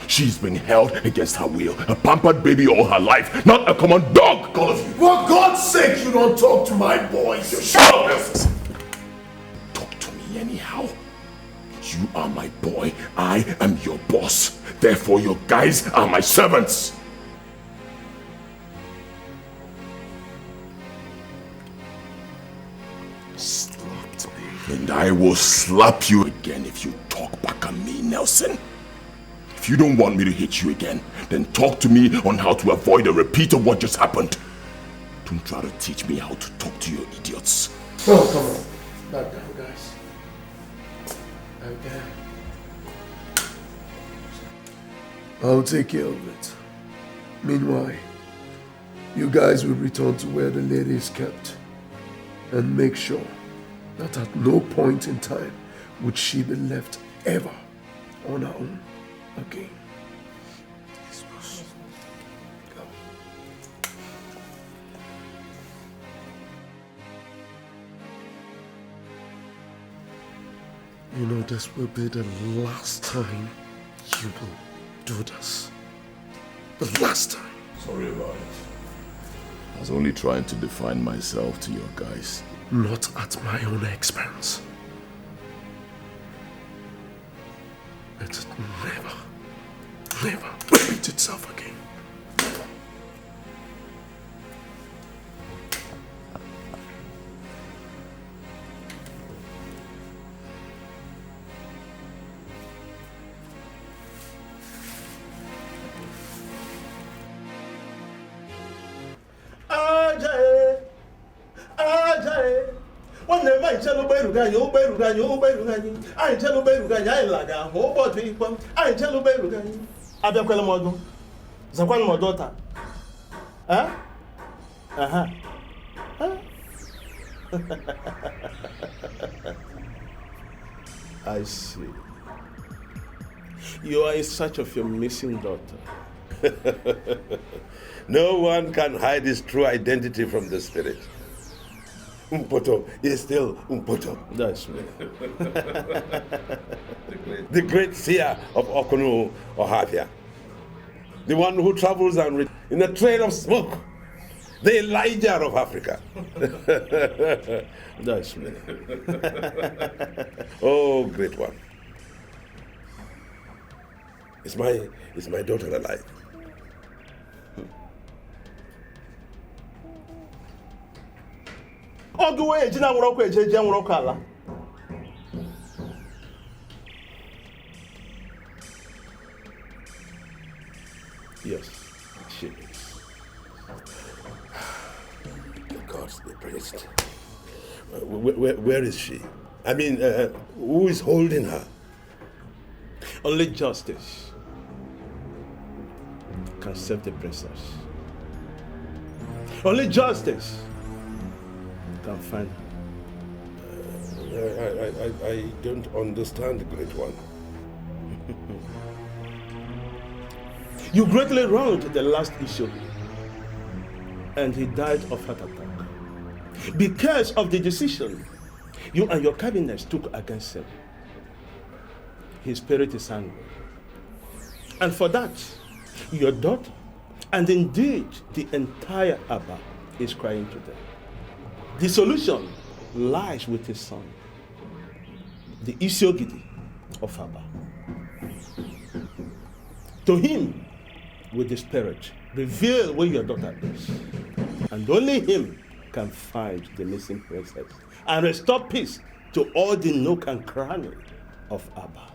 She's been held against her will, a pampered baby all her life, not a common dog, all of you. For God's sake, you don't talk to my boys. You shut up! Talk to me anyhow. You are my boy, I am your boss. Therefore your guys are my servants. Slapped me. And I will slap you again if you talk back at me, Nelson. If you don't want me to hit you again, then talk to me on how to avoid a repeat of what just happened. Don't try to teach me how to talk to you idiots. Oh, come on. Back down, guys. Okay. I'll take care of it. Meanwhile, you guys will return to where the lady is kept and make sure that at no point in time would she be left ever on her own again. Yes, boss. Go. You know, this will be the last time you will do this. The last time. Sorry about it. I was only trying to define myself to your guys. Not at my own expense. Let it never repeat itself again. Nwanne m anyị chelu ụgbọelu anyị ụgbọelu anyị ụgbọelu anyị anyị chelu ụgbọelu anyị anyị laga ahụ ụbọchị ikpọ anyị chelu ụgbọelu anyị abịakwala m ọdụ zakwana m ọdụ taa I see. You are in search of your missing daughter. No one can hide his true identity from the spirit. Mpoto is still Mpoto. That's me. The great seer of Okuno Havia. The one who travels and in a trail of smoke. The Elijah of Africa. That's me. Oh, great one. Is my daughter alive? Yes, she is. The gods be praised. Where is she? I mean, who is holding her? Only justice can save the princess. Only justice can find her. I don't understand, Great One. You greatly wronged the last issue, and he died of heart attack because of the decision you and your cabinet took against him. His spirit is angry, and for that, your daughter, and indeed the entire Abba, is crying to them. The solution lies with his son, the Isiogidi of Abba. To him, with the spirit, reveal where your daughter is, and only him can find the missing princess and restore peace to all the nook and cranny of Abba.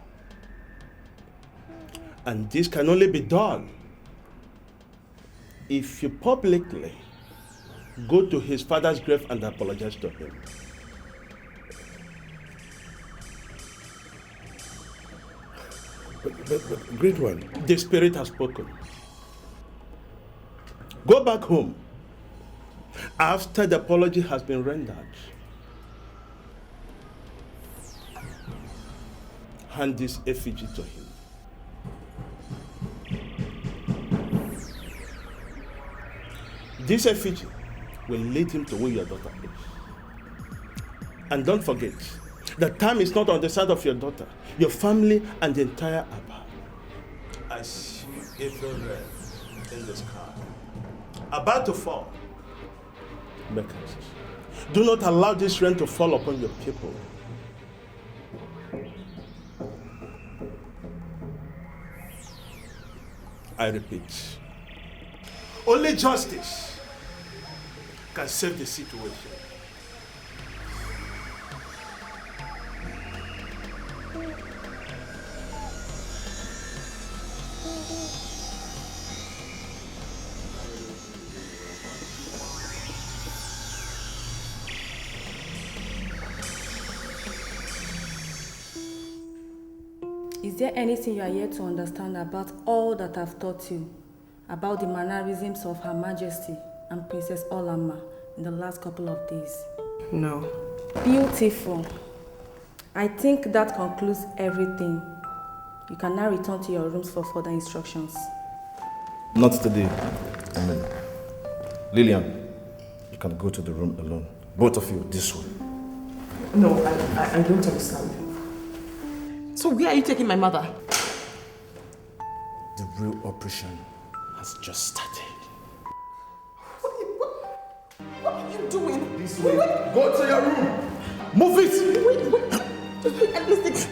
And this can only be done if you publicly go to his father's grave and apologize to him. But Great One, the spirit has spoken. Go back home after the apology has been rendered. Hand this effigy to him. This effigy will lead him to where your daughter is. And don't forget, the time is not on the side of your daughter, your family, and the entire Abba. I see a red in the sky, about to fall. Make haste. Do not allow this rain to fall upon your people. I repeat, only justice can save the situation. Is there anything you are yet to understand about all that I've taught you about the mannerisms of Her Majesty and Princess Olama in the last couple of days? No. Beautiful. I think that concludes everything. You can now return to your rooms for further instructions. Not today. Lillian, you can go to the room alone. Both of you, this way. No, I don't understand. So where are you taking my mother? The real operation has just started. What are you doing? This way. Go to your room. Move it. Wait, at least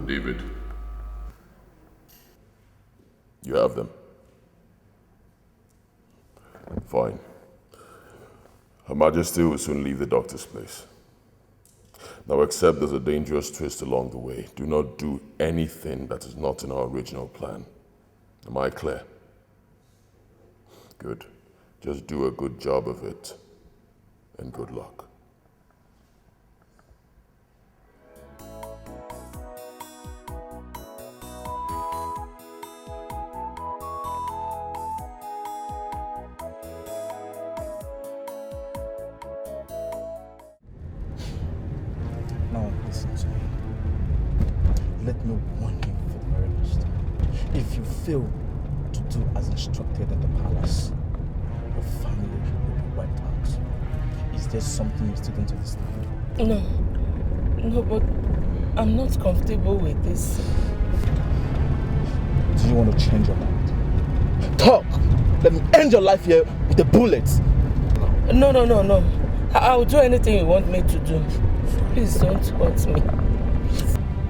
David, you have them. Fine. Her Majesty will soon leave the doctor's place. Now, except there's a dangerous twist along the way, do not do anything that is not in our original plan. Am I clear? Good. Just do a good job of it, and good luck. Now listen to me. Let me warn you for the very last time. If you fail to do as instructed in the palace, your family will be wiped out. Is there something you still don't understand? No, but I'm not comfortable with this. Do you want to change your mind? Talk! Let me end your life here with a bullet. No. I'll do anything you want me to do. Please don't hurt me.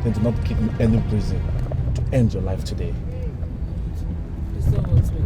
Then do not give me any reason to end your life today. Please don't hurt me.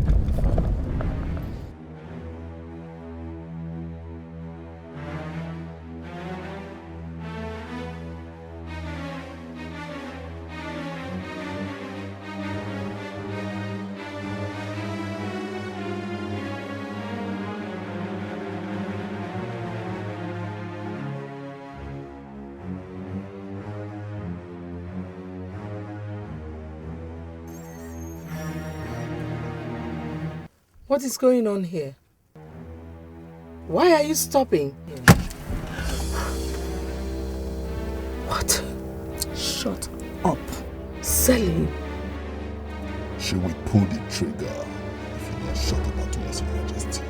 What is going on here? Why are you stopping? What? Shut up. Selling. She will pull the trigger if you not shut up at once, Your Majesty.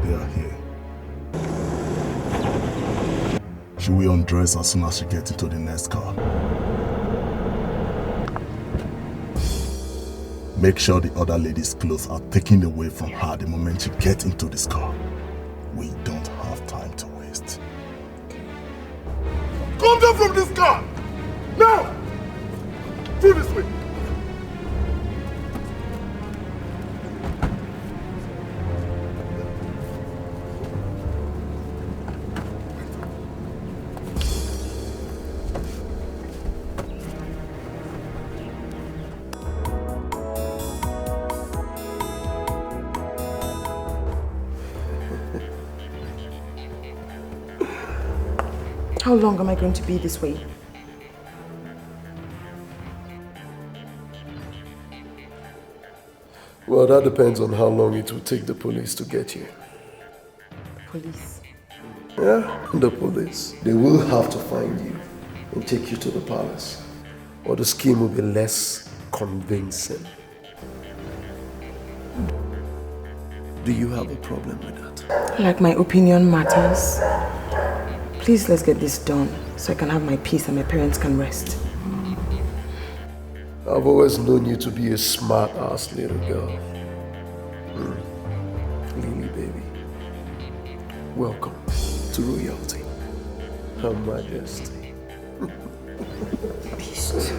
They are here. She will undress as soon as she gets into the next car. Make sure the other lady's clothes are taken away from her the moment she gets into this car. We don't have time to waste. Come down from this car! Now! Through this way! How long am I going to be this way? Well, that depends on how long it will take the police to get you. Police? Yeah, the police. They will have to find you and take you to the palace. Or the scheme will be less convincing. Do you have a problem with that? Like my opinion matters. Please, let's get this done so I can have my peace and my parents can rest. I've always known you to be a smart-ass little girl. Lily, baby. Welcome to royalty. Her Majesty. Beast.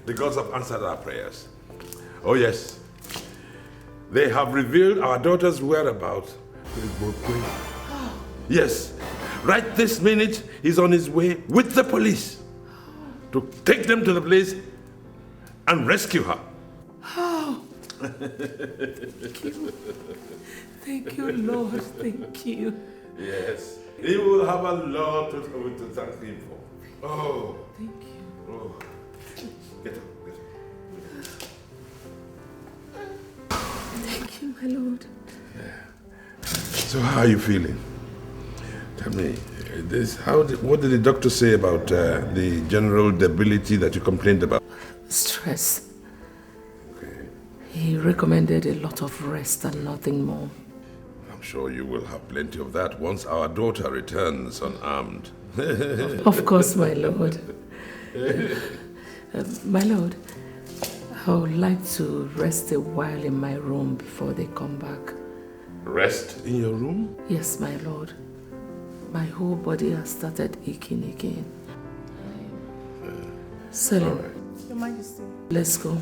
The gods have answered our prayers. Oh yes, they have revealed our daughter's whereabouts. Yes, right this minute he's on his way with the police to take them to the place and rescue her. Oh. Thank you, Lord. Thank you. Yes, he will have a lot to thank him for. Oh. Thank you. Oh. Get up, get up. Thank you, my Lord. So how are you feeling? Tell me, what did the doctor say about the general debility that you complained about? Stress. Okay. He recommended a lot of rest and nothing more. I'm sure you will have plenty of that once our daughter returns unarmed. Of course, my lord. My lord, I would like to rest a while in my room before they come back. Rest in your room? Yes, my lord. My whole body has started aching again. Selim, Your Majesty. let's go.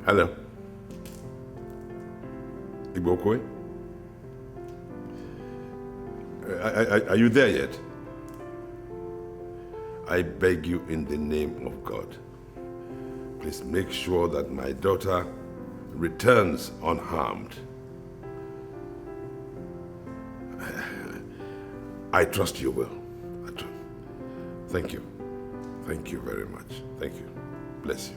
Hello. Edochie? Are you there yet? I beg you in the name of God, please make sure that my daughter returns unharmed. I trust you will. Thank you. Thank you very much. Thank you. Bless you.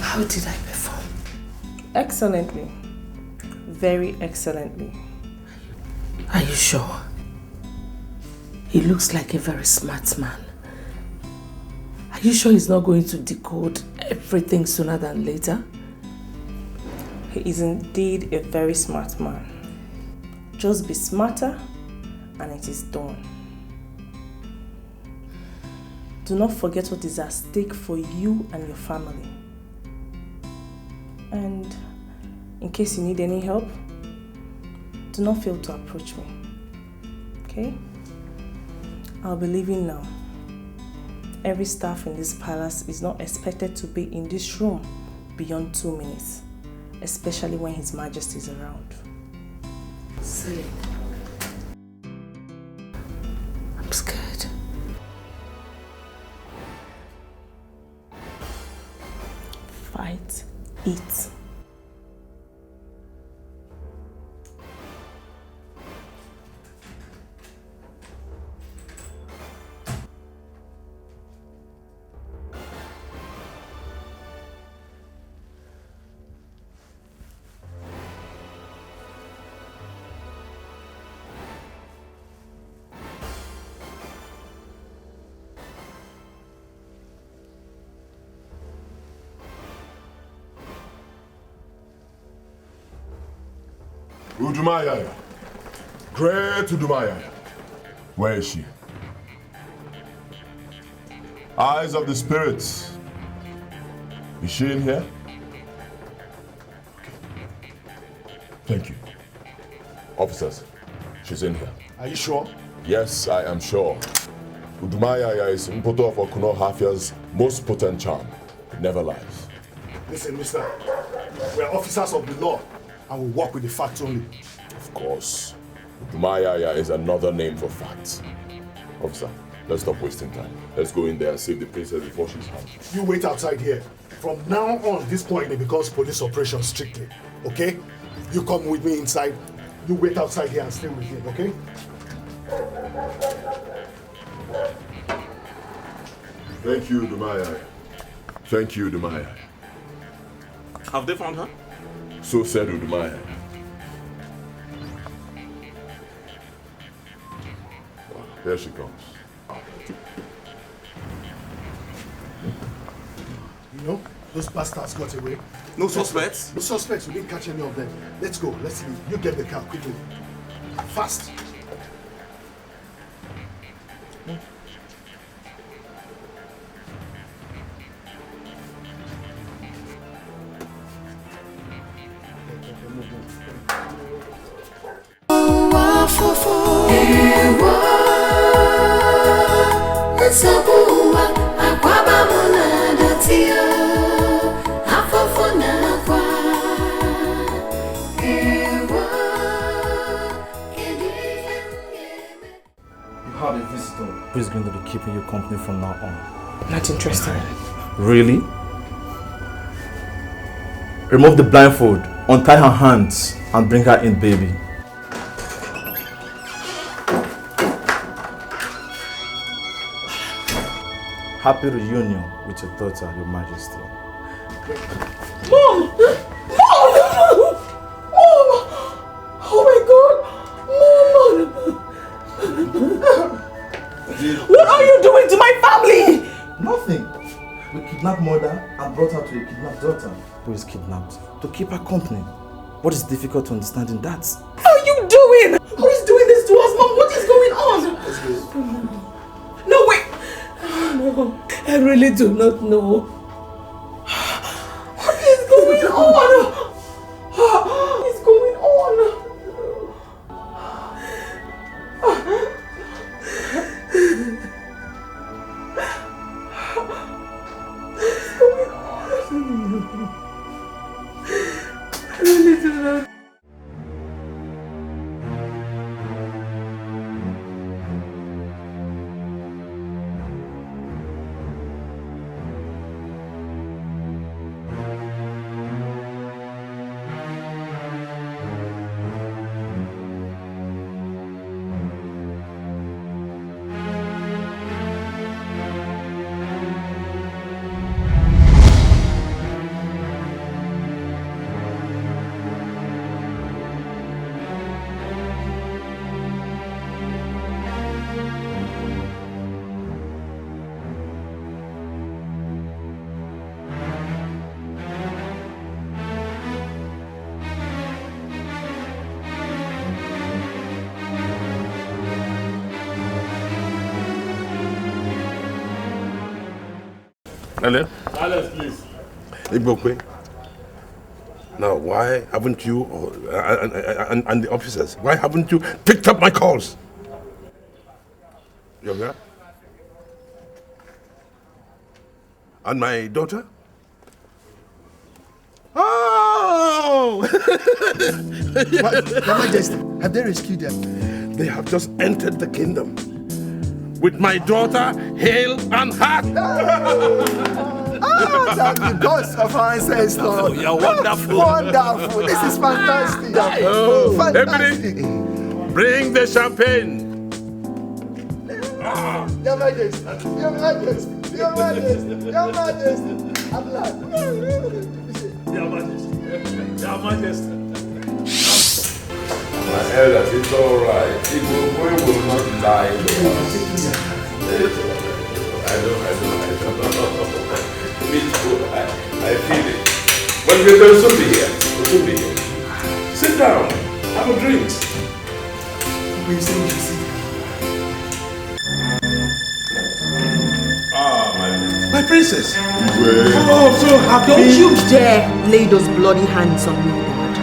How did I perform? Excellently. Very excellently. Are you sure? He looks like a very smart man. Are you sure he's not going to decode everything sooner than later? He is indeed a very smart man. Just be smarter and it is done. Do not forget what is at stake for you and your family. And in case you need any help, do not fail to approach me. Okay? I'll be leaving now. Every staff in this palace is not expected to be in this room beyond 2 minutes, especially when His Majesty is around. Selim, I'm scared. Fight it. Udumaya. Great Udumaya. Where is she? Eyes of the spirits. Is she in here? Thank you. Officers, she's in here. Are you sure? Yes, I am sure. Udumaya is Mpoto of Okuno Hafia's most potent charm. It never lies. Listen, mister. We are officers of the law and we work with the facts only. Of course. Udumaya is another name for facts. Officer, let's stop wasting time. Let's go in there and save the princess before she's harmed. You wait outside here. From now on, this point it becomes police operation strictly. Okay? You come with me inside. You wait outside here and stay with him, okay? Thank you, Udumaya. Thank you, Udumaya. Have they found her? So said Udumaya. Here she comes. You know, those bastards got away. No suspects? No suspects. We didn't catch any of them. Let's go. Let's leave. You get the car quickly. Fast. Who is going to be keeping you company from now on? Not interested. Really? Remove the blindfold, untie her hands, and bring her in, baby. Happy reunion with your daughter, Your Majesty. Mom! Mom! Mom! Oh my God! Mom! What are you doing to my family? Nothing. We kidnapped mother and brought her to a kidnapped daughter who is kidnapped to keep her company. What is difficult to understand in that? How are you doing? Who is doing this to us, Mom? What is going on? No, wait! No, I really do not know. What is going on? What is going on? I really do not. Hello? Silence, please. Igbokwe. Now, why haven't you, and the officers, why haven't you picked up my calls? Yoga? And my daughter? Oh! Your Majesty, have they rescued them? They have just entered the kingdom with my daughter, hale and heart. Thank you, gods of our ancestors. Oh, you're wonderful. Wonderful. This is fantastic. Oh, Fantastic. Ebony, bring the champagne. Your Majesty, Your Majesty, Your Majesty, Your Majesty. I'm glad. Your Majesty, Your Majesty. My elders, it's all right. We will not lie to us. I know. Me too. I feel it. But we'll soon be here. We'll soon be here. Sit down. Have a drink. We see. My princess. Oh, so happy. Don't you dare lay those bloody hands on me, Dad.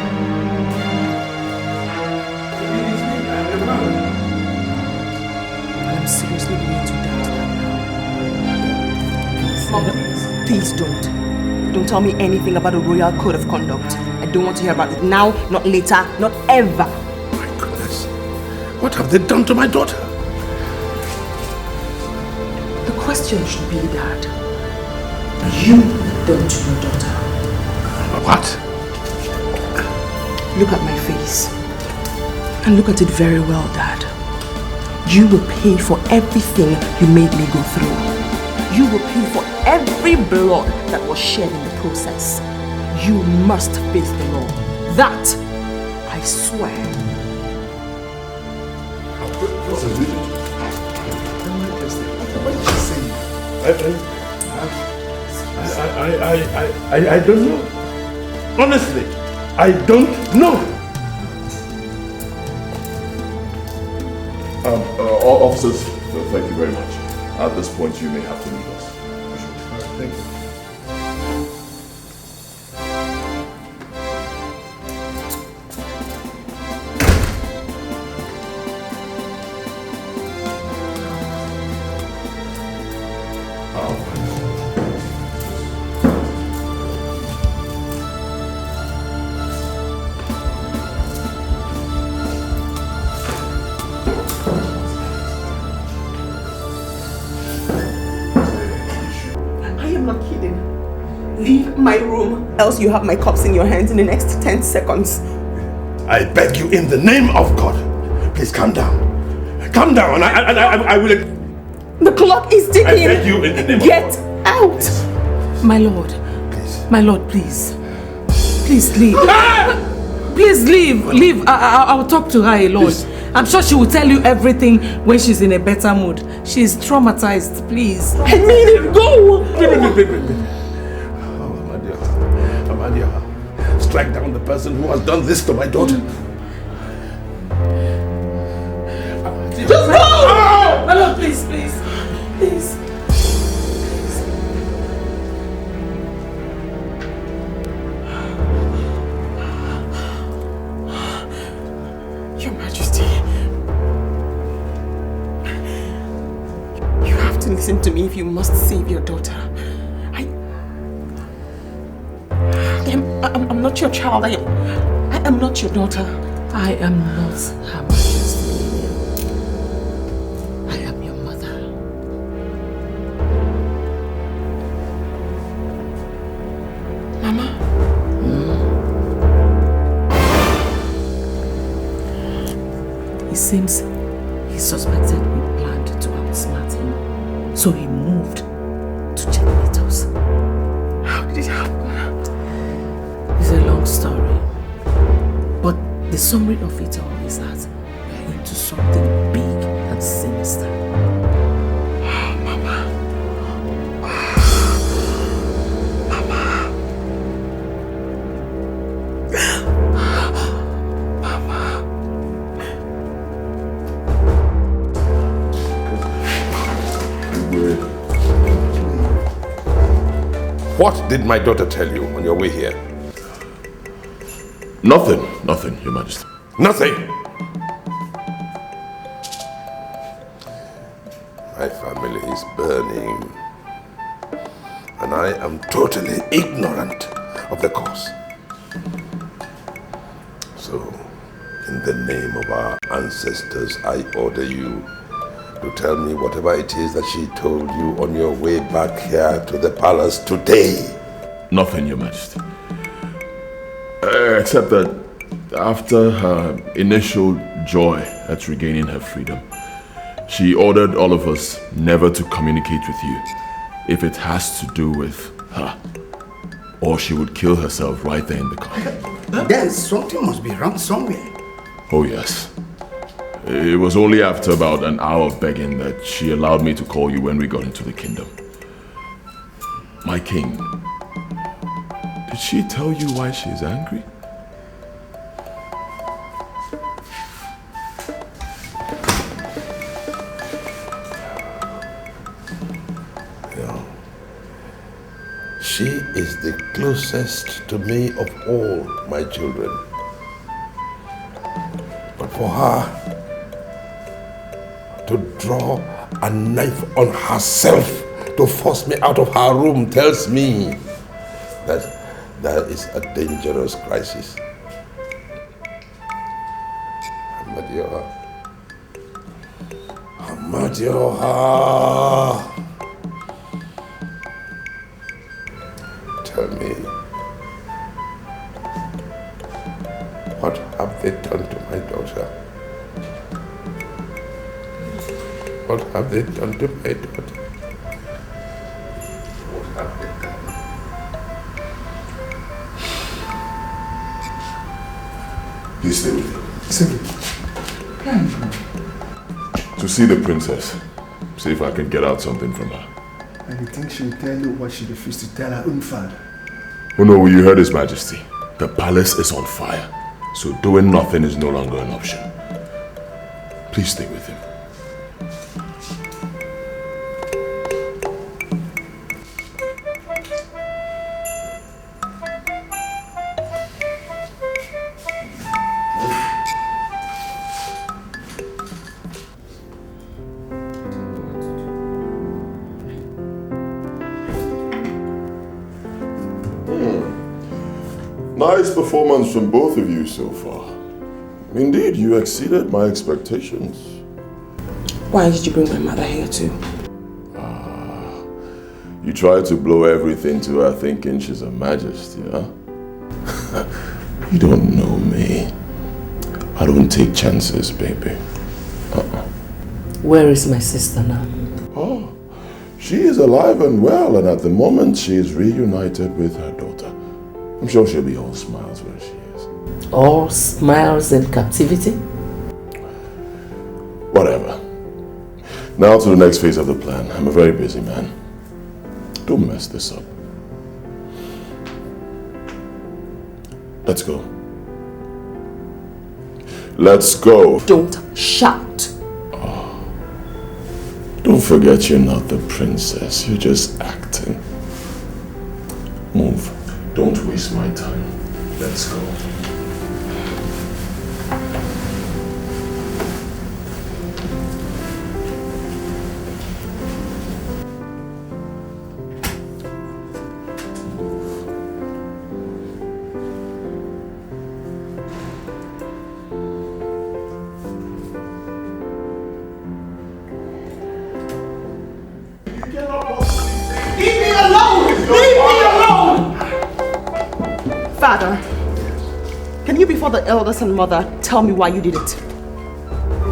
I'm seriously going to die. Mom, please don't. Don't tell me anything about a royal code of conduct. I don't want to hear about it now, not later, not ever. My goodness. What have they done to my daughter? The question should be, Dad, you done to your daughter. What? Look at my face. And look at it very well, Dad. You will pay for everything you made me go through. You will pay for every blood that was shed in the process. You must face the law. That, I swear. What is it? What did she say? I don't know. Honestly, I don't know. Officers, thank you very much. At this point, you may have to leave us. Thank you. my room, else you have my cups in your hands in the next 10 seconds. I beg you in the name of God, please calm down. Calm down, I will... The clock is ticking. I beg you in the name Get out. My lord. Please. My lord, please. Please leave. Please leave. Leave. I'll talk to her alone. Please. I'm sure she will tell you everything when she's in a better mood. She's traumatized. Please. I mean it. Go. Amadia, strike down the person who has done this to my daughter. Just go! My lord, please, please. Please. Your Majesty, you have to listen to me if you must save your daughter. I'm not your child. I am not your daughter. I am not Her Majesty. I am your mother. Mama? It seems he suspected we planned to outsmart him, so he moved to checkmate us. How did it happen? It's a long story, but the summary of it all is that we're into something big and sinister. Mama. Mama. What did my daughter tell you on your way here? Nothing, Your Majesty. Nothing? My family is burning, and I am totally ignorant of the cause. So, in the name of our ancestors, I order you to tell me whatever it is that she told you on your way back here to the palace today. Nothing, Your Majesty. Except that after her initial joy at regaining her freedom, she ordered all of us never to communicate with you if it has to do with her, or she would kill herself right there in the car. Then something must be wrong somewhere. Oh yes. It was only after about an hour of begging that she allowed me to call you when we got into the kingdom. My king, did she tell you why she's angry? No. She is the closest to me of all my children. But for her to draw a knife on herself to force me out of her room tells me that there is a dangerous crisis. Amadioha. Tell me, what have they done to my daughter? What have they done to my daughter? What have they done? Please stay with me. To see the princess. See if I can get out something from her. And you think she'll tell you what she refused to tell her own father? Oh no, you heard His Majesty. The palace is on fire, so doing nothing is no longer an option. Please stay with him. Nice performance from both of you so far. Indeed, you exceeded my expectations. Why did you bring my mother here too? You try to blow everything to her thinking she's her majesty, huh? You don't know me. I don't take chances, baby. Where is my sister now? Oh, she is alive and well, and at the moment she is reunited with her daughter. I'm sure she'll be all smiles where she is. All smiles in captivity? Whatever. Now to the next phase of the plan. I'm a very busy man. Don't mess this up. Let's go. Let's go. Don't shout. Oh. Don't forget you're not the princess. You're just acting. Move. Don't waste my time. Let's go. Father, can you before the elders and mother tell me why you did it?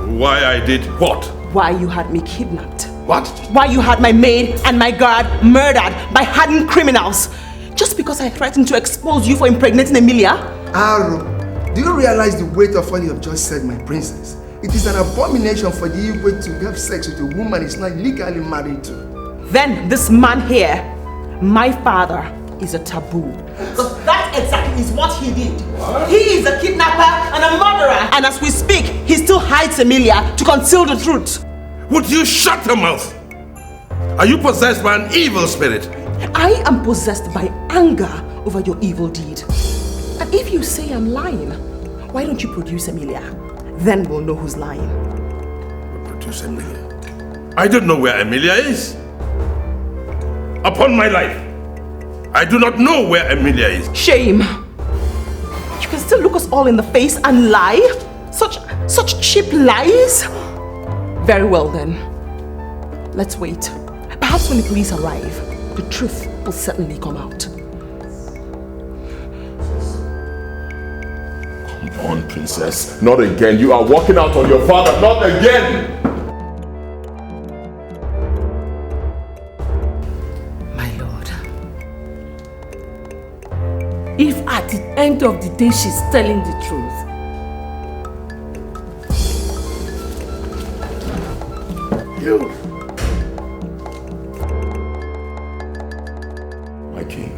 Why I did what? Why you had me kidnapped. What? Why you had my maid and my guard murdered by hardened criminals. Just because I threatened to expose you for impregnating Emilia? Aro, do you realize the weight of what you have just said, my princess? It is an abomination for the Igwe to have sex with a woman he's not legally married to. Then this man here, my father, is a taboo. Because that exactly is what he did. What? He is a kidnapper and a murderer. And as we speak, he still hides Emilia to conceal the truth. Would you shut your mouth? Are you possessed by an evil spirit? I am possessed by anger over your evil deed. And if you say I'm lying, why don't you produce Emilia? Then we'll know who's lying. Produce Emilia? I don't know where Emilia is. Upon my life, I do not know where Emilia is. Shame. You can still look us all in the face and lie? Such cheap lies? Very well then. Let's wait. Perhaps when the police arrive, the truth will certainly come out. Come on, princess. Not again. You are walking out on your father. Not again! If at the end of the day she's telling the truth. You. My king.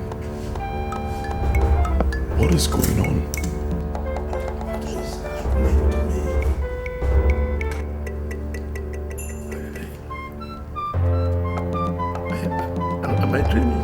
What is going on? Am I dreaming?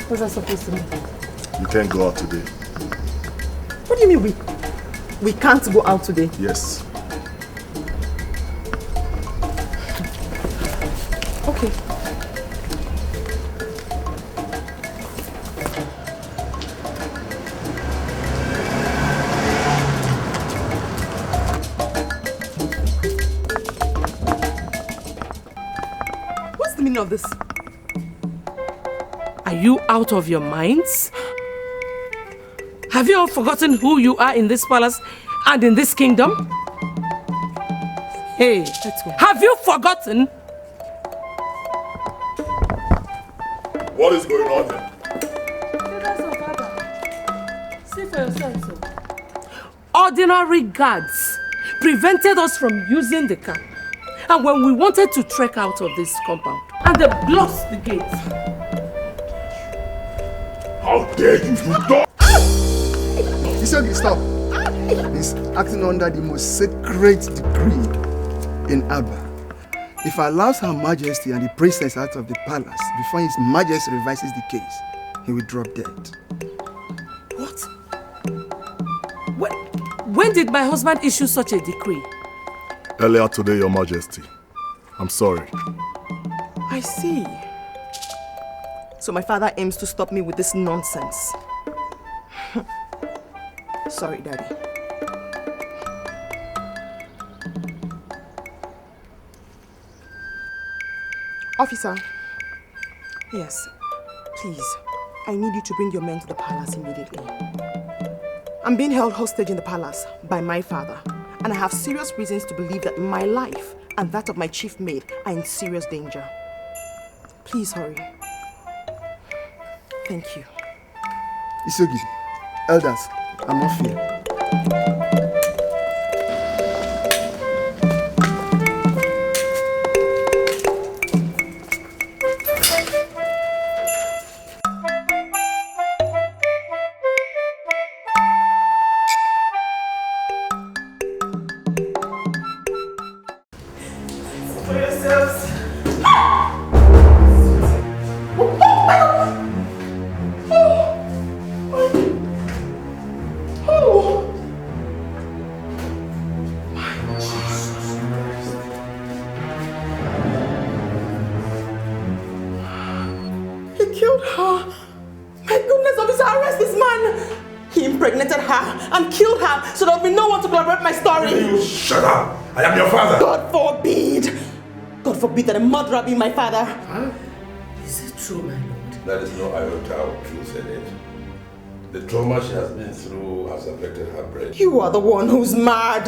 What's that supposed to mean? You can't go out today. What do you mean we can't go out today? Yes. Okay. What's the meaning of this? Are you out of your minds? Have you all forgotten who you are in this palace and in this kingdom? Hey, let's go. Have you forgotten? What is going on here? Elders of Abba, see for yourself, sir. Ordinary guards prevented us from using the car. And when we wanted to trek out of this compound, and they blocked the gates. How dare you stop! It's okay, stop. He's acting under the most sacred decree in Abba. If I allow Her Majesty and the princess out of the palace before His Majesty revises the case, he will drop dead. What? When did my husband issue such a decree? Earlier today, Your Majesty. I'm sorry. I see. So my father aims to stop me with this nonsense. Sorry, Daddy. Officer. Yes, please. I need you to bring your men to the palace immediately. I'm being held hostage in the palace by my father, and I have serious reasons to believe that my life and that of my chief maid are in serious danger. Please hurry. Thank you. Isogi, elders, I'm off here. Shut up! I am your father! God forbid! God forbid that a murderer be my father! Huh? Is it true, my lord? There is no iota of truth in it. The trauma she has been through has affected her brain. You are the one who's mad!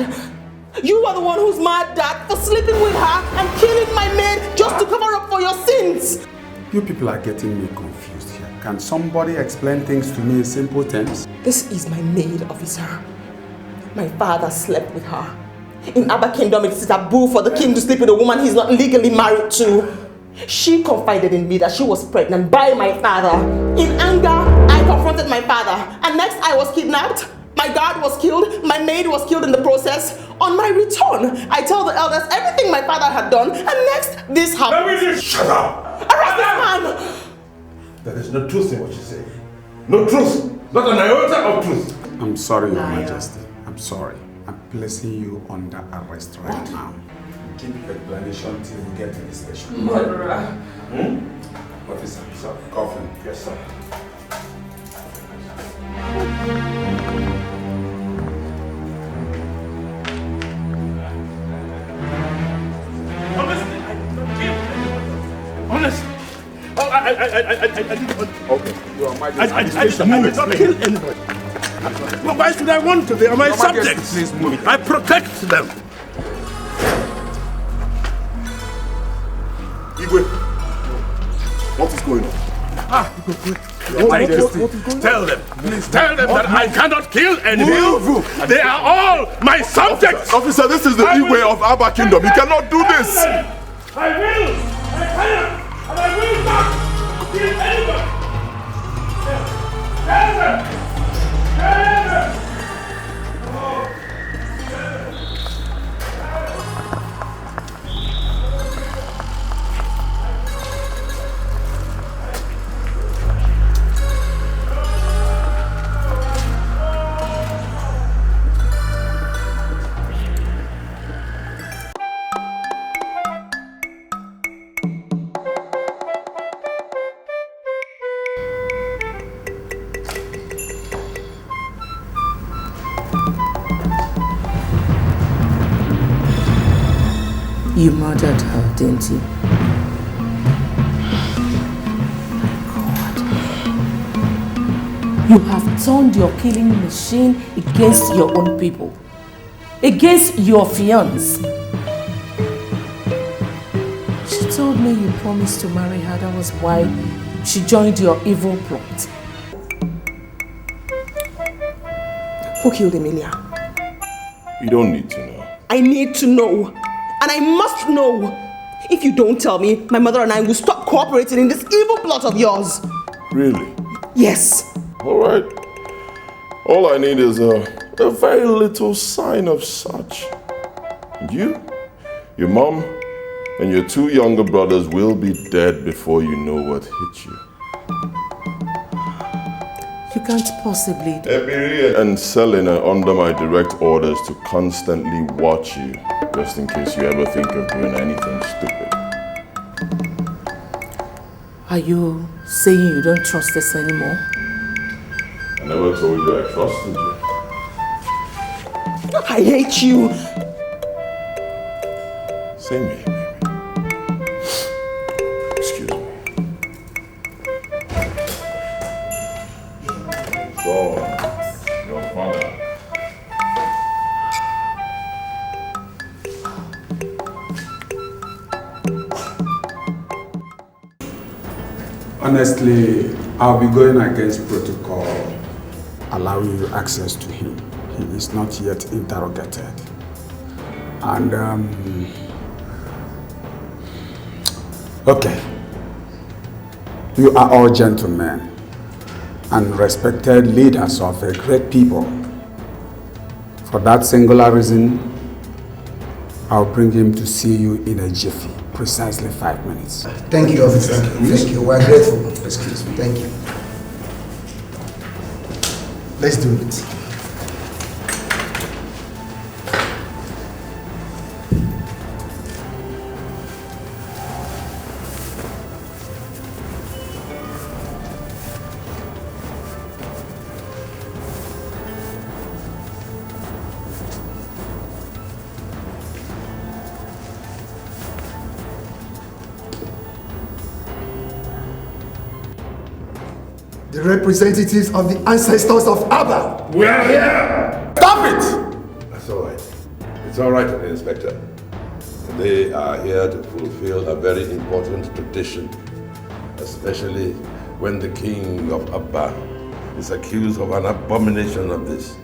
You are the one who's mad, Dad, for sleeping with her and killing my maid just to cover up for your sins! You people are getting me confused here. Can somebody explain things to me in simple terms? This is my maid, officer. My father slept with her. In Abba Kingdom, it's taboo for the king to sleep with a woman he's not legally married to. She confided in me that she was pregnant by my father. In anger, I confronted my father. And next, I was kidnapped. My guard was killed. My maid was killed in the process. On my return, I tell the elders everything my father had done. And next, this happened. Shut up! Arrest this man! There is no truth in what you say. No truth! Not an iota of truth! I'm sorry, Your Majesty. I'm sorry. I'm placing you under arrest right now. Keep your explanation till we get to the station. Murderer. Officer, sir. Coffin. Yes, sir. Honestly, I did not kill anyone. Honestly. Oh, I didn't. Okay. Your Majesty, I did not kill anybody. Well, why should I want to? They are my subjects. Please move. I protect them. Igwe, what is going on? Your Majesty, tell them. Please, tell them that I cannot kill anyone. They are all my subjects. Officer, this is the Igwe of Abba Kingdom. You cannot do this. I will. I cannot. And I will not kill anyone. Tell them. You murdered her, didn't you? God. You have turned your killing machine against your own people. Against your fiancé. She told me you promised to marry her. That was why she joined your evil plot. Who killed Emilia? You don't need to know. I need to know. And I must know. If you don't tell me, my mother and I will stop cooperating in this evil plot of yours. Really? Yes. All right. All I need is a very little sign of such. You, your mom, and your 2 younger brothers will be dead before you know what hit you. You can't possibly. Ebiri and Selin are under my direct orders to constantly watch you, just in case you ever think of doing anything stupid. Are you saying you don't trust us anymore? I never told you I trusted you. I hate you. Same here, baby. Excuse me. So, your father. Honestly, I'll be going against protocol, allowing you access to him. He is not yet interrogated. And, okay. You are all gentlemen and respected leaders of a great people. For that singular reason, I'll bring him to see you in a jiffy, precisely 5 minutes. Thank you, officer. Thank you. We're grateful. Excuse me. Thank you. Let's do it. The representatives of the ancestors of Abba. We are here! Stop it! That's all right. It's all right, Inspector. They are here to fulfill a very important tradition, especially when the king of Abba is accused of an abomination of this.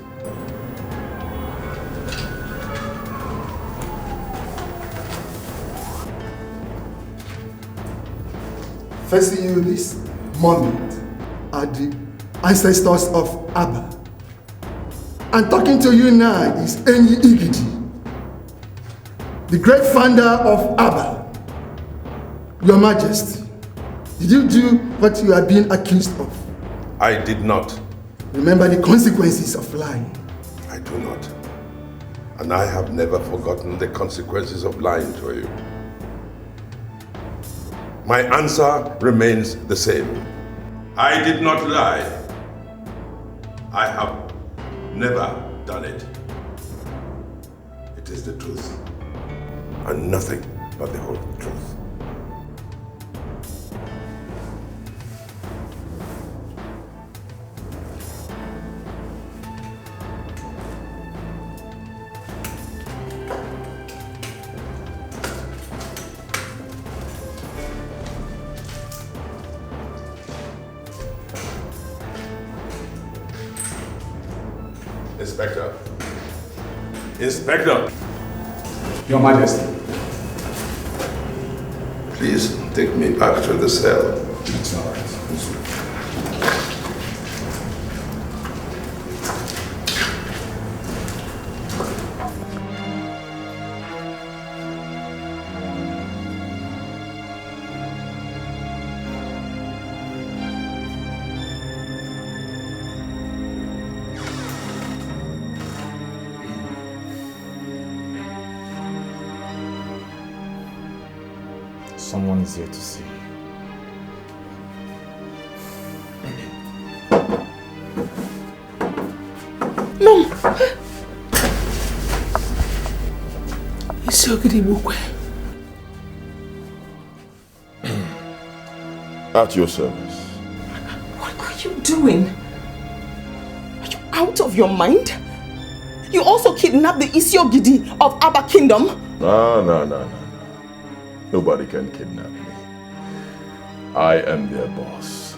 Facing you this moment are the ancestors of Abba. And talking to you now is Edochie, the great founder of Abba. Your Majesty, did you do what you are being accused of? I did not. Remember the consequences of lying. I do not. And I have never forgotten the consequences of lying to you. My answer remains the same. I did not lie. I have never done it. It is the truth, and nothing but the whole truth. Inspector. Inspector! Your Majesty. Please take me back to the cell. It's all right. Someone is here to see you. Mom! Isiogidi's Bukwe. At your service. What are you doing? Are you out of your mind? You also kidnapped the Isiogidi's of Abba Kingdom? No. Nobody can kidnap me. I am their boss.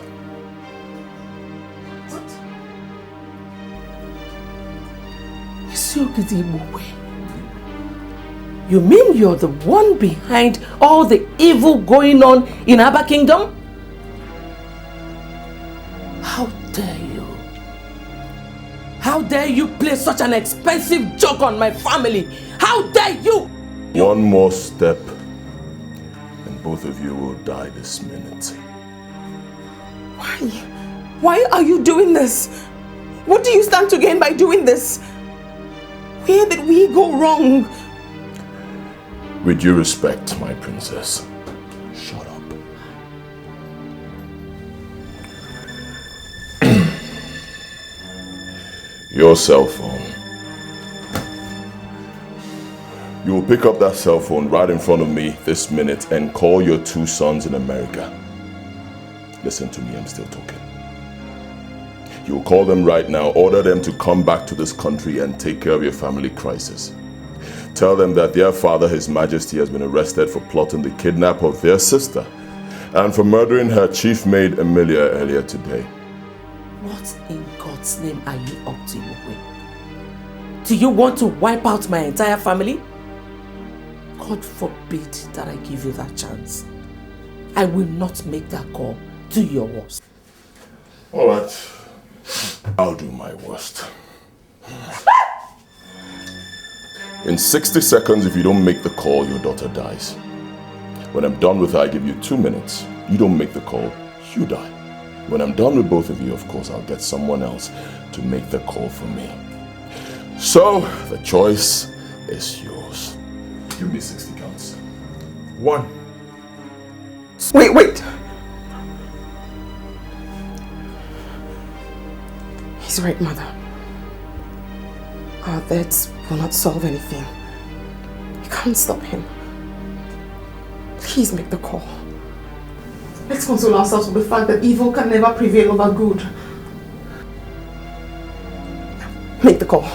You mean you're the one behind all the evil going on in Abba Kingdom? How dare you? How dare you play such an expensive joke on my family? How dare you? One more step and both of you will die this minute. Why? Why are you doing this? What do you stand to gain by doing this? Where did we go wrong? With due respect, my princess, shut up. Your cell phone. You will pick up that cell phone right in front of me this minute and call your 2 sons in America. Listen to me, I'm still talking. You will call them right now, order them to come back to this country and take care of your family crisis. Tell them that their father, His Majesty, has been arrested for plotting the kidnap of their sister and for murdering her chief maid, Amelia, earlier today. What in God's name are you up to, Igwe? Do you want to wipe out my entire family? God forbid that I give you that chance. I will not make that call. Do your worst. All right. I'll do my worst. In 60 seconds, if you don't make the call, your daughter dies. When I'm done with her, I give you 2 minutes. You don't make the call, you die. When I'm done with both of you, of course, I'll get someone else to make the call for me. So, the choice is yours. Give me 60 counts. 1. Wait. He's right, Mother. Our deaths will not solve anything. You can't stop him. Please make the call. Let's console ourselves with the fact that evil can never prevail over good. Make the call.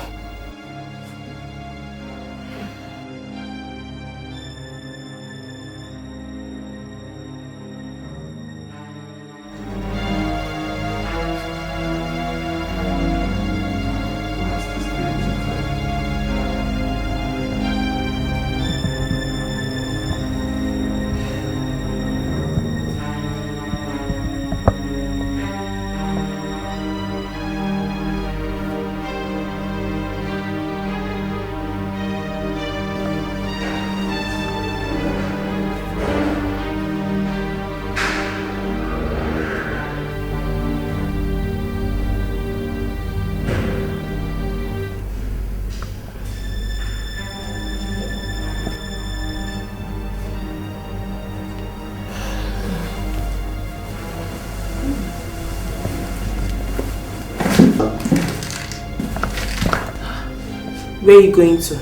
Where are you going to?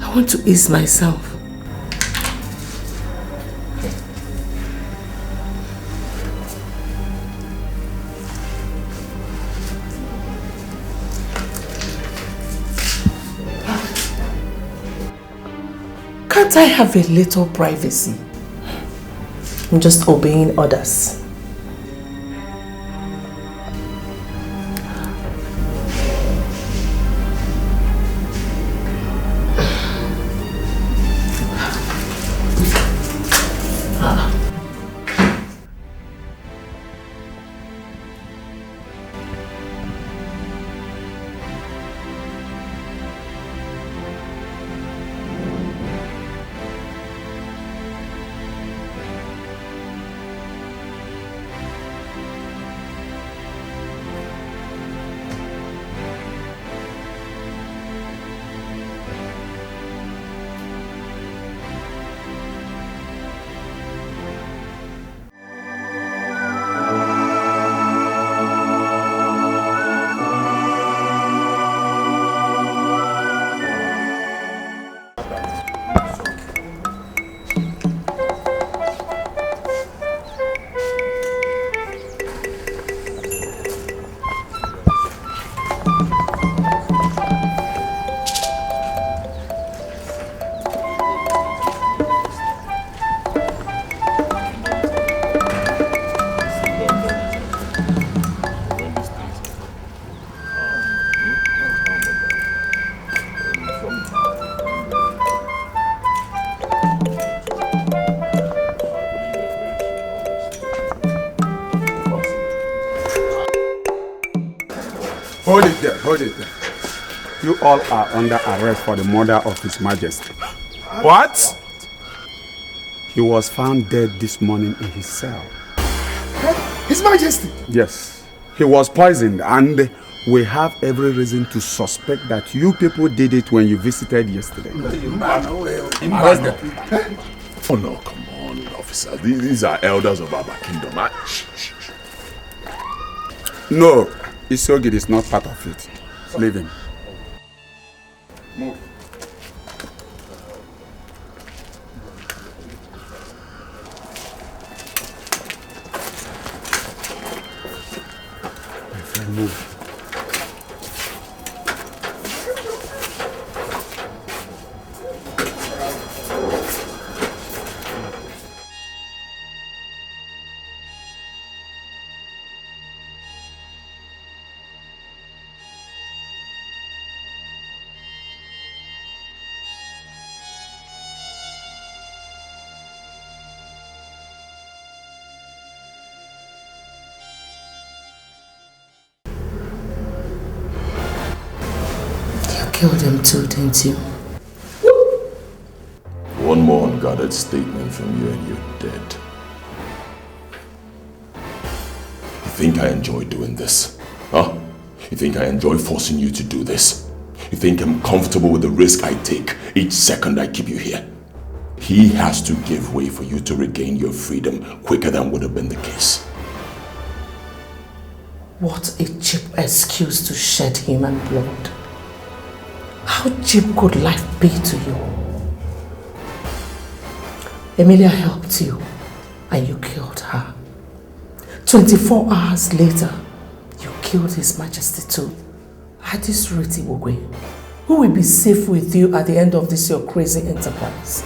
I want to ease myself. Can't I have a little privacy? I'm just obeying orders. Hold it there, hold it there. You all are under arrest for the murder of His Majesty. What? He was found dead this morning in his cell. His Majesty! Yes, he was poisoned, and we have every reason to suspect that you people did it when you visited yesterday. Arrest them. Oh no, come on, officer. These are elders of our kingdom. No, Isogid is not part of it. Leave him. Move. My friend, move. Killed him too, didn't you? One more unguarded statement from you and you're dead. You think I enjoy doing this? Huh? You think I enjoy forcing you to do this? You think I'm comfortable with the risk I take each second I keep you here? He has to give way for you to regain your freedom quicker than would have been the case. What a cheap excuse to shed human blood. How cheap could life be to you? Emilia helped you and you killed her. 24 hours later, you killed His Majesty too. At this rate, Igwe, who will be safe with you at the end of this your crazy enterprise?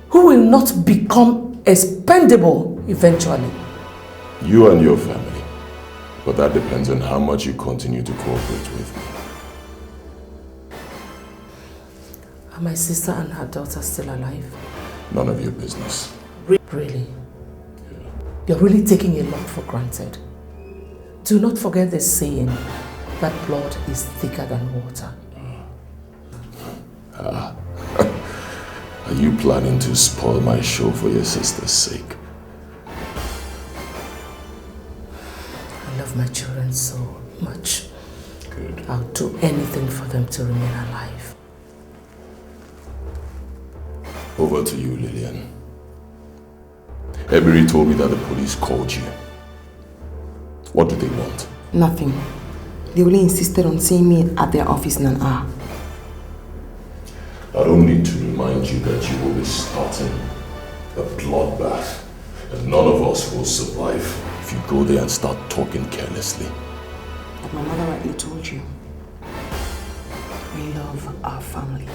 Who will not become expendable eventually? You and your family. But that depends on how much you continue to cooperate with me. Are my sister and her daughter still alive? None of your business. Really? Yeah. You're really taking a lot for granted. Do not forget the saying that blood is thicker than water. Are you planning to spoil my show for your sister's sake? I love my children so much. Good. I'll do anything for them to remain alive. Over to you, Lillian. Ebery told me that the police called you. What do they want? Nothing. They only insisted on seeing me at their office in an hour. I don't need to remind you that you will be starting a bloodbath. And none of us will survive if you go there and start talking carelessly. Like my mother rightly told you, we love our family.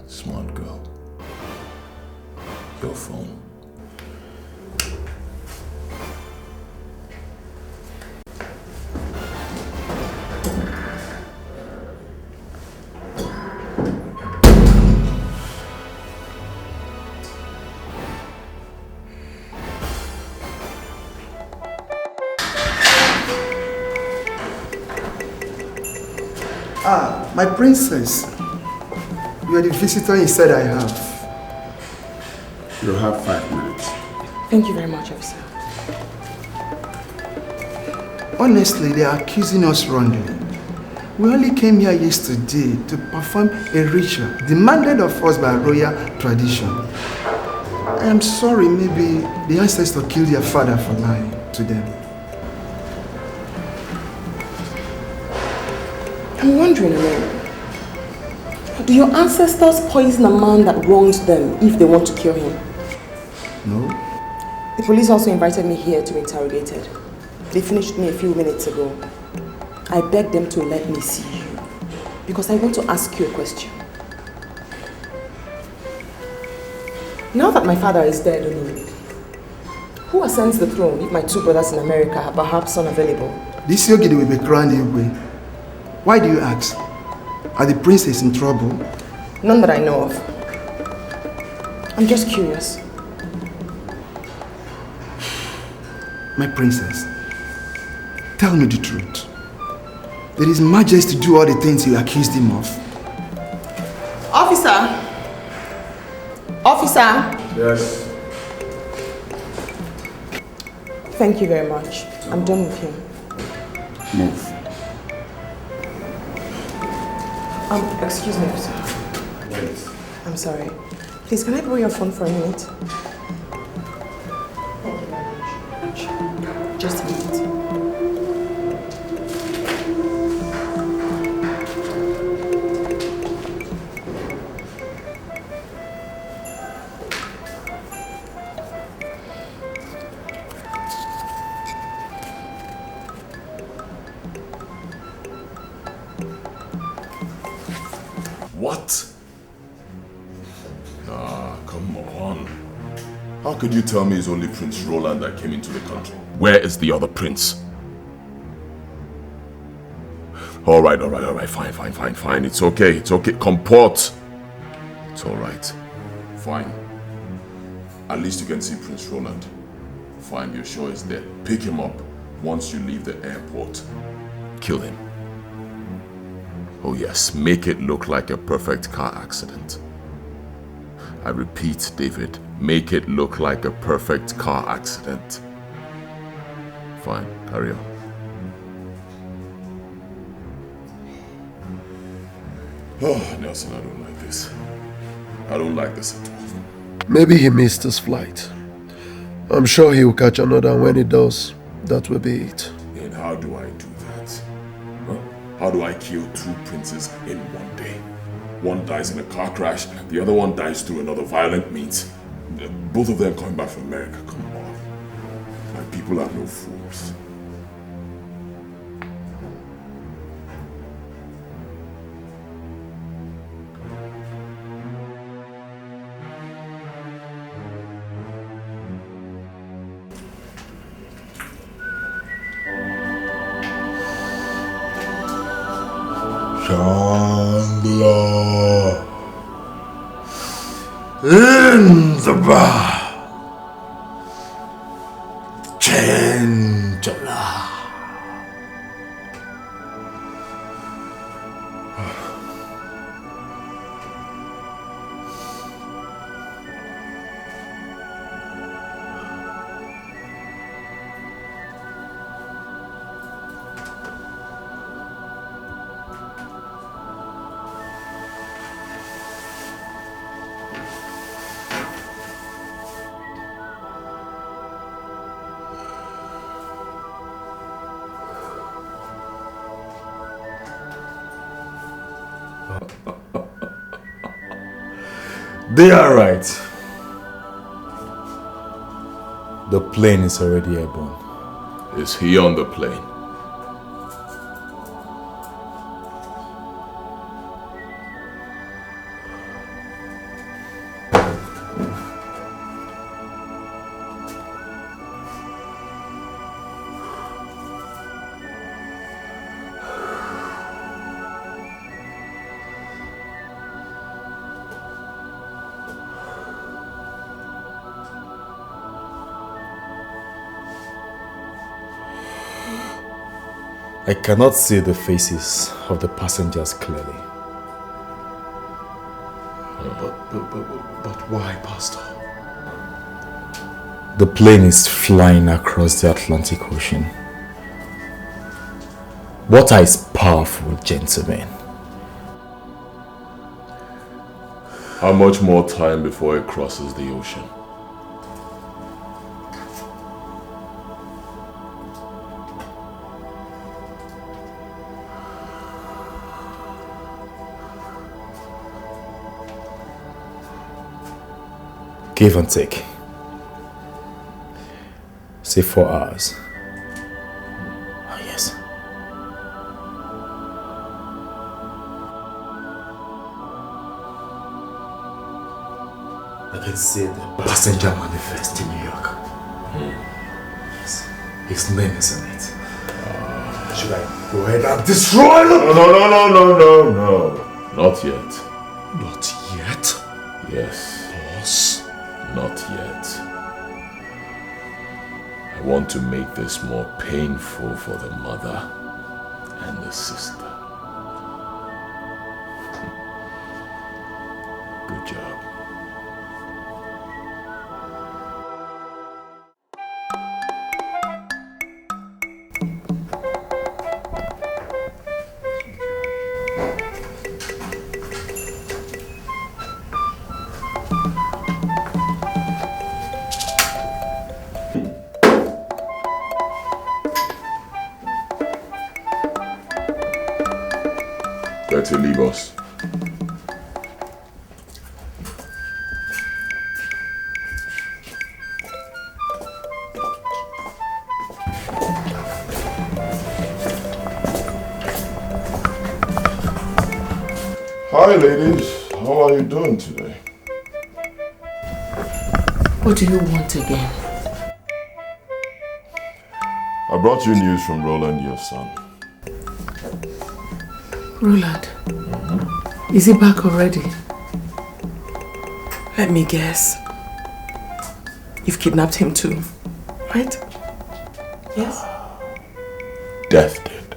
Smart girl. Your phone. Ah, my princess. You are the visitor he said I have. You have 5 minutes. Thank you very much, officer. Honestly, they are accusing us wrongly. We only came here yesterday to perform a ritual demanded of us by royal tradition. I am sorry, maybe the ancestors killed their father for lying to them. I'm wondering, do your ancestors poison a man that wronged them if they want to kill him? No. The police also invited me here to be interrogated. They finished me a few minutes ago. I begged them to let me see you because I want to ask you a question. Now that my father is dead, who ascends the throne if my two brothers in America are perhaps unavailable? This Yogidi will be crowned Igwe. Why do you ask? Are the princes in trouble? None that I know of. I'm just curious. My princess, Tell me the truth. Did His Majesty do all the things you accused him of? Officer! Officer! Yes. Thank you very much. I'm done with him. Move. Excuse me, officer. Wait. I'm sorry. Please, can I borrow your phone for a minute? Thank you very much. Just a minute. What? Ah, come on. How could you tell me it's only Prince Roland that came into the country? Where is the other prince? Alright, fine. It's okay. Comport. It's alright. Fine. At least you can see Prince Roland. Fine, you're sure he's there. Pick him up once you leave the airport. Kill him. Oh yes, make it look like a perfect car accident. I repeat, David, make it look like a perfect car accident. Fine, carry on. Oh, Nelson, I don't like this. I don't like this at all. Maybe he missed his flight. I'm sure he will catch another, and when he does, that will be it. And how do I do that? Huh? How do I kill two princes in one day? One dies in a car crash, the other one dies through another violent means. Both of them coming back from America, come on. My people are no fools. Chandler in the bar. Chandler. They are right. The plane is already airborne. Is he on the plane? I cannot see the faces of the passengers clearly. But why, Pastor? The plane is flying across the Atlantic Ocean. Water is powerful, gentlemen. How much more time before it crosses the ocean? Give and take. Say 4 hours. Oh, yes. I can see the passenger manifest in New York. Yes. His name is on it. Should I go ahead and destroy them? No. Not yet. Not yet? Yes. Boss? Not yet. I want to make this more painful for the mother and the sister. Good job. To leave us. Hi ladies, how are you doing today? What do you want again? I brought you news from Roland, your son. Roland, is he back already? Let me guess. You've kidnapped him too, right? Yes? Death did.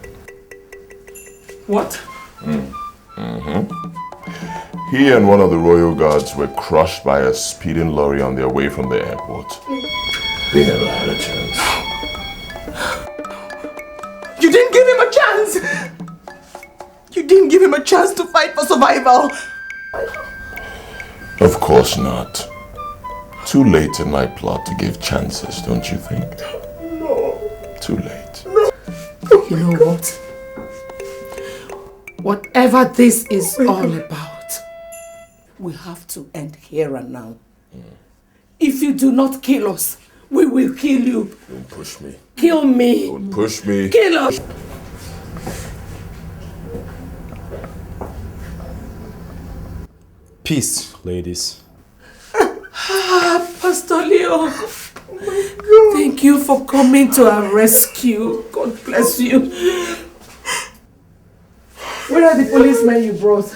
What? He and one of the royal guards were crushed by a speeding lorry on their way from the airport. They never had a chance. You didn't give him a chance! You didn't give him a chance to fight for survival! Of course not. Too late in my plot to give chances, don't you think? No. Too late. No. You know what? Whatever this is all about, we have to end here and now. If you do not kill us, we will kill you. Don't push me. Kill me. Don't push me. Kill us. Peace, ladies. Pastor Leo. Oh thank you for coming to our rescue. God bless you. Where are the policemen you brought?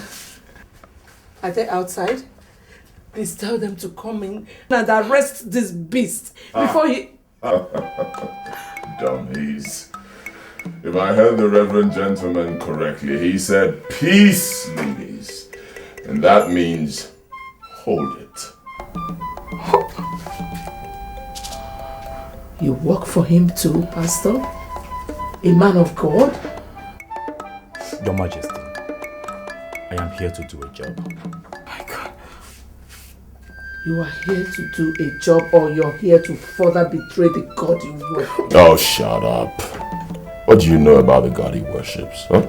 Are they outside? Please tell them to come in and arrest this beast before he... Dummies. If I heard the reverend gentleman correctly, he said, peace, ladies. And that means, hold it. You work for him too, Pastor? A man of God? Your Majesty, I am here to do a job. My God. You are here to do a job or you're here to further betray the God you worship? Oh, shut up. What do you know about the God he worships, huh?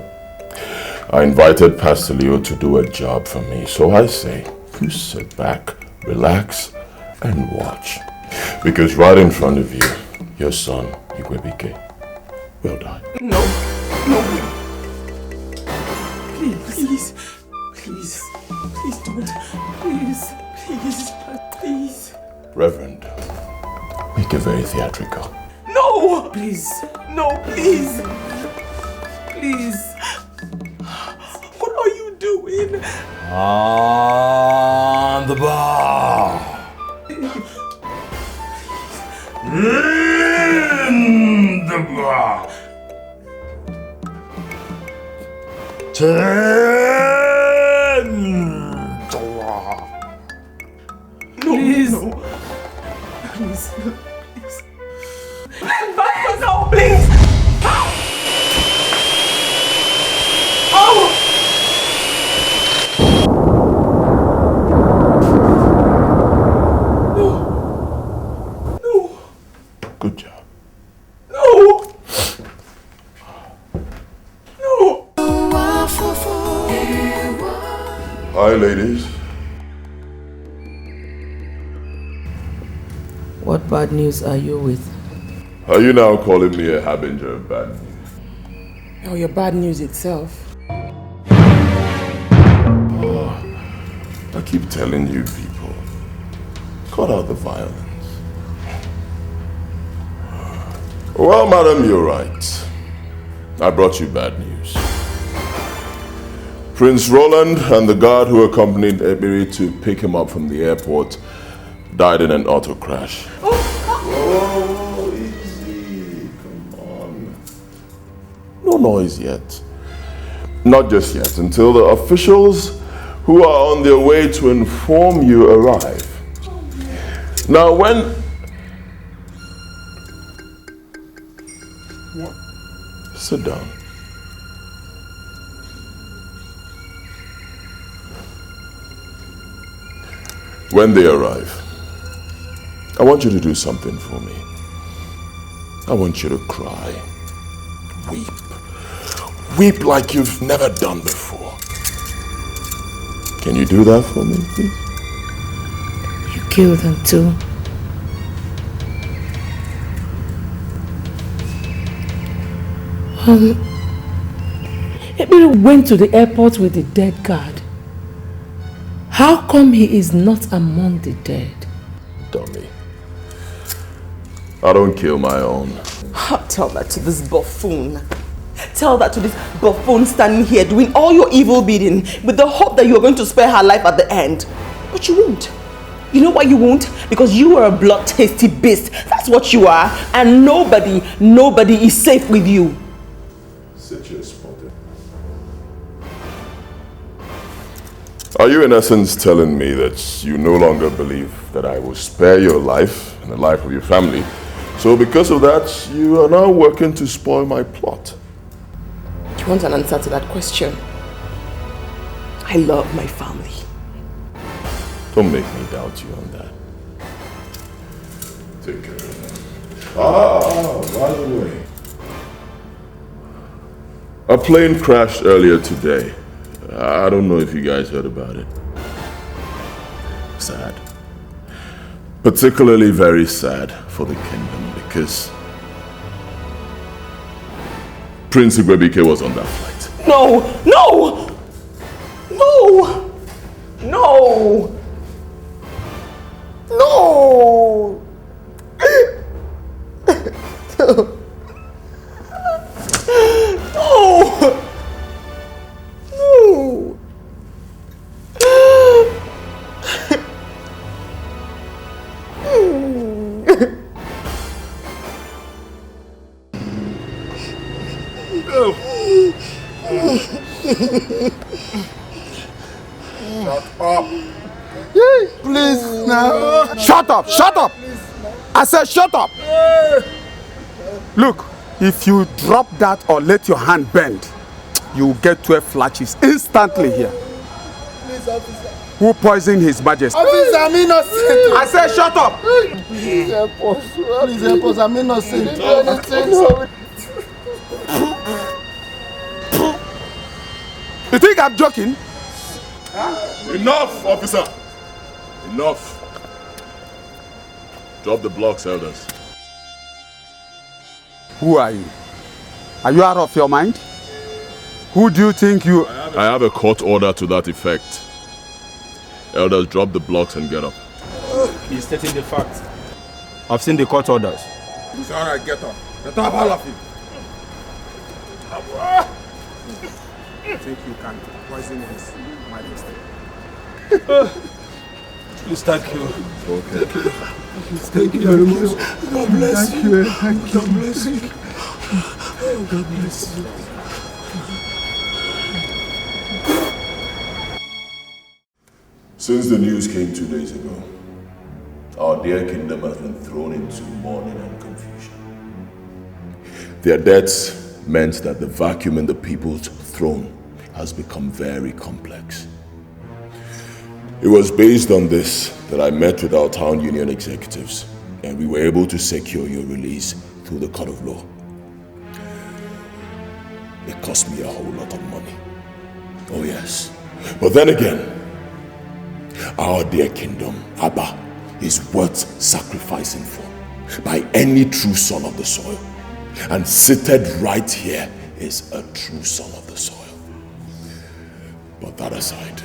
I invited Pastor Leo to do a job for me, so I say, you sit back, relax, and watch. Because right in front of you, your son, Igwebike, will die. No, no. Please, please, please don't. Please. Reverend, make it very theatrical. No! Please. No, please. Please. What are you doing? On the bar. In the bar. Please. No. Please. Please. But no, please. Oh. No. No. Good job. No. No. Hi, ladies. What bad news are you with? Are you now calling me a harbinger of bad news? Oh, your bad news itself. I keep telling you people, cut out the violence. Well, madam, you're right. I brought you bad news. Prince Roland and the guard who accompanied Ebiri to pick him up from the airport died in an auto crash. Oh, No noise yet. Not just yet, until the officials who are on their way to inform you arrive. Now when... Sit down. When they arrive, I want you to do something for me. I want you to cry. Weep. Weep like you've never done before. Can you do that for me, please? You killed them too. Ebere went to the airport with the dead guard. How come he is not among the dead? Dummy. I don't kill my own. Tell that to this buffoon. Tell that to this buffoon standing here doing all your evil bidding with the hope that you are going to spare her life at the end. But you won't. You know why you won't? Because you are a blood-tasty beast. That's what you are. And nobody is safe with you. Sit your spot. Are you in essence telling me that you no longer believe that I will spare your life and the life of your family? So because of that, you are now working to spoil my plot. Do you want an answer to that question? I love my family. Don't make me doubt you on that. Take care of them. By the way. A plane crashed earlier today. I don't know if you guys heard about it. Sad. Particularly very sad for the kingdom because Prince Igwebike was on that flight. No! No! No! No! No! No! Shut up. Please now. Shut up! Shut up! I said shut up! Look, if you drop that or let your hand bend, you will get 12 flashes instantly here. Please, officer. Who poisoned His Majesty? Officer, I'm innocent. I said shut up! Please help us. Please help us. I'm innocent. You think I'm joking? Enough, officer! Enough! Drop the blocks, elders. Who are you? Are you out of your mind? Who do you think you... I have a court order to that effect. Elders, drop the blocks and get up. He's stating the facts. I've seen the court orders. It's alright, get up. Get up, all of you. I think you can poison His Majesty. Please, thank you. Okay. Thank you very much. God bless you. Thank you. God bless you. God bless you. Since the news came 2 days ago, our dear kingdom has been thrown into mourning and confusion. Their deaths meant that the vacuum in the people's throne has become very complex. It was based on this that I met with our town union executives, and we were able to secure your release through the court of law. It cost me a whole lot of money. Oh yes. But then again, our dear kingdom, Abba, is worth sacrificing for by any true son of the soil. And seated right here is a true son of the soil. But that aside,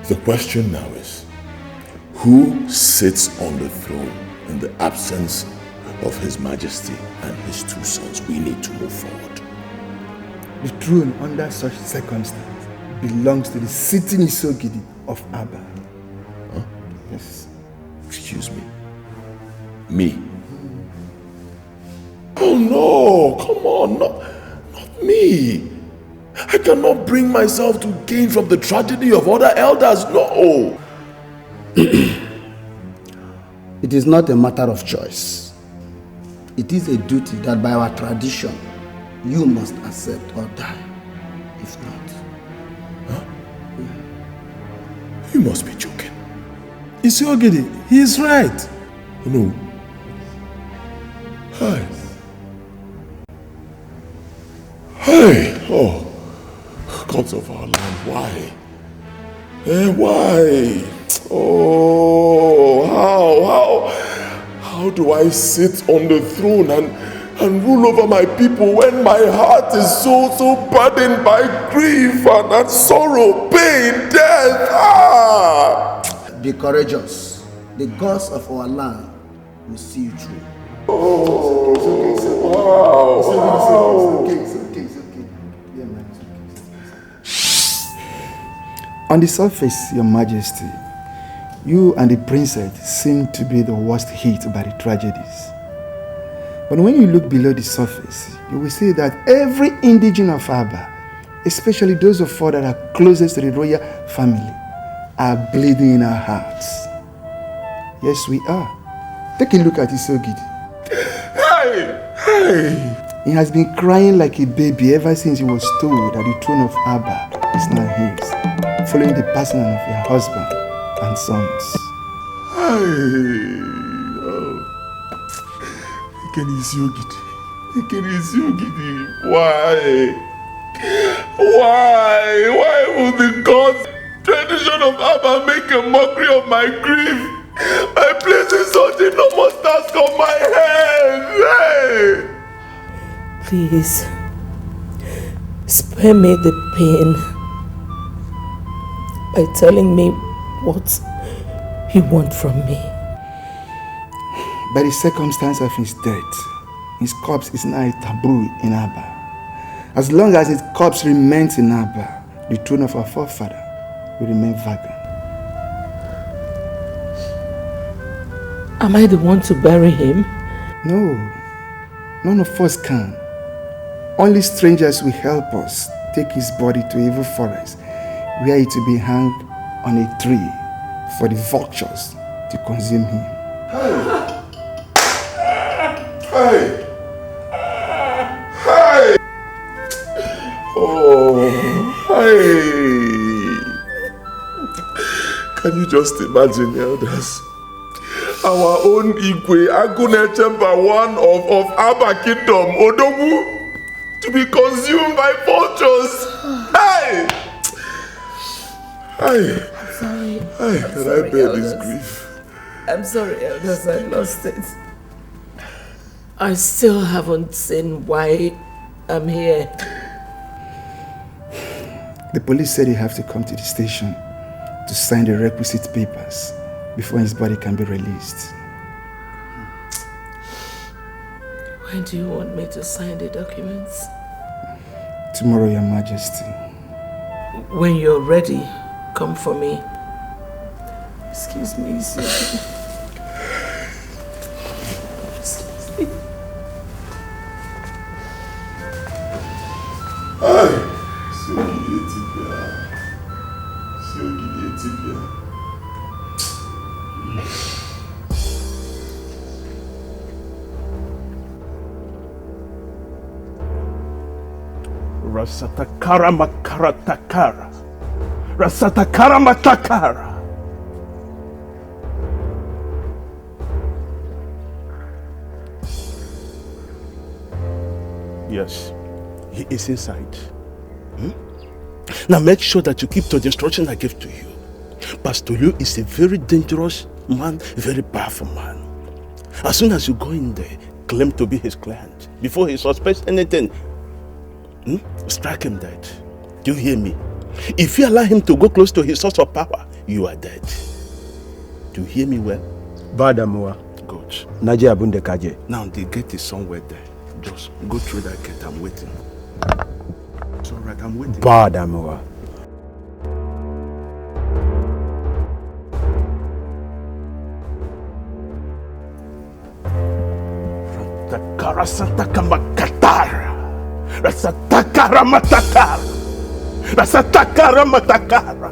the question now is, who sits on the throne in the absence of His Majesty and his two sons? We need to move forward. The throne under such circumstances belongs to the sitting Isogidi of Abba. Huh? Yes. Excuse me. Me. Oh no, come on, not me. I cannot bring myself to gain from the tragedy of other elders, no. It is not a matter of choice. It is a duty that by our tradition, you must accept or die. If not. Huh? You must be joking. Isiogidi, he is right. No. Hi. Hey, oh, gods of our land, why? Why? Oh, how do I sit on the throne and rule over my people when my heart is so burdened by grief and sorrow, pain, death? Be courageous. The gods of our land will see you through. Oh, It's okay. Yeah, man, it's okay. On the surface, Your Majesty, you and the princess seem to be the worst hit by the tragedies. But when you look below the surface, you will see that every indigene of Aba, especially those of us that are closest to the royal family, are bleeding in our hearts. Yes, we are. Take a look at Isogidi. Hey! He has been crying like a baby ever since he was told that the throne of Abba is now his, following the passing of your husband and sons. Why? Why would the gods, tradition of Abba, make a mockery of my grief by placing such enormous task on my head? Hey! Please, spare me the pain by telling me what you want from me. By the circumstance of his death, his corpse is now a taboo in Abba. As long as his corpse remains in Abba, the throne of our forefather will remain vacant. Am I the one to bury him? No, none of us can. Only strangers will help us take his body to evil forest, where it will be hung on a tree for the vultures to consume him. Hey! Oh, hey! Can you just imagine, elders? Our own Igwe Agune Chamber 1 of Abba Kingdom, Odogu, to be consumed by vultures. Hey! Hey! I'm sorry. Hey, can I bear this grief? I'm sorry, elders, I lost it. I still haven't seen why I'm here. The police said you have to come to the station to sign the requisite papers before his body can be released. When do you want me to sign the documents? Tomorrow, Your Majesty. When you're ready, come for me. Excuse me, excuse me. Rasatakara makara takara. Rasatakara matakara. Yes, he is inside. Now make sure that you keep to the instruction I gave to you. Pastor Liu is a very dangerous man, a very powerful man. As soon as you go in there, claim to be his client. Before he suspects anything, strike him dead. Do you hear me? If you allow him to go close to his source of power, you are dead. Do you hear me well? Badamua. Good. Naji Abunde Kaje. Now the gate is somewhere there. Just go through that gate. I'm waiting. It's alright, I'm waiting. Badamua. Karasataka Makatara. Rasatakara Matakara. Rasatakara Matakara.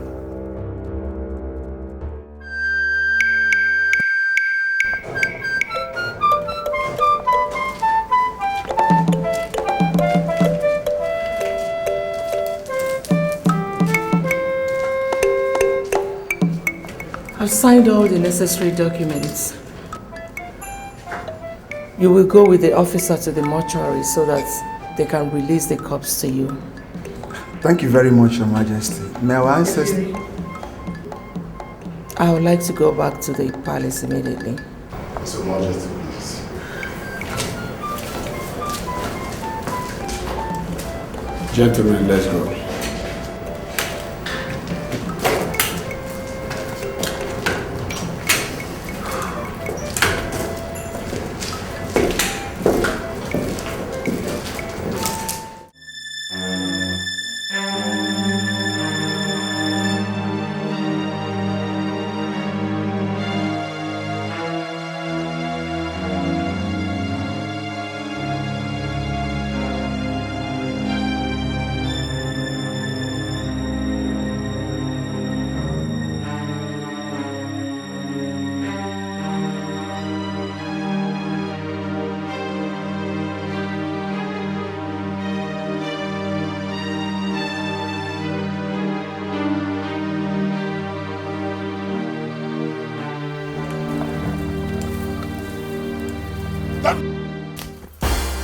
I've signed all the necessary documents. You will go with the officer to the mortuary so that they can release the corpse to you. Thank you very much, Your Majesty. May our ancestors... I would like to go back to the palace immediately. So, Majesty, please. Gentlemen, let's go.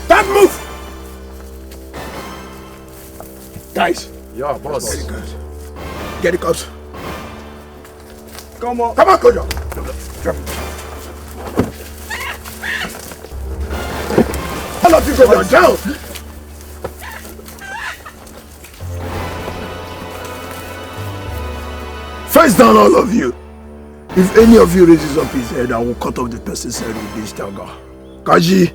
Don't move! Guys. Yeah, boss. Get it, guys. Get it, cops. Come on. Come on, Kojo. Drop. All of you go down. Face down, all of you. If any of you raises up his head, I will cut off the person's head with this dagger. Kaji.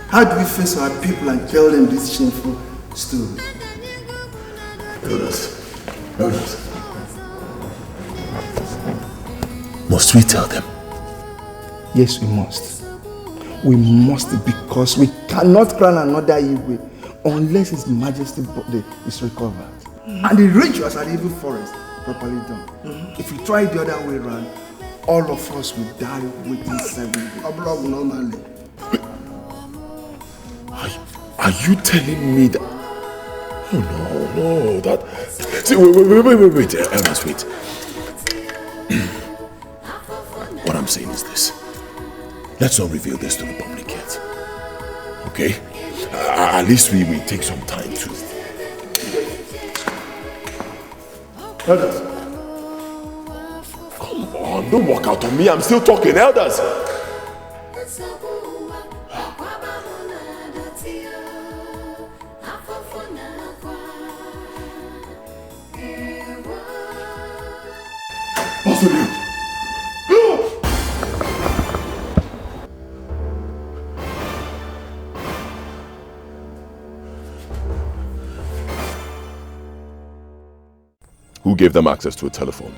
How do we face our people and tell them this shameful story? Elders. Must we tell them? Yes, we must. We must, because we cannot crown another Igwe unless His Majesty's body is recovered. And the rituals at the evil forest properly done. If we try the other way around, all of us will die within 7 days. Normally. Are you telling me that? Oh no, that. See, wait, elders, wait. What I'm saying is this: let's not reveal this to the public yet. Okay? At least we take some time to. Elders, come on, don't walk out on me. I'm still talking, elders. What's with you? Who gave them access to a telephone?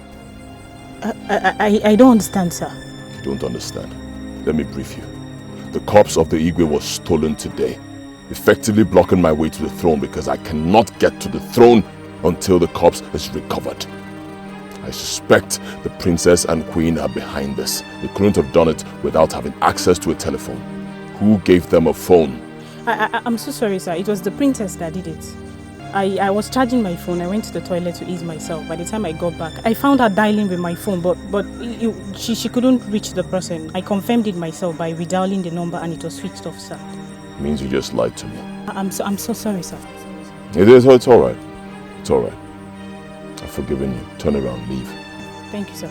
I don't understand, sir. You don't understand. Let me brief you. The corpse of the Igwe was stolen today, effectively blocking my way to the throne because I cannot get to the throne until the corpse is recovered. I suspect the princess and queen are behind this. They couldn't have done it without having access to a telephone. Who gave them a phone? I'm so sorry, sir. It was the princess that did it. I was charging my phone. I went to the toilet to ease myself. By the time I got back, I found her dialing with my phone, but she couldn't reach the person. I confirmed it myself by redialing the number and it was switched off, sir. Means you just lied to me. I'm so sorry, sir. It's all right. It's all right. I've forgiven you. Turn around, leave. Thank you, sir.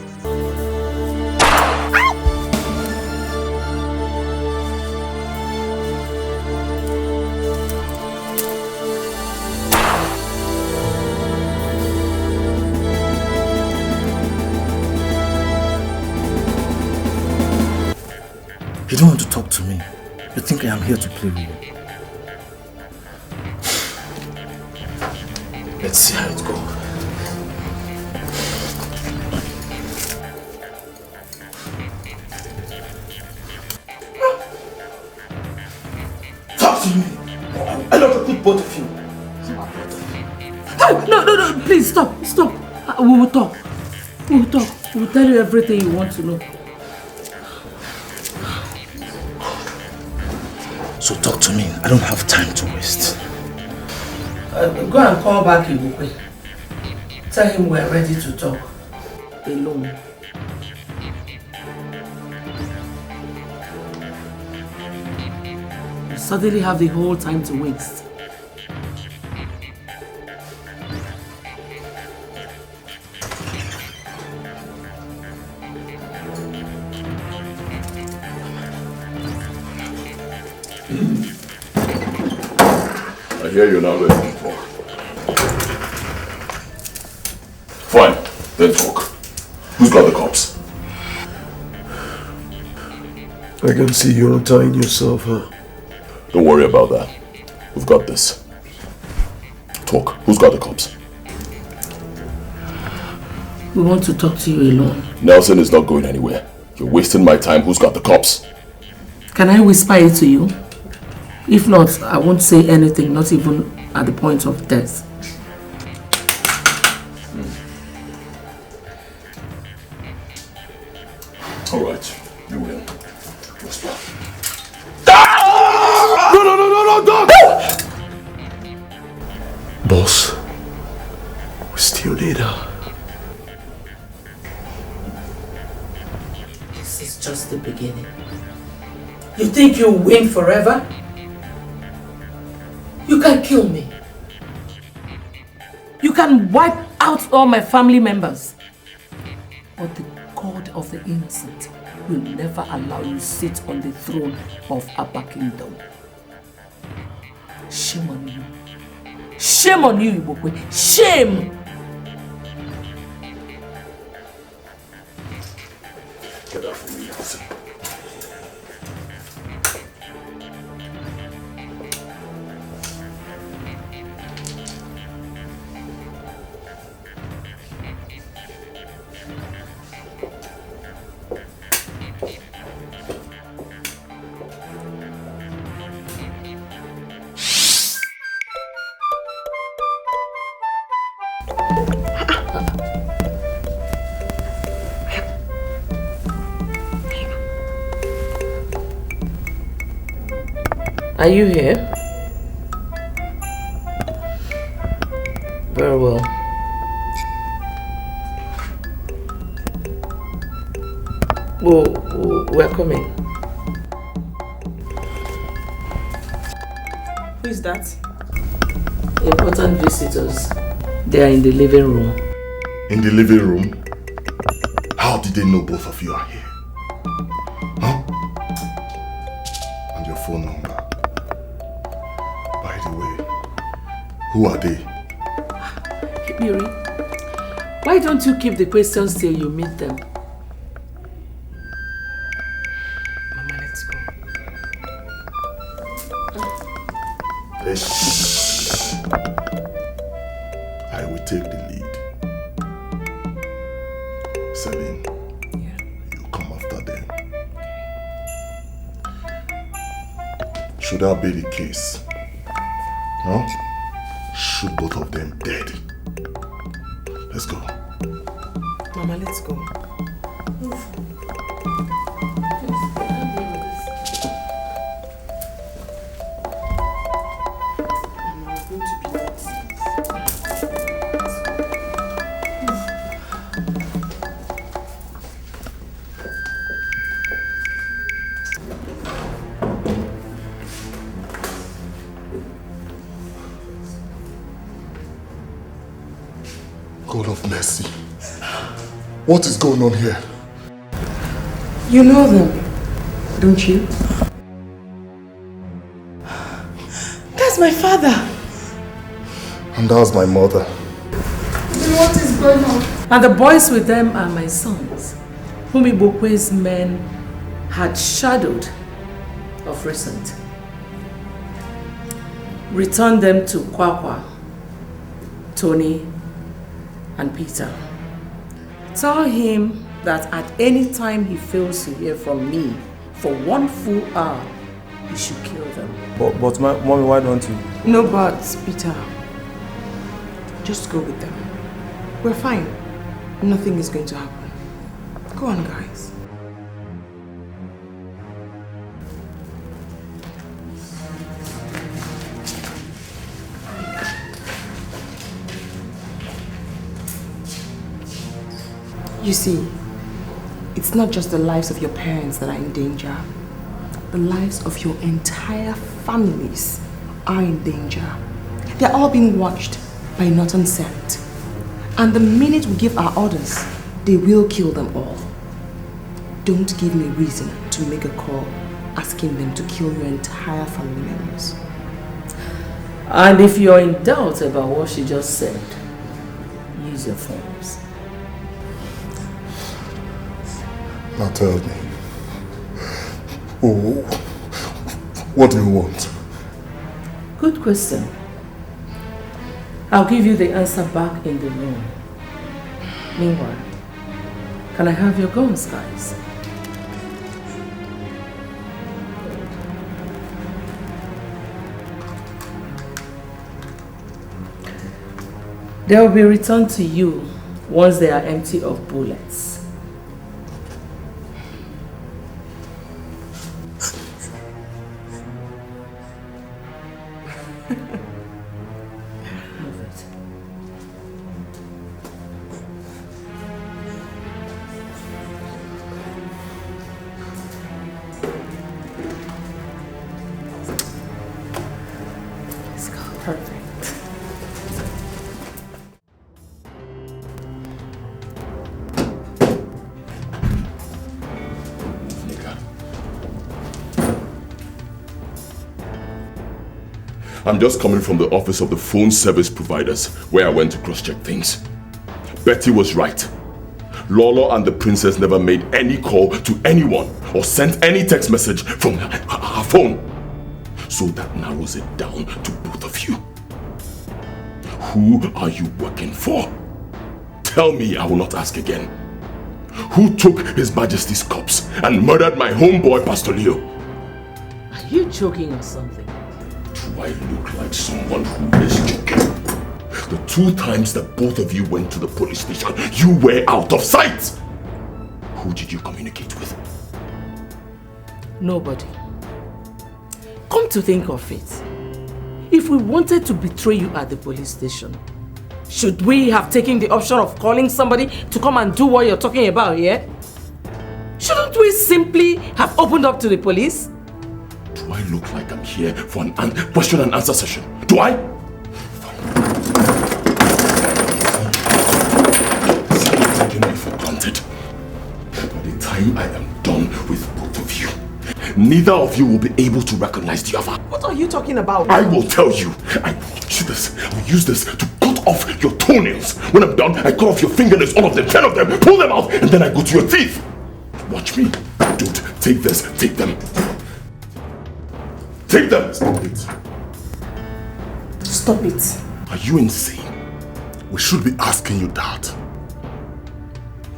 You don't want to talk to me. You think I am here to play with you. Let's see how it goes. Talk to me. I don't think both of you. No, please stop. We will talk. We will tell you everything you want to know. So talk to me. I don't have time to waste. Go and call back Ibukwe. Tell him we're ready to talk. Alone. You suddenly have the whole time to waste. I hear you're not ready to talk. Fine, then talk. Who's got the cops? I can see you're untying yourself, huh? Don't worry about that. We've got this. Talk. Who's got the cops? We want to talk to you alone. Nelson is not going anywhere. You're wasting my time. Who's got the cops? Can I whisper it to you? If not, I won't say anything, not even at the point of death. All right, you will. Whisper. No, don't! Boss, we still need her. This is just the beginning. You think you'll win forever? You can kill me. You can wipe out all my family members. But the God of the innocent will never allow you to sit on the throne of Abba Kingdom. Shame on you. Shame on you, Ibokwe. Shame! Get out from me, Nelson. Are you here? Very well. We're coming. Who is that? Important visitors. They are in the living room. In the living room? How did they know both of you are here? Huh? And your phone number? By the way, who are they? Yuri, Why don't you keep the questions till you meet them? Mama, let's go. I will take the lead. Celine, you come after them. Should that be the case, shoot both of them dead. Let's go. Mama, let's go. God of mercy. What is going on here? You know them, don't you? That's my father. And that's my mother. Then what is going on? And the boys with them are my sons, whom Ibokwe's men had shadowed of recent. Return them to Kwakwa, Tony, and Peter. Tell him that at any time he fails to hear from me for 1 full hour, he should kill them. But Mommy, why don't you? No buts, Peter. Just go with them. We're fine. Nothing is going to happen. Go on, guys. You see, it's not just the lives of your parents that are in danger. The lives of your entire families are in danger. They're all being watched by Norton Scent. And the minute we give our orders, they will kill them all. Don't give me reason to make a call asking them to kill your entire family members. And if you're in doubt about what she just said, use your phones. Now tell me. Oh, what do you want? Good question. I'll give you the answer back in the room. Meanwhile, can I have your guns, guys? They will be returned to you once they are empty of bullets. I'm just coming from the office of the phone service providers where I went to cross-check things. Betty was right. Lolo and the princess never made any call to anyone or sent any text message from her phone. So that narrows it down to both of you. Who are you working for? Tell me, I will not ask again. Who took His Majesty's corpse and murdered my homeboy, Pastor Leo? Are you joking or something? Do I look like someone who is joking? The 2 times that both of you went to the police station, you were out of sight! Who did you communicate with? Nobody. Come to think of it, if we wanted to betray you at the police station, should we have taken the option of calling somebody to come and do what you're talking about here? Shouldn't we simply have opened up to the police? Do I look like I'm here for an question and answer session? Do I? Stop taking me for granted. By the time I am done with both of you, neither of you will be able to recognize the other. What are you talking about? I will tell you. I will use this to cut off your toenails. When I'm done, I cut off your fingernails, all of them, 10 of them, pull them out, and then I go to your teeth. Watch me. Dude, take this, take them. Take them! Stop it. Stop it. Are you insane? We should be asking you that.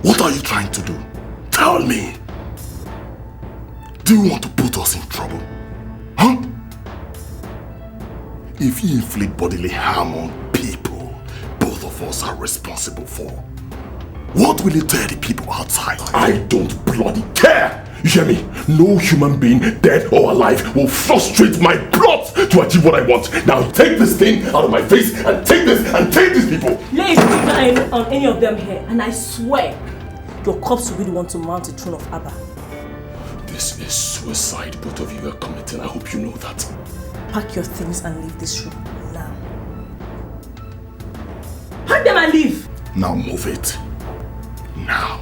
What are you trying to do? Tell me. Do you want to put us in trouble? Huh? If you inflict bodily harm on people, both of us are responsible for. What will it tell the people outside? I don't bloody care! You hear me? No human being, dead or alive, will frustrate my plot to achieve what I want. Now take this thing out of my face and take this and take these people! Lay a finger on any of them here, and I swear your corpse will be the one to mount the throne of Abba. This is suicide both of you are committing. I hope you know that. Pack your things and leave this room now. Pack them and leave! Now move it. Now.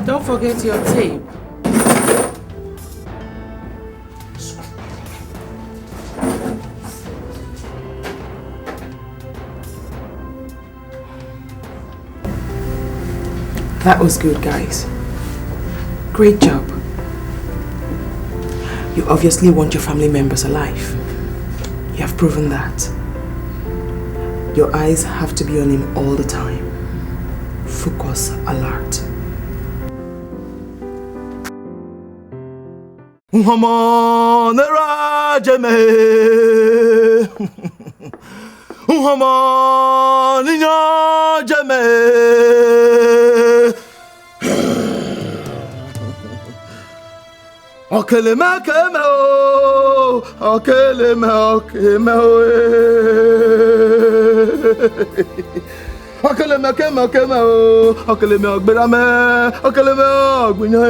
Don't forget your tape. That was good, guys. Great job. You obviously want your family members alive. You have proven that. Your eyes have to be on him all the time. Focus, alert. Okeleme keme o, okeleme okeme o, okeleme keme keme o, okeleme ogberame, okeleme ogbinya.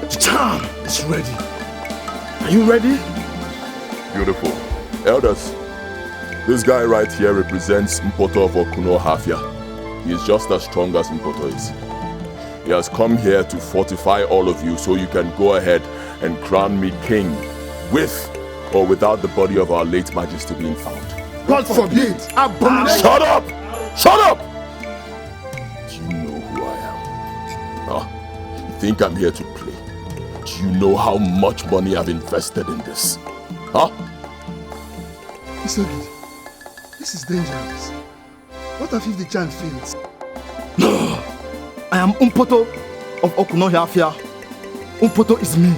The charm is ready. Are you ready? Beautiful. Elders, this guy right here represents Mpoto of Okuno Hafia. He is just as strong as Mpoto is. He has come here to fortify all of you so you can go ahead and crown me king with or without the body of our late majesty being found. God forbid! Shut up! Shut up! Do you know who I am? Huh? You think I'm here to play? Do you know how much money I've invested in this? Huh? Isogi, this is dangerous. What if the chant fails? No! I am Mpoto of Okuno Hafia. Mpoto is me.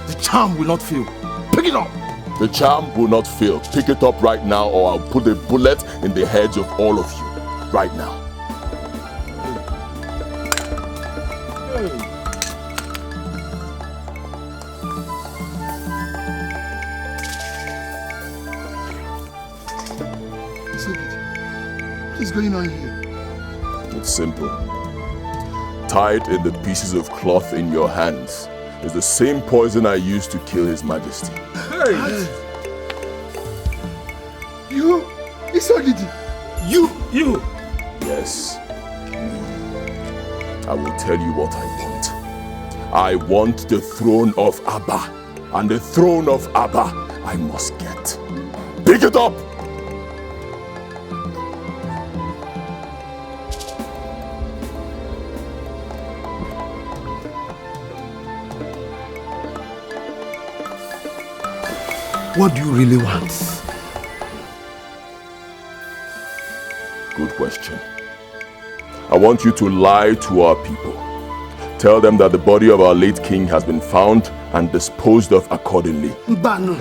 The charm will not fail. Pick it up! The charm will not fail. Pick it up right now or I'll put a bullet in the heads of all of you. Right now. What is going on here? It's simple. Tied in the pieces of cloth in your hands is the same poison I used to kill His Majesty. Hey! You? Isogidi! You! Yes. I will tell you what I want. I want the throne of Abba. And the throne of Abba I must get. Pick it up! What do you really want? Good question. I want you to lie to our people. Tell them that the body of our late king has been found and disposed of accordingly. Mbano.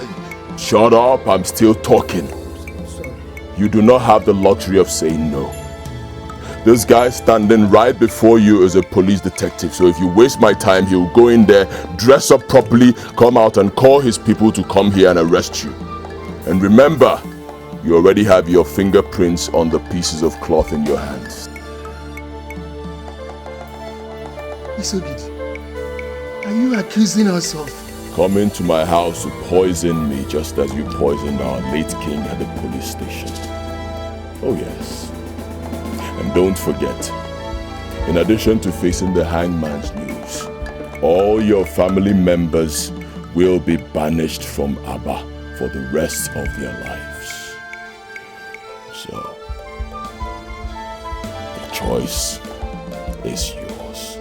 Shut up, I'm still talking. You do not have the luxury of saying no. This guy standing right before you is a police detective, so if you waste my time, he'll go in there, dress up properly, come out and call his people to come here and arrest you. And remember, you already have your fingerprints on the pieces of cloth in your hands. Isogidi, are you accusing us of? Coming to my house to poison me just as you poisoned our late king at the police station. Oh yes. And don't forget, in addition to facing the hangman's news, all your family members will be banished from Abba for the rest of their lives. So, the choice is yours.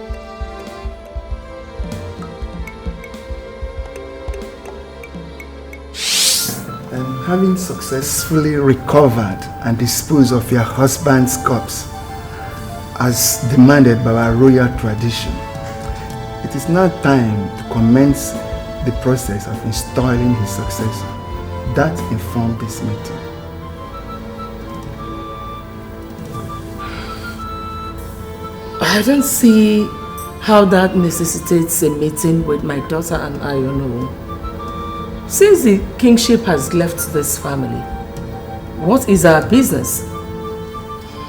Having successfully recovered and disposed of your husband's corpse, as demanded by our royal tradition, it is now time to commence the process of installing his successor. That informed this meeting. I don't see how that necessitates a meeting with my daughter and I, you know. Since the kingship has left this family, what is our business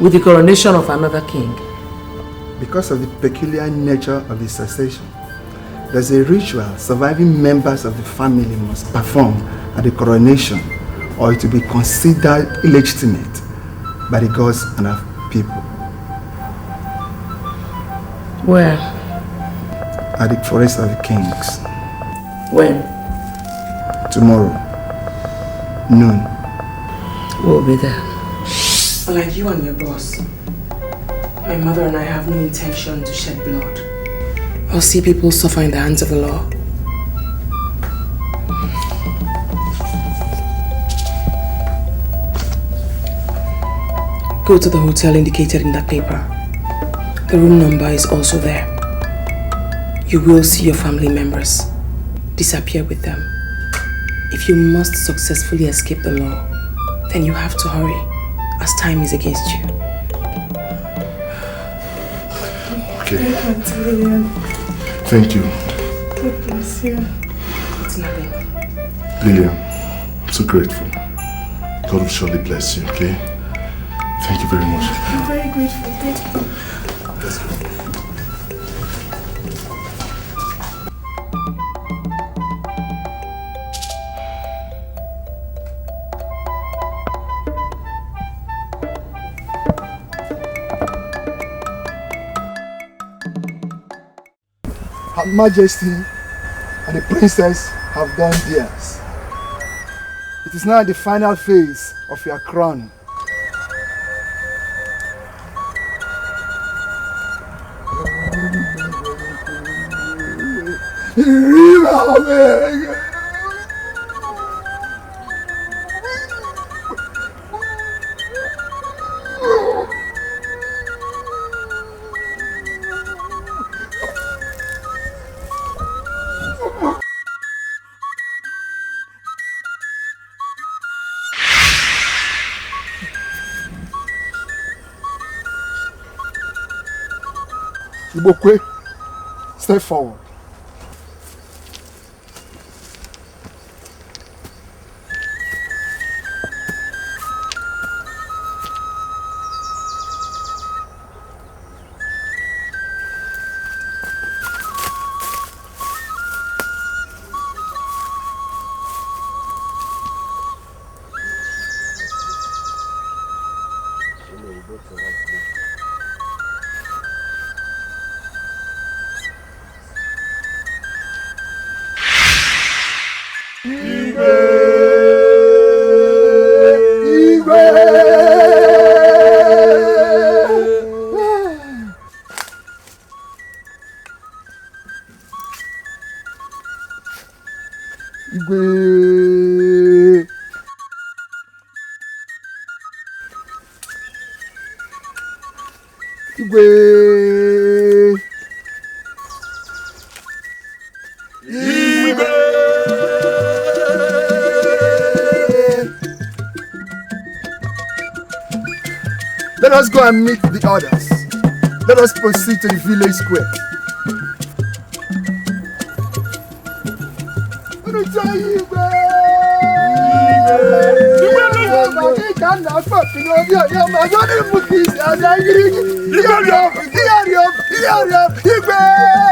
with the coronation of another king? Because of the peculiar nature of the succession, there's a ritual surviving members of the family must perform at the coronation, or it will be considered illegitimate by the gods and our people. Where? At the Forest of the Kings. When? Tomorrow, noon. We'll be there. Like you and your boss, my mother and I have no intention to shed blood or see people suffer in the hands of the law. Go to the hotel indicated in that paper. The room number is also there. You will see your family members. Disappear with them. If you must successfully escape the law, then you have to hurry, as time is against you. Okay. Thank you. God bless you. It's nothing. Lillian, I'm so grateful. God will surely bless you, okay? Thank you very much. I'm very grateful. Thank you. Let's go. Her Majesty and the princess have done theirs. It is now the final phase of your crown. Ibokwe, step forward. Let us go and meet the others. Let us proceed to the village square. Igwe!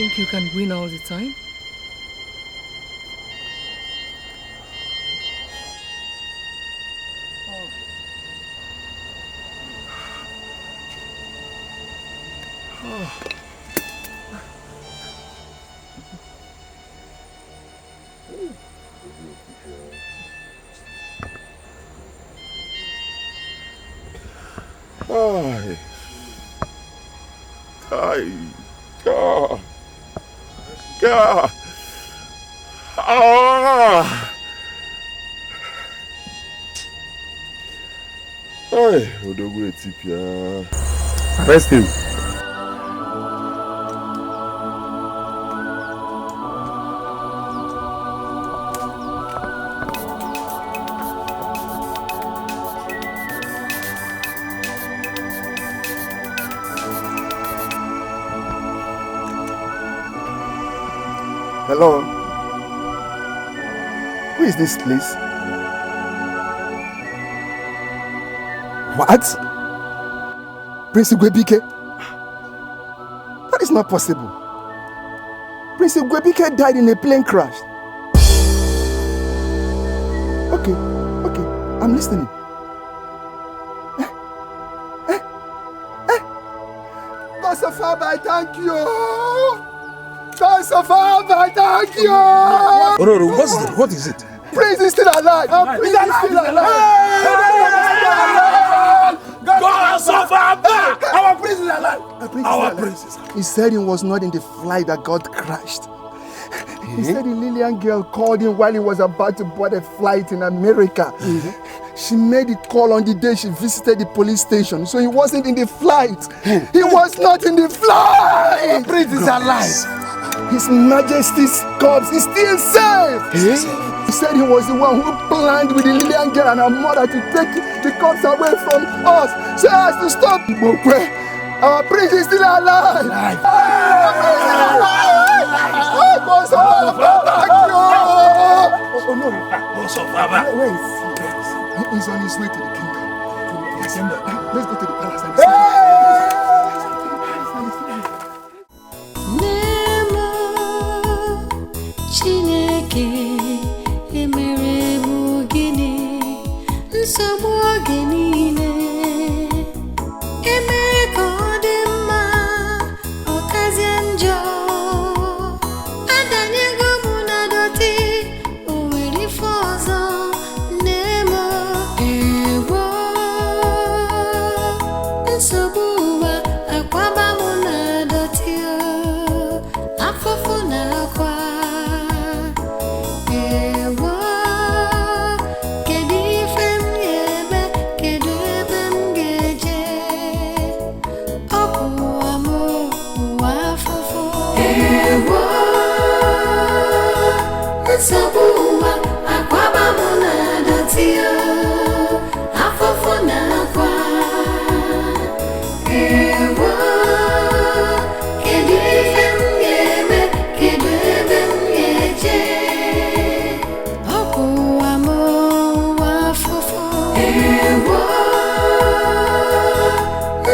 think you can win all the time? Arrest him. Hello? Who is this, please? What? Prince Igwebike? That is not possible. Prince Igwebike died in a plane crash. Okay, I'm listening. God so far, I thank you. God so far, I thank you. Ororo, what is it? Prince is still alive. Prince is still alive. God so far back. Our prince is alive. Our prince is alive. He said he was not in the flight that God crashed. He said the Lillian girl called him while he was about to board a flight in America. She made a call on the day she visited the police station, so he wasn't in the flight. He was not in the flight. Prince is alive. His Majesty's corpse is still safe. He said he was the one who planned with the Lillian girl and her mother to take the corpse away from us so as to stop Ibokwe. Our prince is still alive. Our prince is alive. Oh no. Where is he? He's on his way to the kingdom. Let's go to the palace and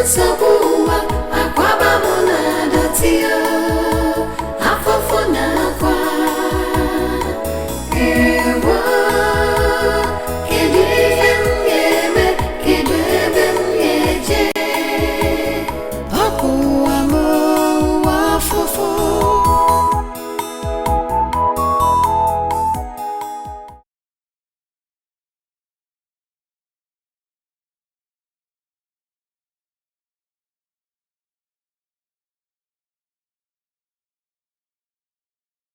Sabu